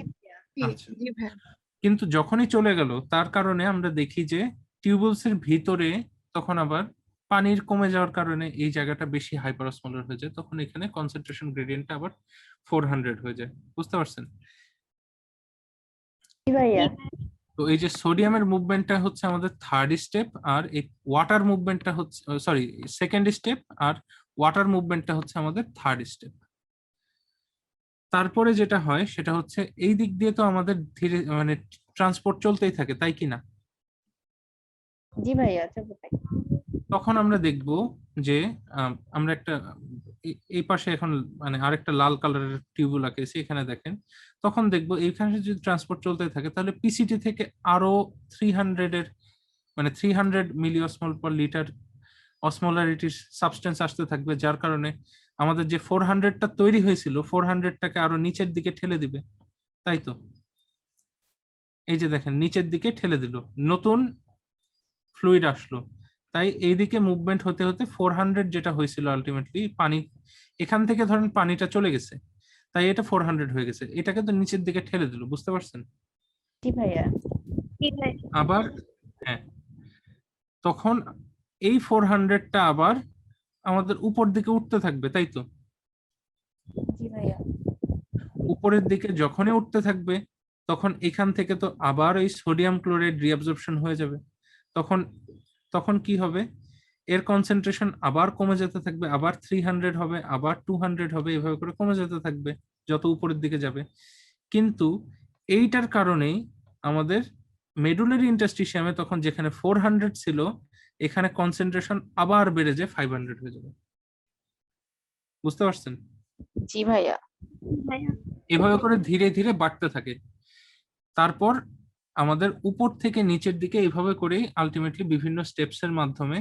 আচ্ছা, জি ভাইয়া। কিন্তু যখনই চলে গেল তার কারণে আমরা দেখি যে টিউবুলস এর ভিতরে তখন আবার পানির কমে যাওয়ার কারণে এই জায়গাটা বেশি হাইপার অসমোলার হয়ে যায়, তখন এখানে কনসেন্ট্রেশন গ্রেডিয়েন্টটা আবার 400 হয়ে যায়। বুঝতে পারছেন? জি ভাইয়া। তো এই যে সোডিয়ামের মুভমেন্টটা হচ্ছে আমাদের থার্ড স্টেপ, আর এই ওয়াটার মুভমেন্টটা হচ্ছে সেকেন্ড স্টেপ, আর ওয়াটার মুভমেন্টটা হচ্ছে আমাদের থার্ড স্টেপ। তারপরে যেটা হয় সেটা হচ্ছে এই দিক দিয়ে তো আমাদের ধীরে মানে ট্রান্সপোর্ট চলতেই থাকে, তাই কি না? জি ভাইয়া চলতে থাকি। তখন আমরা দেখব যে আমরা একটা এই পাশে এখন মানে আরেকটা লাল কালারের টিউবুল আঁকেছি, এখানে দেখেন। তখন দেখব এইখানে যদি ট্রান্সপোর্ট চলতে থাকে তাহলে পিসিটি থেকে আরো 300 এর মানে 300 মিলি অসমোল পার লিটার অসমোলারিটির সাবস্টেন্স আসতে থাকবে, যার কারণে আমাদের যে 400টা তৈরি হয়েছিল 400টাকে আরো নিচের দিকে ঠেলে দিবে, তাই তো? এই যে দেখেন নিচের দিকে ঠেলে দিল, নতুন ফ্লুইড আসলো, তাই এইদিকে মুভমেন্ট হতে হতে 400 যেটা হয়েছিল আলটিমেটলি পানি, এখান থেকে ধরেন পানিটা চলে গেছে, তাই এটা 400 হয়ে গেছে, এটাকে তো নিচের দিকে ঠেলে দিল, বুঝতে পারছেন? জি ভাইয়া। জি ভাইয়া। আবার হ্যাঁ, তখন এই 400টা আবার আমাদের উপর দিকে উঠতে থাকবে, তাই তো? জি ভাইয়া। উপরের দিকে যখনই উঠতে থাকবে তখন এখান থেকে তো আবার ওই সোডিয়াম ক্লোরাইড রিঅ্যাবজর্পশন হয়ে যাবে, তখন তখন কি হবে, এর কনসেন্ট্রেশন আবার কমে যেতে থাকবে, আবার 300 হবে, আবার 200 হবে, এভাবে করে কমে যেতে থাকবে যত উপরের দিকে যাবে। কিন্তু এইটার কারণেই আমাদের মেডুলারি ইন্টারস্টিশিয়ামে তখন যেখানে 400 ছিল এখানে কনসেন্ট্রেশন আবার বেড়ে যায় 500 হয়ে যাবে, বুঝতে পারছেন? জি ভাইয়া। ভাইয়া। এভাবে করে ধীরে ধীরে বাড়তে থাকে, তারপর আমাদের উপর থেকে নিচের দিকে এইভাবে করেই আলটিমেটলি বিভিন্ন স্টেপস এর মাধ্যমে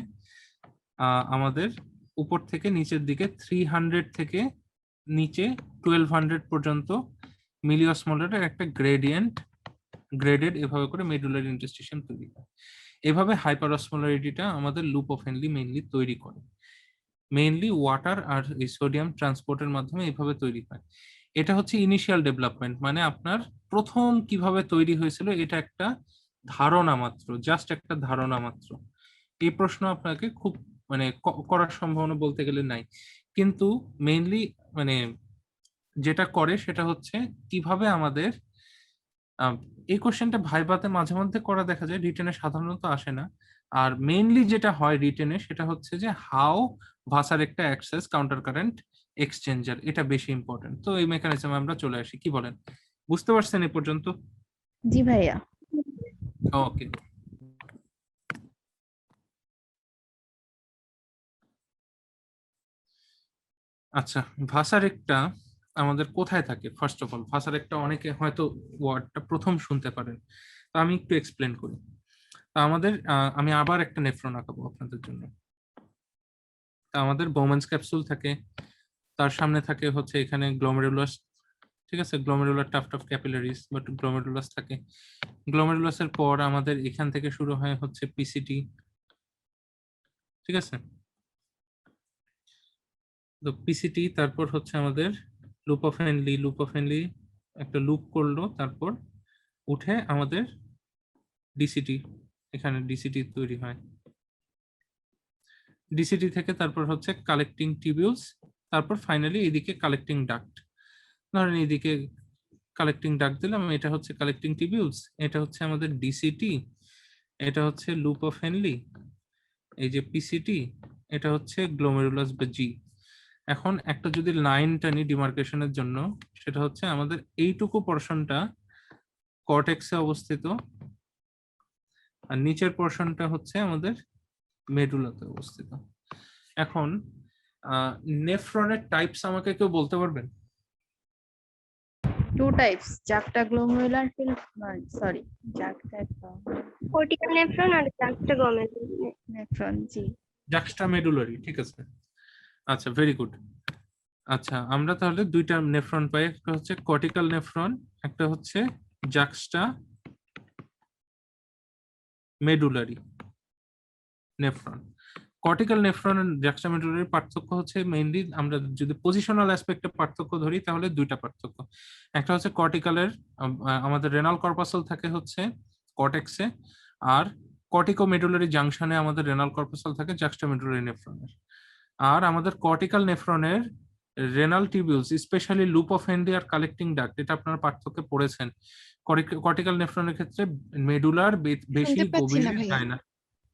আমাদের উপর থেকে নিচের দিকে 300 থেকে নিচে 1200 পর্যন্ত মিলিঅসমোলারের একটা গ্রেডেড এভাবে করে মেডুলারি ইন্টারস্টিশিয়াম তৈরি হয়। এভাবে হাইপারঅসমোলারিটিটা আমাদের লুপ অফ হেনলি মেইনলি তৈরি করে, মেইনলি ওয়াটার আর এই সোডিয়াম ট্রান্সপোর্টের মাধ্যমে এইভাবে তৈরি হয়। এটা হচ্ছে ইনিশিয়াল ডেভেলপমেন্ট, মানে আপনার প্রথম কিভাবে তৈরি হয়েছিল এটা একটা ধারণা মাত্র, জাস্ট একটা ধারণা মাত্র। এই প্রশ্ন আপনাকে খুব মানে করার সম্ভাবনা বলতে গেলে নাই, কিন্তু মেইনলি মানে যেটা করে সেটা হচ্ছে কিভাবে আমাদের এই কোশ্চেনটা ভাইভাতে মাঝে মধ্যে করা দেখা যায়, রিটেনে সাধারণত আসে না। আর মেইনলি যেটা হয় রিটেনে সেটা হচ্ছে যে হাউ ভাসার একটা অ্যাক্সেস কাউন্টার কারেন্ট এক্সচেঞ্জার, এটা বেশি ইম্পর্টেন্ট। তো এই মেকানিজমে আমরা চলে আসি, কি বলেন? বুঝতে পারছেন এ পর্যন্ত? জি ভাইয়া। ওকে, আচ্ছা ভাসার একটা আমাদের কোথায় থাকে? ফার্স্ট অফ অল ভাসার একটা অনেকে হয়তো ওয়ার্ডটা প্রথম শুনতে পারেন, তা আমি একটু এক্সপ্লেন করি। তা আমাদের আমি আবার একটা নেফ্রন আঁকাবো আপনাদের জন্য। তা আমাদের বোম্যান্স ক্যাপসুল থাকে, তার সামনে থাকে হচ্ছে এখানে গ্লোমেরুলাস, ঠিক আছে, glomerular tuft of capillaries but glomerulus থাকে। গ্লোমেরুলাসের পর আমাদের এখান থেকে শুরু হয় হচ্ছে পিসিটি, ঠিক আছে। তো পিসিটি তারপর হচ্ছে আমাদের লুপ অফ হেনলি একটা লুপ করলো, তারপর উঠে আমাদের ডিসিটি, এখানে ডিসিটি তৈরি হয়। ডিসিটি থেকে তারপর হচ্ছে কালেক্টিং টিবিউলস, তারপর ফাইনালি এদিকে কালেক্টিং ডাক্ট। ধরেন এইদিকে কালেক্টিং ডাক্ট দিলাম, এটা হচ্ছে কালেক্টিং টিবিউলস, এটা হচ্ছে আমাদের ডিসিটি, এটা হচ্ছে লুপ অফ হেনলি, এই যে পিসিটি, এটা হচ্ছে গ্লোমেরুলাস বা জি। এখন একটা যদি লাইন টানি ডিমার্কেশনের জন্য, সেটা হচ্ছে আমাদের এইটুকু পোর্শনটা কর্টেক্সে অবস্থিত, আর নিচের পোর্শনটা হচ্ছে আমাদের মেডুলাতে অবস্থিত। এখন নেফ্রনের টাইপস আমাকে কেউ বলতে পারবেন? Two types, juxta glomerular sorry juxta cortical nephron আর জাক্সটাগমেন্টাল নেফ্রন। জি। জাক্সটামেডুলারি, ঠিক আছে, আচ্ছা ভেরি গুড। আচ্ছা আমরা তাহলে দুইটা নেফ্রন পাই, একটা হচ্ছে কর্টিক্যাল নেফ্রন, একটা হচ্ছে জাক্সটা মেডুলারি নেফ্রন। কর্টিক্যাল নেফ্রন আর জাক্সটামেডুলারি পার্থক্য হচ্ছে মেইনলি, আমরা যদি পজিশনাল অ্যাসপেক্টে পার্থক্য ধরি তাহলে দুইটা পার্থক্য। একটা হচ্ছে কর্টিক্যালের আমাদের রেনাল কর্পাসল থাকে হচ্ছে কর্টেক্সে, আর কর্টিকোমেডুলারি জাংশনে আমাদের রেনাল কর্পাসল থাকে জাক্সটামেডুলারি নেফ্রনের। আর আমাদের কর্টিক্যাল নেফ্রনের renal tubules specially loop of Henle আর কালেক্টিং ডাক্ট, এটা আপনারা পার্থক্যে পড়েছেন। কর্টিক্যাল নেফ্রনের ক্ষেত্রে মেডুলার বেশি শুনতে পাচ্ছি না গভীরে ভাইয়া। যায় না।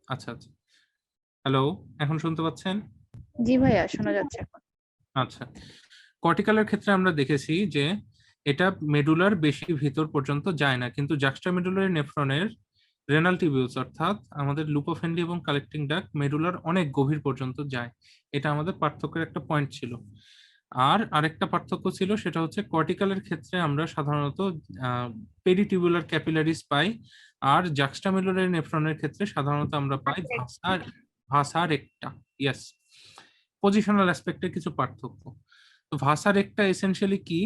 আচ্ছা আচ্ছা, হ্যালো, এখন শুনতে পাচ্ছেন? জি ভাইয়া, শোনা যাচ্ছে এখন। আচ্ছা, কর্টিক্যালের ক্ষেত্রে আমরা দেখেছি যে এটা মেডুলার বেশি ভিতর পর্যন্ত যায় না, কিন্তু জাক্সটামেডুলারি নেফ্রনের রেনাল টিবিউলস অর্থাৎ আমাদের লুপ অফ হেনলি এবং কালেক্টিং ডাক্ট মেডুলার অনেক গভীর পর্যন্ত যায়। এটা আমাদের পার্থক্যের একটা পয়েন্ট ছিল। আর আরেকটা পার্থক্য ছিল, সেটা হচ্ছে কর্টিক্যালের ক্ষেত্রে আমরা সাধারণত পেরিটিউবুলার ক্যাপিলারিস পাই, আর জাক্সটামেডুলারি নেফ্রনের ক্ষেত্রে সাধারণত আমরা পাই ভাসা রেক্টা। ইয়েস, পজিশনাল অ্যাসপেক্টে কিছু পার্থক্য। তো ভাসা রেক্টা এসেনশিয়ালি কি,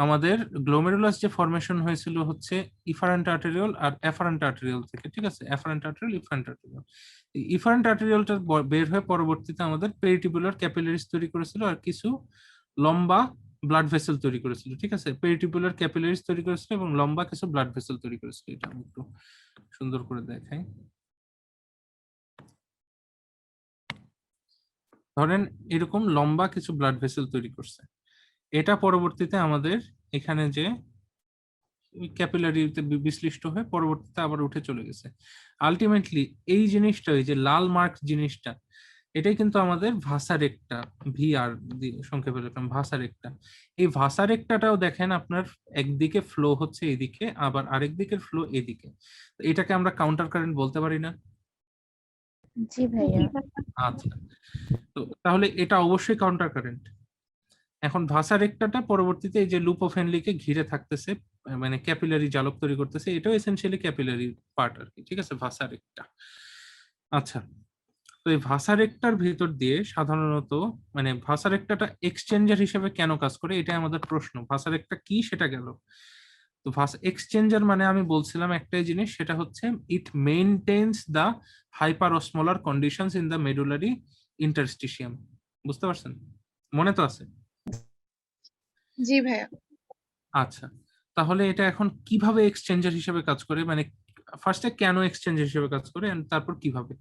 আমাদের গ্লোমেরুলাস যে ফরমেশন হয়েছিল হচ্ছে ইফারেন্ট আর্টেরিয়ল আর এফারেন্ট আর্টেরিয়ল থেকে, ঠিক আছে, এফারেন্ট আর্টেরিয়ল ইফারেন্ট আর্টেরিয়ল। ইফারেন্ট আর্টেরিয়লটা বের হয়ে পরবর্তীতে আমাদের পেরিটিবুলার ক্যাপিলারিস তৈরি করেছিল আর কিছু লম্বা ব্লাড ভেসেল তৈরি করেছিল, ঠিক আছে, পেরিটিবুলার ক্যাপিলারিস তৈরি করেছিল এবং লম্বা কিছু ব্লাড ভেসেল তৈরি করেছিল। এটা আমি একটু সুন্দর করে দেখাই। ধরেন এরকম লম্বা কিছু ব্লাড ভেসেল তৈরি করছে, এটা পরবর্তীতে আমাদের এখানে যে ক্যাপিলারিতে বিশ্লিষ্ট হয়ে পরবর্তীতে আবার উঠে চলে গেছে। আলটিমেটলি এই জিনিসটা, এই যে লাল মার্ক জিনিসটা, এটাই কিন্তু আমাদের ভাসা রেক্টা, ভিআর সংক্ষেপে লিখলাম ভাসা রেক্টা। এই ভাসা রেক্টাটাও দেখেন আপনার একদিকে ফ্লো হচ্ছে এইদিকে, আবার আরেক দিকের ফ্লো এদিকে। এটাকে আমরা কাউন্টার কারেন্ট বলতে পারি না? জি ভাইয়া। আচ্ছা, তো তাহলে এটা অবশ্যই কাউন্টার কারেন্ট। এখন ভাসা রেক্টাটা পরবর্তীতে এই যে লুপ অফ হেনলিকে ঘিরে থাকতেছে, মানে ক্যাপিলারি জালক তৈরি করতেছে, এটাও এসেনশিয়ালি ক্যাপিলারি পার্ট আর কি, ঠিক আছে, ভাসা রেক্টা। আচ্ছা, তো এই ভাসা রেক্টার ভিতর দিয়ে সাধারণত মানে ভাসা রেক্টাটা এক্সচেঞ্জার হিসেবে কেন কাজ করে, এটাই আমাদের প্রশ্ন। ভাসা রেক্টা কি সেটা গেল। তো ভাসা এক্সচেঞ্জার মানে আমি বলছিলাম একটাই জিনিস, সেটা হচ্ছে it maintains the hyperosmolar conditions in the medullary interstitium. বুঝতে পারছেন? মনে তো আছে? জি ভাইয়া। আচ্ছা, তাহলে এটা এখন কিভাবে এক্সচেঞ্জার হিসেবে কাজ করে, মানে ফার্স্টে কেন এক্সচেঞ্জার হিসেবে কাজ করে and তারপর কিভাবে।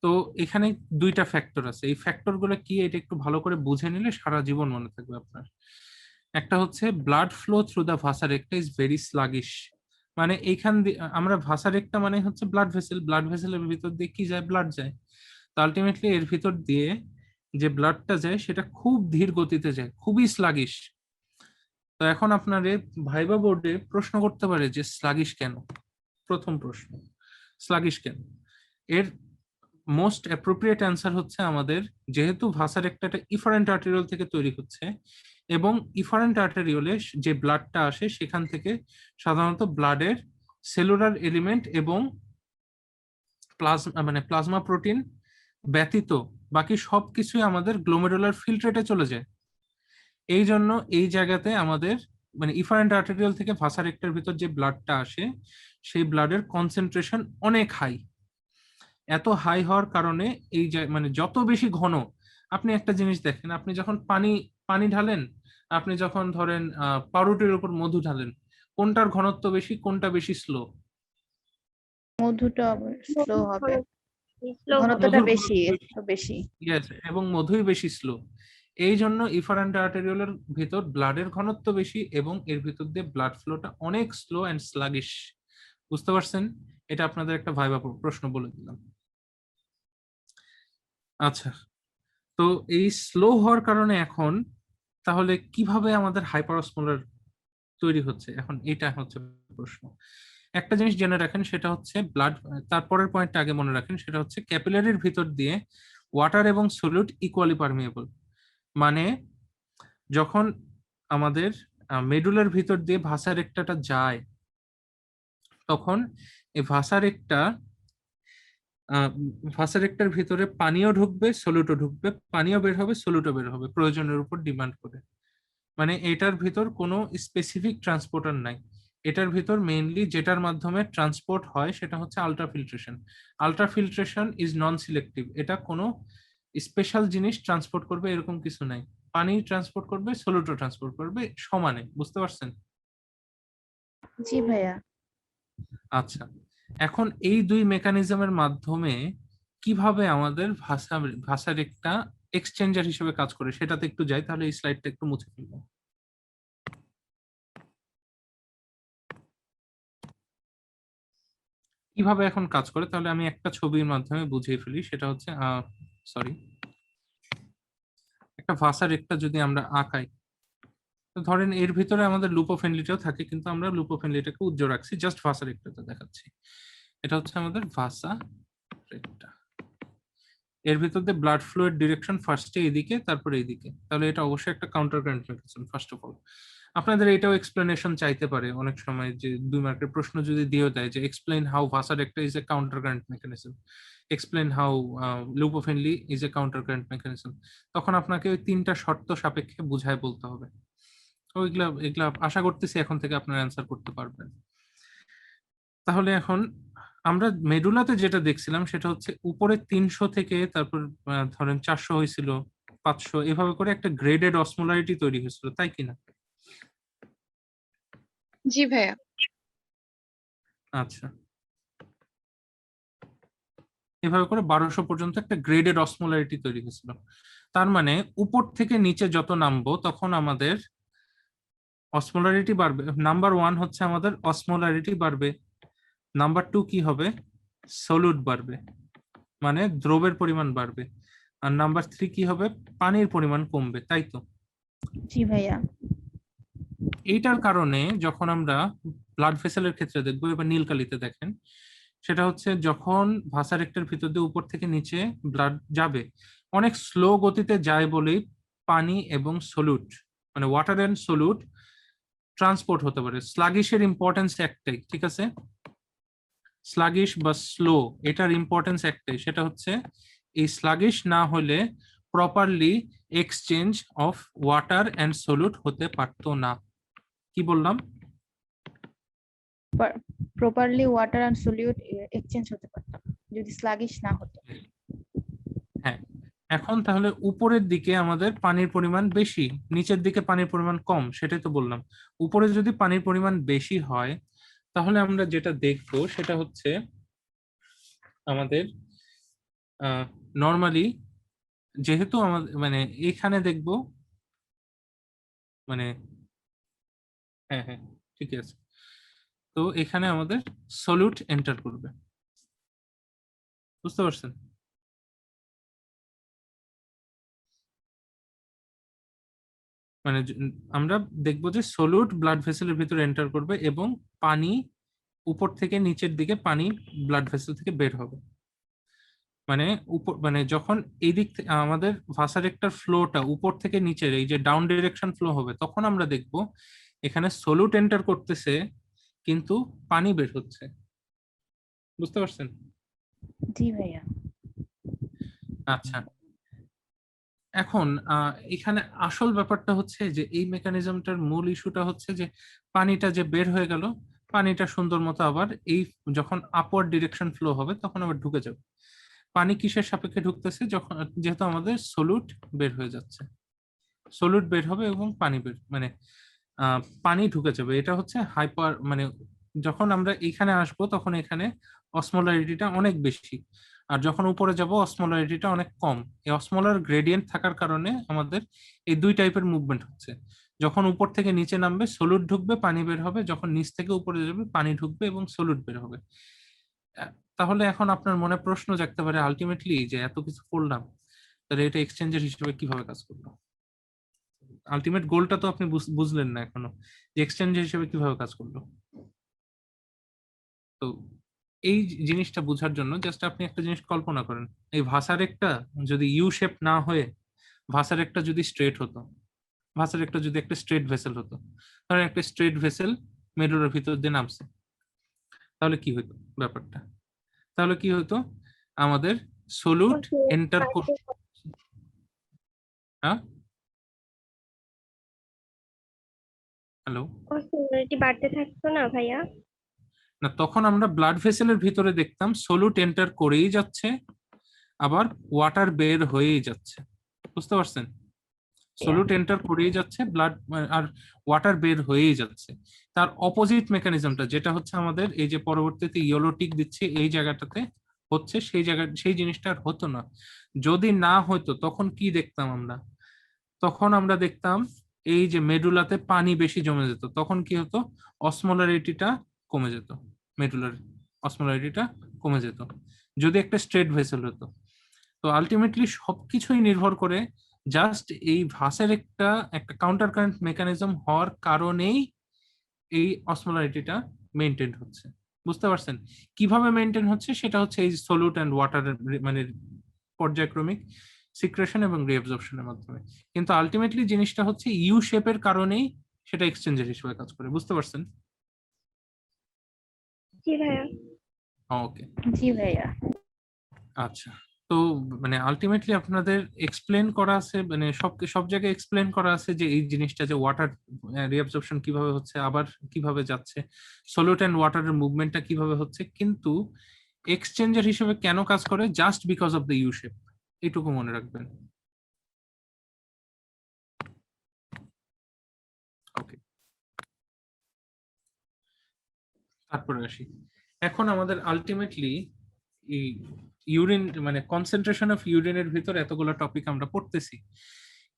তো এখানে দুইটা ফ্যাক্টর আছে, এই ফ্যাক্টর গুলো কি এটা একটু ভালো করে বুঝে নিলে সারা জীবন মনে থাকবে আপনার। একটা হচ্ছে ব্লাড ফ্লো থ্রু দ্য ভাসা রেক্টা ইজ ভেরি স্লাগিশ। মানে এইখান দিয়ে আমরা ভাসা রেক্টা মানে হচ্ছে ব্লাড ভেসেল, ব্লাড ভেসেলের ভিতর দিয়ে কি যায়, ব্লাড যায়। তো আলটিমেটলি এর ভিতর দিয়ে যে ব্লাডটা যায় সেটা খুব ধীর গতিতে যায়, খুবই স্লাগিশ। তো এখন আপনারে ভাইবা বোর্ডে প্রশ্ন করতে পারে যে স্লাগিশ কেন। প্রথম প্রশ্ন, স্লাগিশ কেন? এর মোস্ট অ্যাপ্রোপ্রিয়েট অ্যান্সার হচ্ছে আমাদের, যেহেতু ভাসা রেক্টাটা ইফারেন্ট আর্টেরিয়ল থেকে তৈরি হচ্ছে এবং ইফারেন্ট আর্টেরিয়লে যে ব্লাডটা আসে সেখান থেকে সাধারণত ব্লাডের সেলুলার এলিমেন্ট এবং প্লাজমা প্রোটিন ব্যতীত বাকি সবকিছুই আমাদের গ্লোমেরুলার ফিল্ট্রেটে চলে যায়। এই জন্য এই জায়গাতে আমাদের মানে ইফারেন্ট আর্টেরিয়াল থেকে ভাসা রেক্টার ভিতর যে ব্লাডটা আসে সেই ব্লাডের কনসেন্ট্রেশন অনেক হাই। এত হাই হওয়ার কারণে এই মানে যত বেশি ঘন, আপনি একটা জিনিস দেখেন, আপনি যখন পানি ঢালেন, আপনি যখন ধরেন পাউরুটির উপর মধু ঢালেন, কোনটার ঘনত্ব বেশি, কোনটা বেশি স্লো? মধুটা স্লো হবে, স্লো ঘনত্বটা বেশি, একটু বেশি। ইয়েস, এবং মধুই বেশি স্লো। এই জন্য ইফারেন্ট আর্টেরিয়লের ভিতর ব্লাডের ঘনত্ব বেশি এবং এর ভিতর দিয়ে ব্লাড ফ্লোটা অনেক স্লো এন্ড স্লাগিশ। বুঝতে পারছেন? এটা আপনাদের একটা ভাইবা প্রশ্ন বলে দিলাম। আচ্ছা, তো এই স্লো হওয়ার কারণে এখন তাহলে কিভাবে আমাদের হাইপারঅসমোলার তৈরি হচ্ছে, এখন এটা হচ্ছে প্রশ্ন। একটা জিনিস জেনে রাখেন, সেটা হচ্ছে ব্লাড, তারপরের পয়েন্টটা আগে মনে রাখেন, সেটা হচ্ছে ক্যাপিলারির ভিতর দিয়ে ওয়াটার এবং সলিউট ইকুয়ালি পারমিয়েবল। মানে যখন আমাদের মেডুলার ভিতর দিয়ে ভাসা রেক্টাটা যায়, তখন এই ভাসা রেক্টার ভিতরে পানিও ঢুকবে, সলিউটও ঢুকবে, পানিও বের হবে, সলিউটও বের হবে প্রয়োজনের উপর ডিমান্ড করে। মানে এটার ভিতর কোনো স্পেসিফিক ট্রান্সপোর্টার নাই। এটার ভিতর মেইনলি যেটার মাধ্যমে ট্রান্সপোর্ট হয় সেটা হচ্ছে আলট্রাফিল্ট্রেশন। আলট্রাফিল্ট্রেশন ইজ নন সিলেক্টিভ, এটা কোনো স্পেশাল জিনিস ট্রান্সপোর্ট করবে এরকম কিছু নাই। পানি ট্রান্সপোর্ট করবে, সলিউটও ট্রান্সপোর্ট করবে সমানে। বুঝতে পারছেন? জি ভাইয়া। আচ্ছা, এখন এই দুই মেকানিজমের মাধ্যমে কিভাবে আমাদের ভাষার একটা এক্সচেঞ্জার হিসেবে কাজ করে সেটাতে একটু যাই, তাহলে এই স্লাইডটা একটু মুছে ফেলবো। কিভাবে এখন কাজ করে তাহলে আমি একটা ছবির মাধ্যমে বুঝিয়ে ফেলি, সেটা হচ্ছে সরি, একটা ভাষার একটা যদি আমরা আঁকাই, তো ধরেন এর ভিতরে আমাদের লুপোফেনলিটাও থাকে, কিন্তু আমরা লুপোফেনলিটাকে উজ্জ্বল রাখছি, জাস্ট ভাষা রেক্টাতে দেখাচ্ছি। এটা হচ্ছে আমাদের ভাষা রেক্টা। এর ভিতর দিয়ে ব্লাড ফ্লো এর ডিরেকশন ফার্স্টে এইদিকে, তারপরে এইদিকে, তাহলে এটা অবশ্যই একটা counter current mechanism first of all. আপনাদের এটাও এক্সপ্লেনেশন চাইতে পারে অনেক সময়, যে 2 মার্কের প্রশ্ন যদি দিয়েও দেয় যে explain how vasa recta is a counter current mechanism, explain how loop of Henle is a counter current mechanism, তখন আপনাকে ওই 3টা শর্ত সাপেক্ষে বুঝায় বলতে হবে। ওইগুলা এগুলা আশা করতেছি এখন থেকে আপনারা অ্যান্সার করতে পারবেন। তাহলে এখন আমরা মেডুলাতে যেটা দেখছিলাম সেটা হচ্ছে উপরে 300 থেকে তারপর ধরেন 400 হয়েছিল, 500, এভাবে করে একটা গ্রেডেড অসমোলারিটি তৈরি হয়েছিল, তাই কিনা? জি ভাইয়া। আচ্ছা, এভাবে করে 1200 পর্যন্ত একটা গ্রেডেড অসমোলারিটি তৈরি হয়েছিল। তার মানে উপর থেকে নিচে যত নামবো তখন আমাদের অসমোলারিটি বাড়বে। নাম্বার 1 হচ্ছে আমাদের অসমোলারিটি বাড়বে, নাম্বার 2 কি হবে, সলিউট বাড়বে, মানে দ্রবের পরিমাণ বাড়বে, আর নাম্বার 3 কি হবে, পানির পরিমাণ কমবে, তাই তো? জি ভাইয়া। এইটার কারণে যখন আমরা ব্লাড ভেসেলের ক্ষেত্রে দেখবো, এবার নীল কালিতে দেখেন, সেটা হচ্ছে যখন ভাসারেক্টের ভিতর দিয়ে উপর থেকে নিচে ব্লাড যাবে, অনেক স্লো গতিতে যায় বলেই পানি এবং সলিউট, মানে ওয়াটার এন্ড সলিউট ট্রান্সপোর্ট হতে পারে। স্লাগিশের ইম্পর্টেন্স একটাই, ঠিক আছে, স্লাগিশ বা স্লো, এটার ইম্পর্টেন্স একটাই, সেটা হচ্ছে এই স্লাগিশ না হলে properly exchange of water and solute হতে পারতো না। কি বললাম? Properly water and solute exchange হতে পারতো না যদি স্লাগিশ না হতো। হ্যাঁ, এখন তাহলে উপরের দিকে আমাদের পানির পরিমাণ বেশি, নিচের দিকে পানির পরিমাণ কম, সেটাই তো বললাম। উপরে যদি পানির পরিমাণ বেশি হয় তাহলে আমরা যেটা দেখবো সেটা হচ্ছে আমাদের নর্মালি, যেহেতু আমাদের মানে এখানে দেখবো, মানে হ্যাঁ হ্যাঁ ঠিক আছে, তো এখানে আমাদের সলিউট এন্টার করবে, বুঝতে পারছেন? মানে আমরা দেখবো যে সলিউট ব্লাড ভেসেলের ভিতরে এন্টার করবে এবং পানি উপর থেকে নিচের দিকে পানি ব্লাড ভেসেল থেকে বের হবে। মানে উপর মানে যখন এই দিক থেকে আমাদের ভাসারেক্টার ফ্লোটা উপর থেকে নিচের এই যে ডাউন ডিরেকশন ফ্লো হবে, তখন আমরা দেখব এখানে সলিউট এন্টার করতেছে কিন্তু পানি বের হচ্ছে, বুঝতে পারছেন? জি ভাইয়া। আচ্ছা, এখন এখানে আসল ব্যাপারটা হচ্ছে যে এই মেকানিজমটার মূল ইস্যুটা হচ্ছে যে পানিটা যে বের হয়ে গেল, পানিটা সুন্দর মতো আবার এই যখন আপওয়ার্ড ডিরেকশন ফ্লো হবে তখন আবার ঢুকে যাবে। পানি কিসের সাপেক্ষে ঢুকতেছে, যখন যেহেতু আমাদের সলিউট বের হয়ে যাচ্ছে, সলিউট বের হবে এবং পানি বের মানে পানি ঢুকে যাবে। এটা হচ্ছে হাইপার, মানে যখন আমরা এখানে আসবো তখন এখানে অসমোলারিটিটা অনেক বেশি, আর যখন উপরে যাব অসমোলারিটিটা অনেক কম। এই অসমোলার গ্রেডিয়েন্ট থাকার কারণে আমাদের এই দুই টাইপের মুভমেন্ট হচ্ছে। যখন উপর থেকে নিচে নামবে সলিউট ঢুকবে পানি বের হবে, যখন নিচ থেকে উপরে যাবে পানি ঢুকবে এবং সলিউট বের হবে। তাহলে এখন আপনার মনে প্রশ্ন জাগতে পারে, আলটিমেটলি যে এত কিছু করলাম তাহলে এটা এক্সচেঞ্জের হিসেবে কিভাবে কাজ করলো? আলটিমেট গোলটা তো আপনি বুঝলেন না এখনো, যে এক্সচেঞ্জ হিসেবে কিভাবে কাজ করলো। তো এই জিনিসটা বোঝার জন্য জাস্ট আপনি একটা জিনিস কল্পনা করেন, এই ভাসারেকটা যদি ইউ শেপ না হয়ে ভাসারেকটা যদি স্ট্রেট হতো, ভাসারেকটা যদি একটা স্ট্রেট ভেসেল হতো, ধরেন একটা স্ট্রেট ভেসেল মেডুলার ভিতর দিয়ে নামছে, তাহলে কি হতো ব্যাপারটা? তাহলে কি হতো, আমাদের সলিউট এন্টার হ্যাঁ হ্যালো, অসমোলারিটি বাড়তে থাকতো না ভাইয়া? না তখন আমরা ব্লাড ভেসেলের ভিতরে দেখতাম সলিউট এন্টার করেই যাচ্ছে আবার ওয়াটার বের হয়েই যাচ্ছে, বুঝতে পারছেন? সলিউট এন্টার করেই যাচ্ছে ব্লাড আর ওয়াটার বের হয়েই যাচ্ছে। তার অপোজিট মেকানিজমটা যেটা হচ্ছে আমাদের এই যে পরবর্তীতে ইয়েলো টিক দিচ্ছে এই জায়গাটাতে হচ্ছে, সেই জিনিসটা আর হতো না। যদি না হতো তখন কি দেখতাম আমরা? তখন আমরা দেখতাম এই যে মেডুলাতে পানি বেশি জমে যেত, তখন কি হতো, অসমোলারিটিটা কমে যেত, মেডুলার অসমোলারিটিটা কমে যেত যদি একটা স্ট্রেট ভেসেল হতো। তো আলটিমেটলি সবকিছুই নির্ভর করে জাস্ট এই ভাসের একটা একটা কাউন্টার কারেন্ট মেকানিজম হওয়ার কারণেই এই অসমোলারিটিটা মেনটেন হচ্ছে, বুঝতে পারছেন? কিভাবে মেনটেন হচ্ছে সেটা হচ্ছে এই সলিউট অ্যান্ড ওয়াটার মানে পর্যায়ক্রমিক সিক্রেশন এবং রিঅ্যাবজর্পশনের মাধ্যমে। কিন্তু আলটিমেটলি জিনিসটা হচ্ছে ইউ শেপের কারণেই সেটা এক্সচেঞ্জের হিসেবে কাজ করে, বুঝতে পারছেন? জি ভাইয়া। ওকে, জি ভাইয়া। আচ্ছা, তো মানে আলটিমেটলি আপনাদের এক্সপ্লেন করা আছে, মানে সব জায়গায় এক্সপ্লেন করা আছে যে এই জিনিসটা যে ওয়াটার রিঅ্যাবজর্পশন কিভাবে হচ্ছে, আবার কিভাবে যাচ্ছে, সলিউট অ্যান্ড ওয়াটারের মুভমেন্টটা কিভাবে হচ্ছে, কিন্তু এক্সচেঞ্জার হিসেবে কেন কাজ করে, just because of the you shape, এইটুকু মনে রাখবেন। ওকে, তারপরে আসি। এখন আমাদের আলটিমেটলি এই ইউরিন মানে কনসেন্ট্রেশন অফ ইউরিনের ভিতর এতগুলো টপিক আমরা পড়তেছি,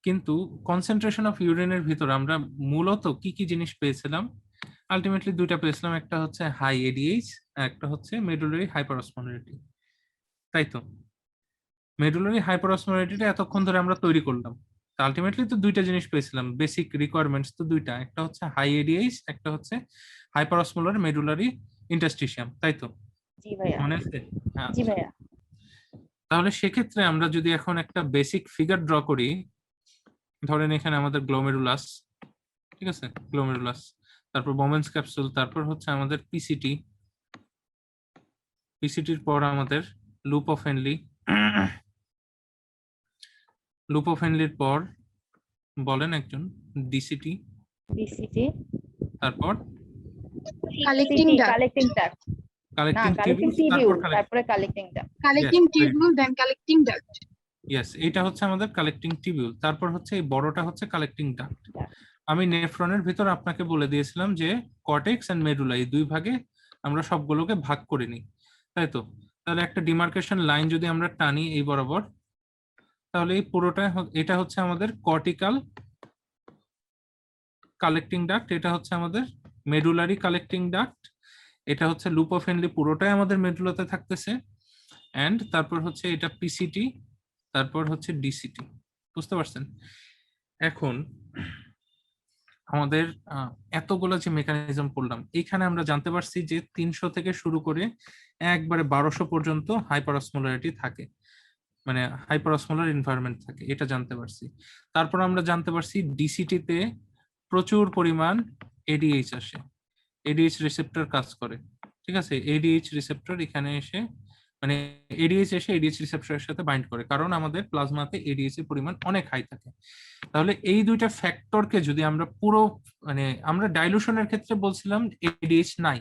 কিন্তু কনসেন্ট্রেশন অফ ইউরিনের ভিতর আমরা মূলত কি কি জিনিস পেয়েছিলাম? আলটিমেটলি দুইটা পেয়েছিলাম, একটা হচ্ছে হাই এডিএইচ, একটা হচ্ছে মেডুলারি হাইপারঅসমোলারিটি, তাই তো? মেডুলারি হাইপারঅসমোলারিটিটা এতক্ষণ ধরে আমরা তৈরি করলাম, আলটিমেটলি তো দুইটা জিনিস পেয়েছিলাম, বেসিক রিকোয়ারমেন্টস তো দুইটা, একটা হচ্ছে হাই এডিএইচ, একটা হচ্ছে হাইপারঅসমোলার মেডুলারি ইন্টারস্টিশিয়াম, তাই তো? জি ভাইয়া। মনে আছে? হ্যাঁ, জি আচ্ছা। ভাইয়া। তাহলে সেক্ষেত্রে আমরা যদি এখন একটা বেসিক ফিগার ড্র করি, ধরেন এখানে আমাদের গ্লোমেরুলাস, ঠিক আছে, গ্লোমেরুলাস, তারপর বোমেন্স ক্যাপসুল, তারপর হচ্ছে আমাদের পিসিটি, পিসিটির পর আমাদের loop of Henle, loop of হেনলির পর বলেন একজন, ডিসিটি, বিসিটি, তারপর কালেক্টিং ডাক্ট, কালেক্টিং ডাক্ট, না কালেক্টিং কালেক্টিং টিবিউল, টিবিউল, তারপর তারপরে collecting duct. Collecting tubule, then collecting duct. Yes, এটা হচ্ছে আমাদের কালেক্টিং টিবিউল, তারপর হচ্ছে এই বড়টা হচ্ছে কালেক্টিং ডাক্ট। আমি নেফ্রনের ভিতর আপনাকে বলে দিয়েছিলাম যে কর্টেক্স এন্ড মেডুলা এই দুই ভাগে আমরা সবগুলোকে ভাগ করে নিই, তাই তো? তাহলে একটা ডিমার্কেশন লাইন যদি আমরা টানি এই বরাবর, তাহলে এই পুরোটা এটা হচ্ছে আমাদের কর্টিক্যাল কালেক্টিং ডাক্ট, এটা হচ্ছে আমাদের মেডুলারি কালেক্টিং ডাক্ট, এটা হচ্ছে লুপ অফ হেনলি, পুরোটাই আমাদের মেডুলাতে থাকতেছে, এন্ড তারপর হচ্ছে এটা পিসিটি, তারপর হচ্ছে ডিসিটি, বুঝতে পারছেন? এখন আমাদের এতগুলো যে মেকানিজম পড়লাম, এইখানে আমরা জানতে পারছি যে 300 থেকে শুরু করে একবারে 1200 পর্যন্ত হাইপারঅসমোলারিটি থাকে, মানে হাইপারঅসমোলার এনভায়রনমেন্ট থাকে, এটা জানতে পারছি। তারপর আমরা জানতে পারছি ডিসিটি তে প্রচুর পরিমাণ এডিএইচ আসে, এডিএইচ রিসেপ্টর কাজ করে, ঠিক আছে? এডিএইচ রিসেপ্টর এখানে এসে মানে এডিএইচ এসে এডিএইচ রিসেপ্টরের সাথে বাইন্ড করে, কারণ আমাদের প্লাজমাতে এডিএইচ এর পরিমাণ অনেক হাই থাকে। তাহলে এই দুইটা ফ্যাক্টরকে যদি আমরা পুরো মানে আমরা ডাইলুশনের ক্ষেত্রে বলছিলাম এডিএইচ নাই,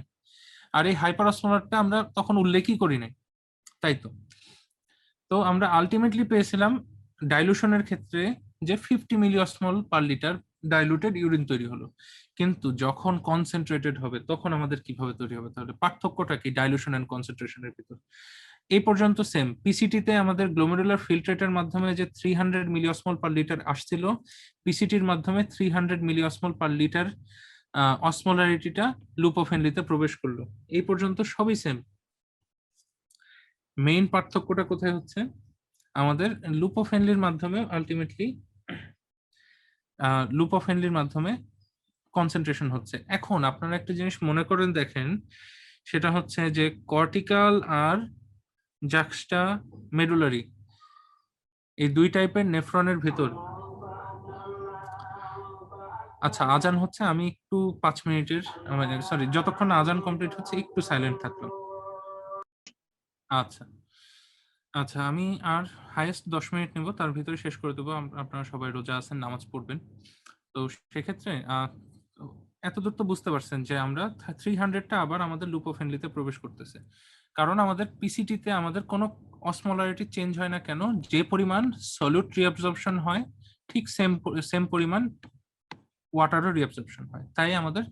আর এই হাইপারঅসমোলারটা আমরা তখন উল্লেখই করি নাই, তাই তো? তো আমরা আলটিমেটলি পেয়েছিলাম ডাইলুশনের ক্ষেত্রে যে 50 milliosmole per litre diluted urine তৈরি হলো, কিন্তু যখন কনসেন্ট্রেটেড হবে তখন আমাদের কিভাবে তৈরি হবে? তাহলে পার্থক্যটা কি ডাইলুশন এন্ড কনসেন্ট্রেশনের ভিতর? এই পর্যন্ত সেম, পিসিটিতে আমাদের গ্লোমেরুলার ফিল্ট্রেটের মাধ্যমে যে 300 মিলিঅসমল পার লিটার আসছিল, পিসিটির মাধ্যমে 300 মিলিঅসমল পার লিটার অসমোলারিটিটা লুপ অফ হেনলিতে প্রবেশ করলো, এই পর্যন্ত সবই সেম। মেইন পার্থক্যটা কোথায় হচ্ছে? আমাদের লুপ অফ হেনলির মাধ্যমে আলটিমেটলি লুপ অফ হেনলির মাধ্যমে কনসেন্ট্রেশন হচ্ছে। এখন আপনারা একটা জিনিস মনে করেন, দেখেন, সেটা হচ্ছে যে কর্টিক্যাল আর জাক্সটা মেডুলারি এই দুই টাইপের নেফ্রনের ভিতর, আচ্ছা আজান হচ্ছে, আমি একটু 5 মিনিটের মানে সরি যতক্ষণ না আজান কমপ্লিট হচ্ছে একটু সাইলেন্ট থাকলাম। আচ্ছা আচ্ছা, আমি আর হাইয়েস্ট 10 মিনিট নেব, তার ভিতরে শেষ করে দেবো, আপনারা সবাই রোজা আছেন, নামাজ পড়বেন। তো সেক্ষেত্রে এতদূর তো বুঝতে পারছেন যে আমরা 300টা আবার আমাদের লুপ অফ হেনলিতে প্রবেশ করতেছে, কারণ আমাদের পিসিটিতে আমাদের কোনো অসমোলারিটি চেঞ্জ হয় না কেন, যে পরিমাণ সলিউট রিঅ্যাবজর্পশন হয় ঠিক সেম পরিমাণ ওয়াটারও রিঅ্যাবজর্পশন হয়, তাই আমাদের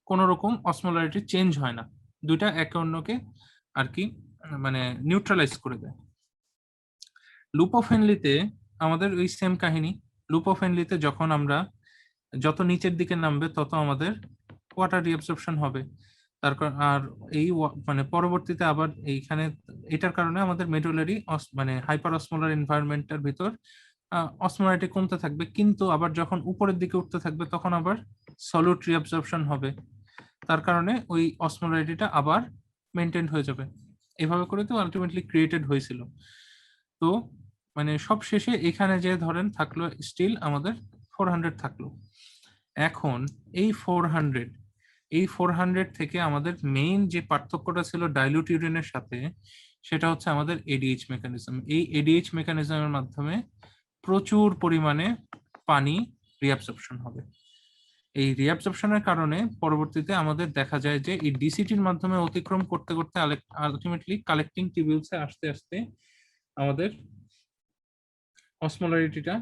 কোনো রকম অসমোলারিটি চেঞ্জ হয় না, দুইটা একে অন্যকে আর কি মানে নিউট্রালাইজ করে দেয়। লুপ অফ হেনলিতে আমাদের ওই সেম কাহিনী, লুপ অফ হেনলিতে যখন আমরা যত নিচের দিকে নামবে তত আমাদের ওয়াটার রিঅ্যাবজর্পশন হবে, তারপর আর এই মানে পরবর্তীতে আবার এইখানে এটার কারণে আমাদের মেডুলারি মানে হাইপার অসমোলার এনভায়রনমেন্টের ভিতর অসমোলারিটি কমতে থাকবে, কিন্তু আবার যখন উপরের দিকে উঠতে থাকবে তখন আবার সলিউট রিঅ্যাবজর্পশন হবে, তার কারণে ওই অসমোলারিটিটা আবার মেনটেন হয়ে যাবে। এভাবে করে তো আলটিমেটলি ক্রিয়েটেড হয়েছিল। তো মানে সব শেষে এখানে যে ধরেন থাকলো স্টিল আমাদের 400 থাকলো। এখন এই 400 থেকে আমাদের মেইন যে পার্থক্যটা ছিল ডাইলুট ইউরিনের সাথে, সেটা হচ্ছে আমাদের এডিএইচ মেকানিজম। এই এডিএইচ মেকানিজমের মাধ্যমে প্রচুর পরিমাণে পানি রিঅ্যাবসর্পশন হবে। এই রিঅ্যাবসর্পশনের কারণে পরবর্তীতে আমাদের দেখা যায় যে এই ডিসিটির মাধ্যমে অতিক্রম করতে করতে আলটিমেটলি কালেক্টিং টিবিউলসে আসতে আসতে আমাদের অসমোলারিটিটা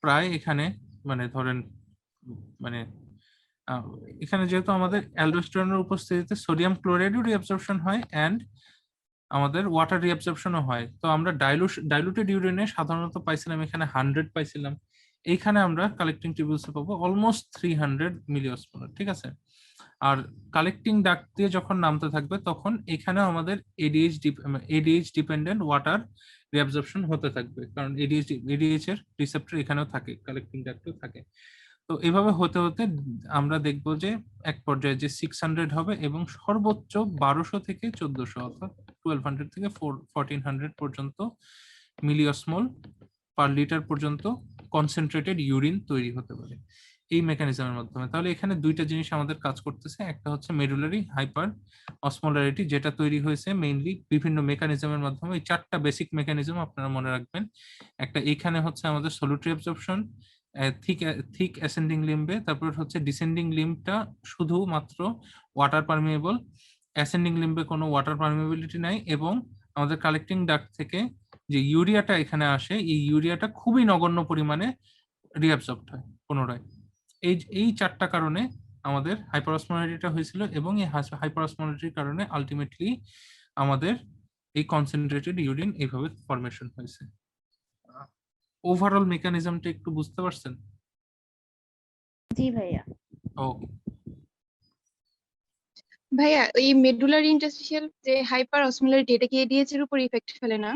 প্রায় এখানে মানে ধরেন মানে এখানে যেহেতু আমাদের অ্যালডোস্টেরনের উপস্থিতিতে সোডিয়াম ক্লোরাইডও রিঅ্যাবসর্পশন হয় এন্ড আমাদের ওয়াটার রিঅ্যাবসর্পশনও হয়। তো আমরা ডাইলুটেড ইউরিনে সাধারণত পাইছিলাম এখানে 100 পাইছিলাম, এইখানে আমরা কালেক্টিং টিবিউলসে পাবো অলমোস্ট 300 মিলিঅসমোলার, ঠিক আছে। আর কালেক্টিং ডাক্ট দিয়ে যখন নামতে থাকবে তখন এখানেও আমাদের এডিএইচ ডিপেন্ডেন্ট ওয়াটার রিঅ্যাবসর্পশন হতে থাকবে, কারণ এডিএইচ এর রিসেপ্টর এখানেও থাকে, কালেক্টিং ডাক্টেও থাকে। তো এভাবে হতে হতে আমরা দেখবো যে এক পর্যায়ে যে 600 হবে এবং সর্বোচ্চ 1200 থেকে 1400 অর্থাৎ 1200 থেকে 1400 পর্যন্ত মিলিঅসমোল পার লিটার পর্যন্ত কনসেন্ট্রেটেড ইউরিন তৈরি হতে পারে এই মেকানিজমের মাধ্যমে। তাহলে এখানে দুইটা জিনিস আমাদের কাজ করতেছে, একটা হচ্ছে মেডুলারি হাইপার অসমোলারিটি, যেটা তৈরি হয়েছে মেইনলি বিভিন্ন মেকানিজমের মাধ্যমে। এই চারটা বেসিক মেকানিজম আপনারা মনে রাখবেন। একটা এখানে হচ্ছে আমাদের সলিউটরি অ্যাবজর্পশন থিক অ্যাসেন্ডিং লিম্বে, তারপর হচ্ছে ডিসেন্ডিং লিম্বটা শুধুমাত্র ওয়াটার পারমিয়েবল, অ্যাসেন্ডিং লিম্বে কোনো ওয়াটার পারমিয়েবিলিটি নাই, এবং আমাদের কালেক্টিং ডাক্ট থেকে যে ইউরিয়াটা এখানে আসে এই ইউরিয়াটা খুবই নগণ্য পরিমাণে রিঅ্যাবজর্বড হয় পুনরায়। এই চারটা কারণে আমাদের হাইপারঅসমোলারিটিটা হয়েছিল এবং এই হাইপারঅসমোলারিটির কারণে আলটিমেটলি আমাদের এই কনসেন্ট্রেটেড ইউরিন এইভাবে ফরমেশন হয়েছে। ওভারঅল মেকানিজমটা একটু বুঝতে পারছেন? জি ভাইয়া। ওকে। ভাইয়া এই মেডুলারি ইন্টারস্টিশিয়াল যে হাইপার অসমোলারিটি, এটা কি এডিএইচ এর উপর ইফেক্ট ফেলে না?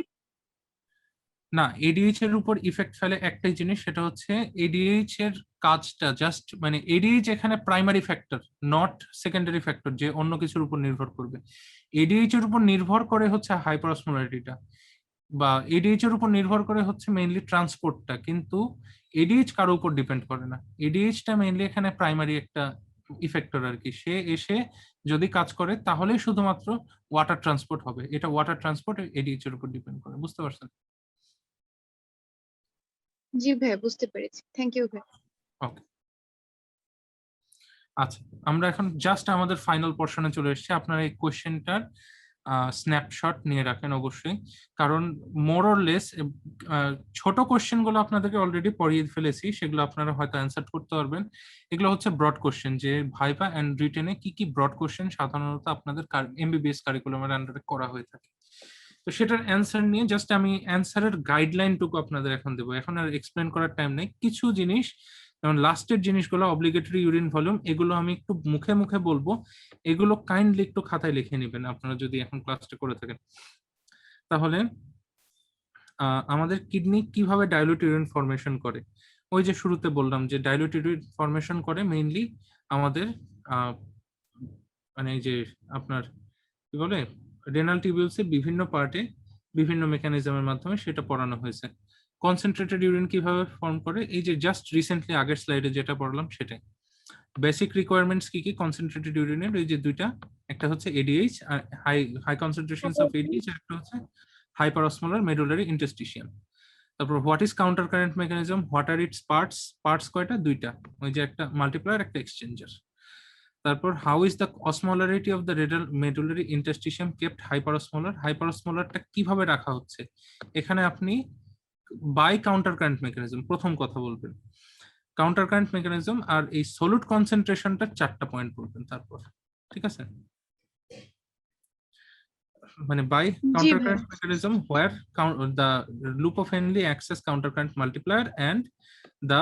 না, এডিএইচ এর উপর ইফেক্ট ফেলে একটাই জিনিস, সেটা হচ্ছে এডিএইচ এর কাজটা জাস্ট মানে এডিএইচ এখানে primary factor, not secondary factor যে অন্য কিছুর উপর নির্ভর করবে। এডিএইচ এর উপর নির্ভর করে হচ্ছে হাইপারঅসমোলারিটিটা, বা এডিএইচ এর উপর নির্ভর করে হচ্ছে মেইনলি ট্রান্সপোর্টটা, কিন্তু এডিএইচ কারো উপর ডিপেন্ড করে না। এডিএইচটা মেইনলি এখানে প্রাইমারি একটা ইফেক্টর আর কি। সে এসে যদি কাজ করে তাহলেই শুধুমাত্র ওয়াটার ট্রান্সপোর্ট হবে, এটা ওয়াটার ট্রান্সপোর্ট এডিএইচ এর উপর ডিপেন্ড করে। বুঝতে পারছেন? জি ভাইয়া, বুঝতে পেরেছি। থ্যাংক ইউ ভাই। ওকে, আচ্ছা আমরা এখন জাস্ট আমাদের ফাইনাল পোর্শনে চলে এসেছি। আপনারা এই কোশ্চেনটার স্ন্যাপশট নিয়ে রাখেন অবশ্যই, কারণ মোর অর লেস ছোট কোশ্চেন গুলো আপনাদেরকে অলরেডি পড়িয়ে ফেলেছি, সেগুলো আপনারা হয়তো অ্যান্সার করতে পারবেন। এগুলো হচ্ছে ব্রড কোশ্চেন, যে ভাইভা এন্ড রিটেনে কি কি ব্রড কোশ্চেন সাধারণত আপনাদের এমবিবিএস কারিকুলামের আন্ডারে করা হয়ে থাকে। তো সেটার অ্যান্সার নিয়ে জাস্ট আমি অ্যান্সারের গাইডলাইনটুকু আপনাদের এখন দেবো। এখন আর এক্সপ্লেন করার টাইম নেই। কিছু জিনিস যেমন লাস্টের জিনিসগুলো অব্লিগেটরি ইউরিন ভলিউম, এগুলো আমি একটু মুখে মুখে বলবো, এগুলো কাইন্ডলি একটু খাতায় লিখে নেবেন আপনারা যদি এখন ক্লাসটা করে থাকেন। তাহলে আমাদের কিডনি কিভাবে ডাইলুট ইউরিন ফরমেশন করে, ওই যে শুরুতে বললাম যে ডাইলুট ইউরিন ফরমেশন করে মেইনলি আমাদের মানে এই যে আপনার কি বলে রেনাল টিবিউলসের বিভিন্ন পার্টে বিভিন্ন মেকানিজমের মাধ্যমে সেটা পড়ানো হয়েছে। কনসেন্ট্রেটেড ইউরিন কিভাবে ফর্ম করে, এই যে জাস্ট রিসেন্টলি আগের স্লাইডে যেটা পড়লাম সেটাই। বেসিক রিকোয়ারমেন্টস কি কি কনসেন্ট্রেটেড ইউরিনের, এই যে দুইটা, একটা হচ্ছে এডিএইচ আর হাই কনসেন্ট্রেশনস অফ এডিএইচ, আর একটা হচ্ছে হাইপারঅসমোলার মেডুলারি ইন্টারস্টিশিয়াম। তারপর what is counter current mechanism, what are its parts কয়টা, দুইটা, ওই যে একটা মাল্টিপ্লায়ার একটা এক্সচেঞ্জার। তারপর how is the osmolarity of the medullary interstitium kept hyperosmolar, হাইপারঅসমোলারটা কিভাবে রাখা হচ্ছে, এখানে আপনি বাই কাউন্টার কারেন্ট মেকানিজম প্রথম কথা বলবেন, কাউন্টার কারেন্ট মেকানিজম, আর এই সলিউট কনসেন্ট্রেশনটা 4টা পয়েন্ট বলবেন তারপর, ঠিক আছে? মানে by counter current mechanism where the loop of Henle acts as counter current multiplier and the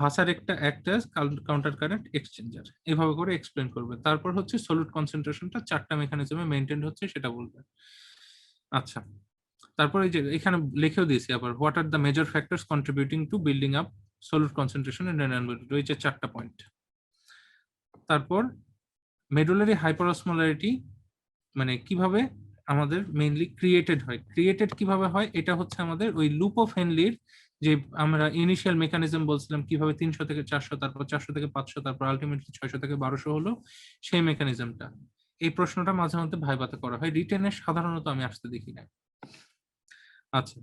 ভাসারেক্টা act as counter current exchanger, এইভাবে করে এক্সপ্লেন করবে। তারপর হচ্ছে সলিউট কনসেন্ট্রেশনটা 4টা মেকানিজমে মেইনটেইন হচ্ছে সেটা বলবে। আচ্ছা, তারপর এই যে এখানে লিখেও দিয়েছি আবার, what are the major factors contributing to building up solute concentration in renal medulla, এই যে 4টা পয়েন্ট। তারপর মেডুলারি হাইপারঅসমোলারিটি মানে কিভাবে আমাদের মেইনলি ক্রিয়েটেড হয়, ক্রিয়েটেড কিভাবে হয়, এটা হচ্ছে আমাদের ওই লুপ অফ হেনলির যে আমরা ইনিশিয়াল মেকানিজম বলছিলাম কিভাবে 300 থেকে 400, তারপর 400 থেকে 500, তারপর আলটিমেটলি 600 থেকে 1200 হলো, সেই মেকানিজমটা। এই প্রশ্নটা মাঝে মধ্যে ভাইভাতে করা হয়, রিটেনে সাধারণত আমি আসতে দেখি না। আচ্ছা,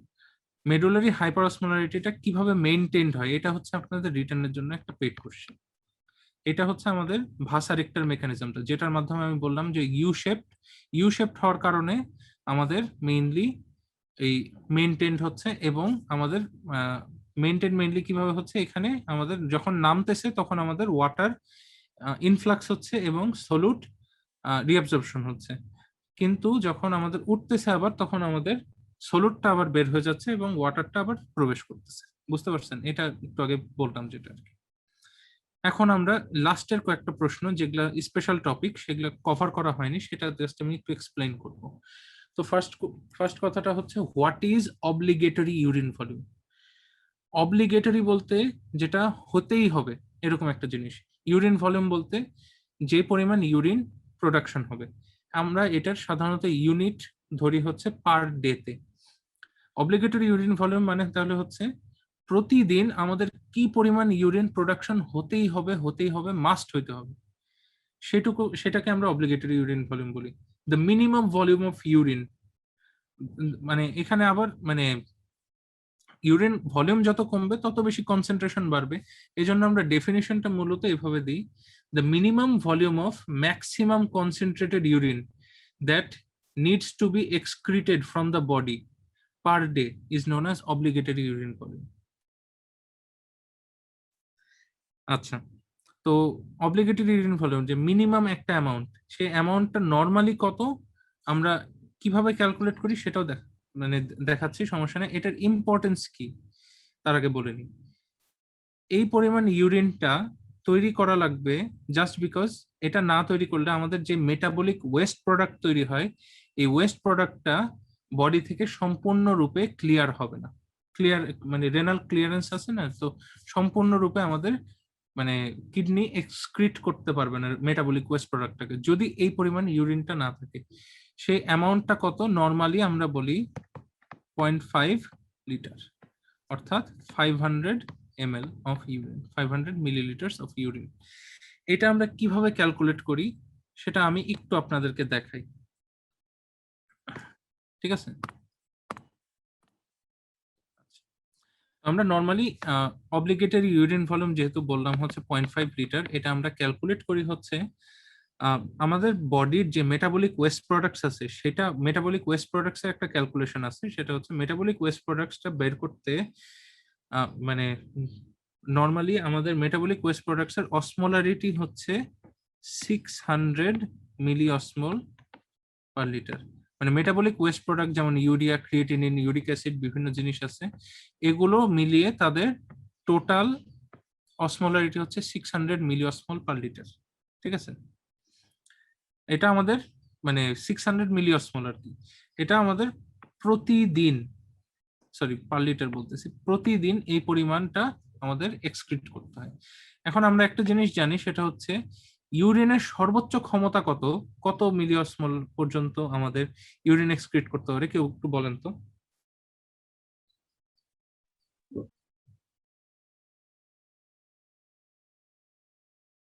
মেডুলারি হাইপারঅসমোলারিটিটা কিভাবে মেইনটেইনড হয়, এটা হচ্ছে আপনাদের রিটেনের জন্য একটা পেড কোশ্চেন। এটা হচ্ছে আমাদের ভাসারেক্টর মেকানিজমটা, যেটার মাধ্যমে আমি বললাম যে ইউ শেপড হওয়ার কারণে আমাদের মেইনলি এই মেইনটেইনড হচ্ছে, এবং আমাদের মেইনলি কিভাবে হচ্ছে, এখানে আমাদের যখন নামতেছে তখন আমাদের ওয়াটার ইনফ্লাক্স হচ্ছে এবং সলিউট রিঅ্যাবজর্পশন হচ্ছে, কিন্তু যখন আমাদের উঠতেছে আবার তখন আমাদের সলিউটটা আবার বের হয়ে যাচ্ছে এবং ওয়াটারটা আবার প্রবেশ করতেছে। বুঝতে পারছেন? এটা একটু আগে বললাম যেটা আর কি। এখন আমরা লাস্টের কয়েকটা প্রশ্ন যেগুলা স্পেশাল টপিক সেগুলো কভার করা হয়নি, সেটা জাস্ট আমি একটু এক্সপ্লেইন করব। তো ফার্স্ট কথাটা হচ্ছে, what is obligatory urine volume? Obligatory বলতে যেটা হতেই হবে এরকম একটা জিনিস, ইউরিন ভলিউম বলতে যে পরিমাণ ইউরিন প্রোডাকশন হবে। আমরা এটার সাধারণত ইউনিট ধরি হচ্ছে পার ডেতে। অব্লিগেটরি ইউরিন ভলিউম মানে তাহলে হচ্ছে প্রতিদিন আমাদের কি পরিমাণ ইউরিন প্রোডাকশন হতেই হবে, মাস্ট হইতে হবে, সেটাকে আমরা অব্লিগেটরি ইউরিন ভলিউম বলি। The minimum volume of urine, মানে এখানে আবার মানে ইউরিন ভলিউম যত কমবে তত বেশি কনসেন্ট্রেশন বাড়বে, এই জন্য আমরা ডেফিনিশনটা মূলত এভাবে দিই, the minimum volume of maximum concentrated urine that needs to be excreted from the body per day is known as obligatory urine volume. আচ্ছা, তো অব্লিগেটরি ইউরিন ভলিউম যে মিনিমাম একটা অ্যামাউন্ট, সেই অ্যামাউন্টটা নর্মালি কত আমরা কিভাবে ক্যালকুলেট করি সেটাও মানে দেখাচ্ছি, সমস্যা নেই। এটার ইম্পর্টেন্স কি তার আগে বলে নিই। এই পরিমাণ ইউরিনটা তৈরি করা লাগবে জাস্ট বিকজ এটা না তৈরি করলে আমাদের যে মেটাবলিক ওয়েস্ট প্রোডাক্ট তৈরি হয়, এই ওয়েস্ট প্রোডাক্টটা বডি থেকে সম্পূর্ণরূপে ক্লিয়ার হবে না। ক্লিয়ার মানে রেনাল ক্লিয়ারেন্স আছে না, তো সম্পূর্ণরূপে আমাদের মানে কিডনি এক্সক্রিট করতে পারবে না মেটাবলিক ওয়েস্ট প্রোডাক্টটাকে যদি এই পরিমাণ ইউরিনটা না থাকে। সেই অ্যামাউন্টটা কত? নর্মালি আমরা বলি 0.5 লিটার, অর্থাৎ 500 ml of urine, 500 millilitres of urine. এটা আমরা কিভাবে ক্যালকুলেট করি সেটা আমি একটু আপনাদেরকে দেখাই, ঠিক আছে? আমরা নর্মালি অব্লিগেটরি ইউরিন ভলিউম যেহেতু বললাম হচ্ছে 0.5 লিটার, এটা আমরা ক্যালকুলেট করি হচ্ছে আমাদের বডির যে মেটাবলিক ওয়েস্ট প্রোডাক্টস আছে, সেটা মেটাবলিক ওয়েস্ট প্রোডাক্টস এর একটা ক্যালকুলেশন আছে, সেটা হচ্ছে মেটাবলিক ওয়েস্ট প্রোডাক্টসটা বের করতে মানে নর্মালি আমাদের মেটাবলিক ওয়েস্ট প্রোডাক্টস এর অসমোলারিটি হচ্ছে 600 মিলি অসমোল পার লিটার। মানে মেটাবলিক ওয়েস্ট প্রোডাক্ট যেমন ইউরিয়া, ক্রিয়েটিনিন, ইউরিক অ্যাসিড, বিভিন্ন জিনিস আছে, এগুলো মিলিয়ে তাদের টোটাল অসমোলারিটি হচ্ছে 600 মিলি অসমোল পার লিটার, ঠিক আছে? এটা আমাদের মানে 600 মিলি অসমোল আর কি, এটা আমাদের প্রতিদিন, সরি পার লিটার বলতেছি, প্রতিদিন এই পরিমাণটা আমাদের এক্সক্রিট করতে হয়। এখন আমরা একটা জিনিস জানি, সেটা হচ্ছে ইউরিনের সর্বোচ্চ ক্ষমতা কত মিলি অসমোল পর্যন্ত আমাদের ইউরিন এক্সক্রিট করতে পারে, কেউ একটু বলেন তো?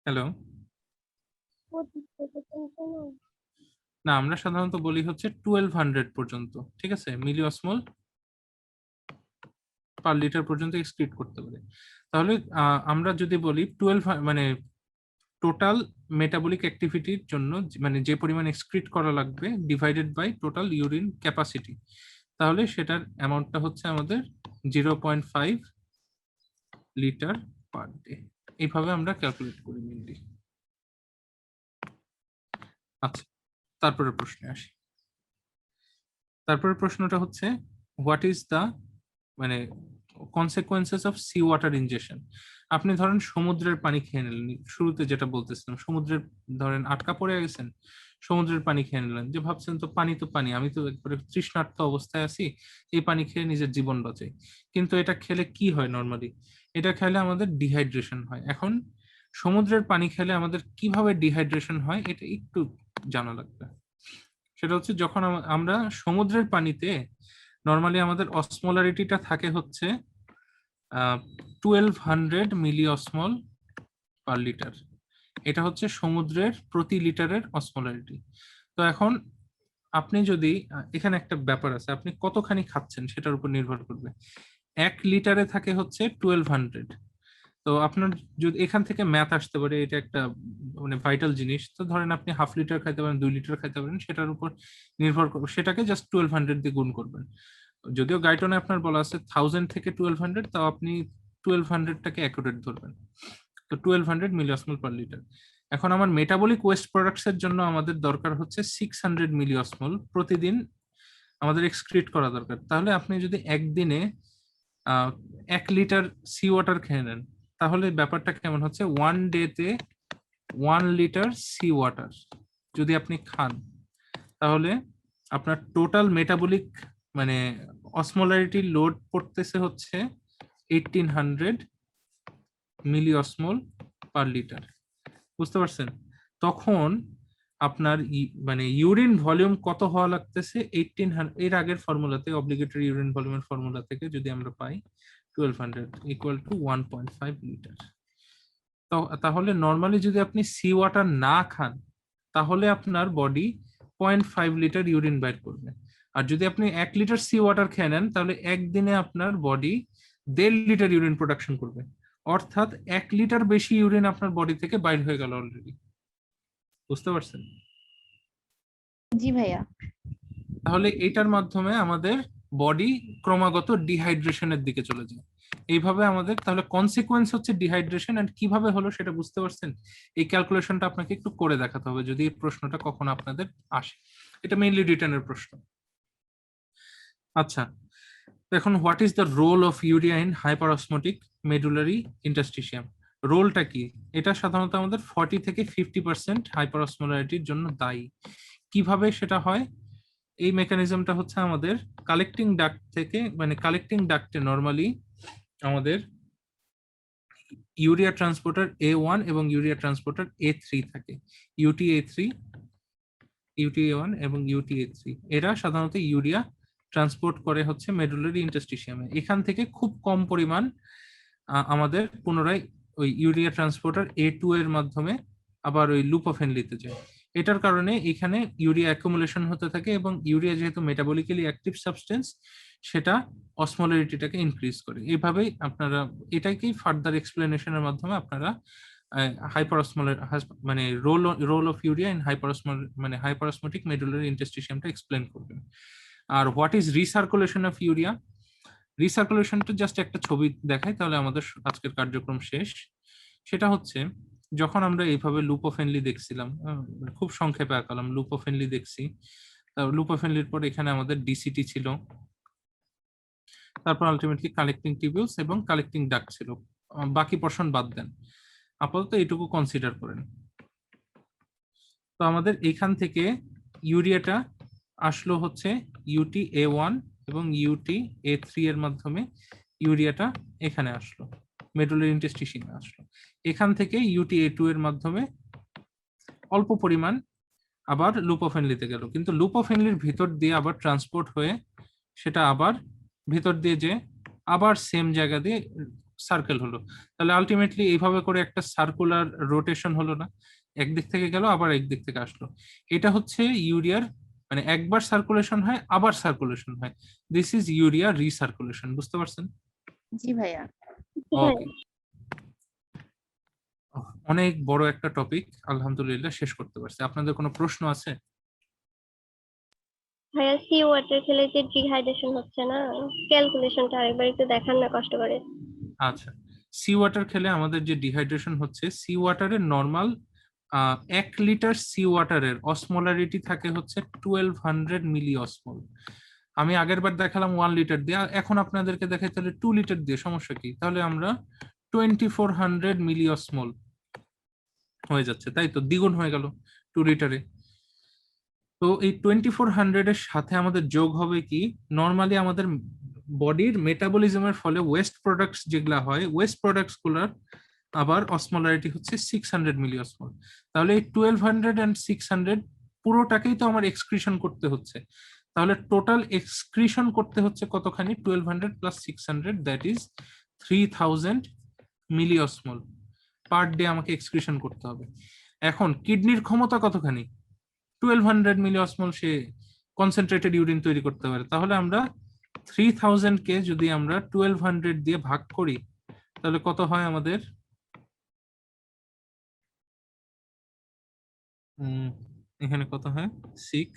হ্যালো, না আমরা সাধারণত বলি হচ্ছে 1200 পর্যন্ত, ঠিক আছে, মিলি অসমোল পার লিটার পর্যন্ত এক্সক্রিট করতে পারে। তাহলে আমরা যদি বলি 12 মানে টোটাল মেটাবলিক অ্যাক্টিভিটির জন্য মানে যে পরিমাণ এক্সক্রিট করা লাগবে divided by total urine capacity, তাহলে সেটার অ্যামাউন্টটা হচ্ছে আমাদের 0.5 লিটার পার ডে। এইভাবে আমরা ক্যালকুলেট করি মেনলি। আচ্ছা, তারপরে প্রশ্নে আসি। তারপরে প্রশ্নটা হচ্ছে, হোয়াট ইজ দ্য মানে consequences of sea water injection? আপনি ধরেন সমুদ্রের পানি খেয়ে নিলেন, শুরুতে যেটা বলতেছিলাম, সমুদ্রের ধরেন আটকা পড়ে গেছেন, সমুদ্রের পানি খেয়ে নিলেন, যে ভাবছেন তো পানি, আমি তো একবারে তৃষ্ণার্ত অবস্থায় আছি, এই পানি খেয়ে নিজের জীবন বাঁচাই। কিন্তু এটা খেলে কি হয় নর্মালি? এটা খেলে আমাদের ডিহাইড্রেশন হয়। এখন সমুদ্রের পানি খেলে আমাদের কিভাবে ডিহাইড্রেশন হয় এটা একটু জানা লাগবে। সেটা হচ্ছে যখন আমরা সমুদ্রের পানিতে নর্মালি আমাদের অসমোলারিটিটা থাকে হচ্ছে 1200 মিলি অসমোল পার লিটার, এটা হচ্ছে সমুদ্রের প্রতি লিটারের অসমোলারিটি। তো এখন আপনি যদি এখানে একটা ব্যাপার আছে, আপনি কতখানি খাচ্ছেন সেটার উপর নির্ভর করবে। 1 লিটারে থাকে হচ্ছে 1200। তো আপনার যদি এখান থেকে ম্যাথ আসতে পারে, এটা একটা মানে ভাইটাল জিনিস। তো ধরেন আপনি হাফ লিটার খাইতে পারেন, 2 লিটার খাইতে পারেন, সেটার উপর নির্ভর করবে, সেটাকে জাস্ট 1200 দিয়ে গুণ করবেন। যদিও গাইটনে আপনার বলা আছে 1000 থেকে 1200, তাও আপনি 1200টাকে অ্যাকুরেট ধরবেন। তো 1200 মিলিঅসমোল পার লিটার। এখন আমার মেটাবলিক ওয়েস্ট প্রোডাক্টস এর জন্য আমাদের দরকার হচ্ছে 600 মিলিঅসমোল প্রতিদিন আমাদের এক্সক্রিট করা দরকার। তাহলে আপনি যদি একদিনে 1 লিটার সি ওয়াটার খেয়ে নেন, তাহলে ব্যাপারটা কেমন হচ্ছে, 1 ডেতে 1 লিটার সি ওয়াটার যদি আপনি খান, তাহলে আপনার টোটাল মেটাবলিক মানে অসমোলারিটি লোড পড়তেছে হচ্ছে 1800 মিলিঅসমোল পার লিটার। বুঝতে পারছেন? তখন আপনার মানে ইউরিন ভলিউম কত হওয়া লাগতেছে, 1800। এর আগের ফর্মুলাতে, অব্লিগেটরি ইউরিন ভলিউমের ফর্মুলা থেকে যদি আমরা পাই 1200 ইকুয়াল টু 1.5 লিটার। তো তাহলে নর্মালি যদি আপনি সি ওয়াটার না খান, তাহলে আপনার বডি 0.5 লিটার ইউরিন বাইর করবে। আর যদি আপনি 1 লিটার সি ওয়াটার খেয়ে নেন, তাহলে একদিনে আপনার বডি 1.5 লিটার ইউরিন প্রোডাকশন করবে। অর্থাৎ 1 লিটার বেশি ইউরিন আপনার বডি থেকে বাইর হয়ে গেল অলরেডি। বুঝতে পারছেন? জি ভাইয়া। তাহলে এটার মাধ্যমে আমাদের বডি ক্রমাগত ডিহাইড্রেশনের দিকে চলে যায়। এইভাবে আমাদের তাহলে কনসিকুয়েন্স হচ্ছে ডিহাইড্রেশন। এন্ড কিভাবে হলো সেটা বুঝতে পারছেন? এই ক্যালকুলেশনটা আপনাকে একটু করে দেখাতে হবে যদি এই প্রশ্নটা কখনো আপনাদের আসে। এটা মেইনলি রিটার্নের প্রশ্ন। আচ্ছা, এখন what is the role of urea in hyperosmotic medullary interstitium? রোলটা কি? এটা সাধারণত আমাদের 40 থেকে 50% হাইপারঅসমোলারিটির জন্য দায়ী। কিভাবে সেটা হয়? এই মেকানিজমটা হচ্ছে আমাদের কালেক্টিং ডাক্ট থেকে, মানে কালেক্টিং ডাক্টে নরমালি আমাদের ইউরিয়া ট্রান্সপোর্টার A1 এবং ইউরিয়া ট্রান্সপোর্টার A3 থাকে। UTA3, UTA1 এবং UTA3 এরা সাধারণত ইউরিয়া ট্রান্সপোর্ট করে হচ্ছে মেডুলারি ইন্টারস্টিশিয়ামে। এখান থেকে খুব কম পরিমাণ আমাদের পুনরায় ওই ইউরিয়া ট্রান্সপোর্টার A2 এর মাধ্যমে আবার ওই লুপোফেনলিতে যায়। এটার কারণে এখানে ইউরিয়া অ্যাকুমুলেশন হতে থাকে, এবং ইউরিয়া যেহেতু মেটাবলিক্যালি অ্যাক্টিভ সাবস্টেন্স, সেটা অসমোলারিটিটাকে ইনক্রিজ করে। এইভাবেই আপনারা এটাকেই ফার্দার এক্সপ্লেনেশনের মাধ্যমে আপনারা হাইপারঅসমোলার মানে role of urea in hyperosmotic medullary ইন্টারস্টিশিয়ামটা এক্সপ্লেন করবেন। আর what is recirculation of urea? রিসার্কুলেশনটা জাস্ট একটা ছবি দেখাই, তাহলে আমাদের আজকের কার্যক্রম শেষ। সেটা হচ্ছে যখন আমরা এইভাবে লুপোফেনলি দেখছিলাম, খুব সংক্ষেপে আঁকালাম, লুপোফেনলি দেখছি। লুপোফেনলির পর এখানে আমাদের ডিসিটি ছিল, তারপর আলটিমেটলি কালেক্টিং টিবিউলস এবং কালেক্টিং ডাক্ট ছিল। বাকি পোর্শন বাদ দেন, আপাতত এইটুকু কনসিডার করেন। তো আমাদের এখান থেকে ইউরিয়াটা আসলো হচ্ছে UTA1 এবং UTA3 এর মাধ্যমে ইউরিয়াটা এখানে আসলো, মেডুলারি ইন্টারস্টিশিয়ামে আসলো। এখান থেকে UTA2 এর মাধ্যমে অল্প পরিমাণ আবার লুপোফেনলিতে গেল, কিন্তু লুপোফেনলির ভিতর দিয়ে আবার ট্রান্সপোর্ট হয়ে সেটা আবার ভিতর দিয়ে যে আবার সেম জায়গা দিয়ে সার্কেল হলো। তাহলে আলটিমেটলি এইভাবে করে একটা সার্কুলার রোটেশন হলো না, একদিক থেকে গেল আবার একদিক থেকে আসলো। এটা হচ্ছে ইউরিয়ার মানে একবার সার্কুলেশন হয় আবার সার্কুলেশন হয়। This is urea recirculation. বুঝতে পারছেন? জি ভাইয়া। ওকে, অনেক বড় একটা টপিক, আলহামদুলিল্লাহ শেষ করতে পারছি। আপনাদের কোনো প্রশ্ন আছে? ভাইয়া সি ওয়াটার খেলে যে ডিহাইড্রেশন হচ্ছে না, ক্যালকুলেশনটা আরেকবার একটু দেখান না কষ্ট করে। আচ্ছা, সি ওয়াটার খেলে আমাদের যে ডিহাইড্রেশন হচ্ছে, সি ওয়াটারের নর্মাল 1 লিটার সি ওয়াটারের অসমোলারিটি থাকে হচ্ছে 1200 মিলি অসমোল। আমি আগের বার দেখালাম 1 লিটার দিয়ে, এখন আপনাদেরকে দেখাই তাহলে 2 লিটার দিয়ে, সমস্যা কি? তাহলে আমরা 2400 মিলি অসমোল হয়ে যাচ্ছে, তাই তো দ্বিগুণ হয়ে গেল 2 লিটারে। তো এই 2400 এর সাথে আমাদের যোগ হবে কি, নর্মালি আমাদের বডির মেটাবলিজমের ফলে ওয়েস্ট প্রোডাক্টস যেগুলা হয়, ওয়েস্ট প্রোডাক্টস গুলার আবার অসমোলারিটি হচ্ছে 600 মিলি অসমোল। তাহলে এই 1200 and 600 পুরোটাকেই তো আমার এক্সক্রিশন করতে হচ্ছে। তাহলে টোটাল এক্সক্রিশন করতে হচ্ছে কতখানি? 1200 plus 600, that is 3000 milli osmole. Per day আমাকে এক্সক্রিশন করতে হবে। এখন কিডনির ক্ষমতা কতখানি? 1200 মিলিঅসমল সে কনসেন্ট্রেটেড ইউরিন তৈরি করতে পারে। তাহলে আমরা 3000 কে যদি আমরা 1200 দিয়ে ভাগ করি তাহলে কত হয় আমাদের? এখানে কত হয়? 6,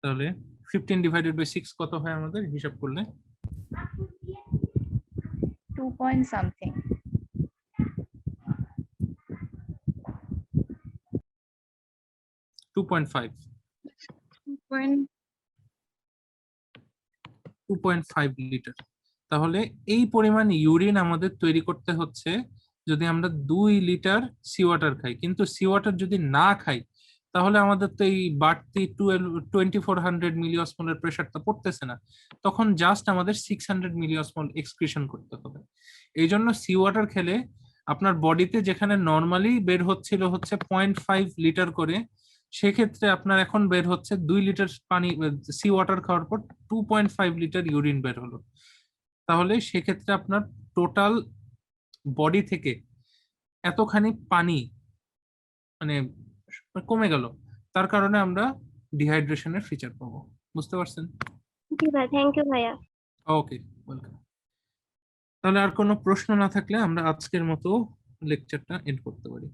তাহলে 15 ডিভাইডেড বাই 6 কত হয় আমাদের হিসাব করলে? 2 পয়েন্ট সামথিং। 2.5 Point 2.5 litre. তাহলে এই পরিমাণ ইউরিন আমাদের তৈরি করতে হচ্ছে যদি আমরা 2 লিটার সি ওয়াটার খাই। কিন্তু সি ওয়াটার যদি না খাই তাহলে আমাদের তো এই বাড়তি 2400 মিলিঅসমলের প্রেশারটা পড়তেছে না, তখন জাস্ট আমাদের 600 মিলিঅসমল এক্সক্রিশন করতে হবে। এই জন্য সি ওয়াটার খেলে আপনার বডিতে যেখানে নর্মালি বের হচ্ছিল হচ্ছে 0.5 লিটার করে, সেক্ষেত্রে আপনার এখন বের হচ্ছে 2 লিটার পানি সি ওয়াটার খাওয়ার পর 2.5 লিটার ইউরিন বের হলো। তাহলে সেক্ষেত্রে আপনার টোটাল বডি থেকে এতখানি পানি মানে কমে গেল, তার কারণে আমরা ডিহাইড্রেশনের ফিচার পাবো। বুঝতে পারছেন? জি ভাই, থ্যাংক ইউ ভাইয়া। ওকে, ওয়েলকাম। তাহলে আর কোনো প্রশ্ন না থাকলে আমরা আজকের মতো লেকচারটা এন্ড করতে পারি।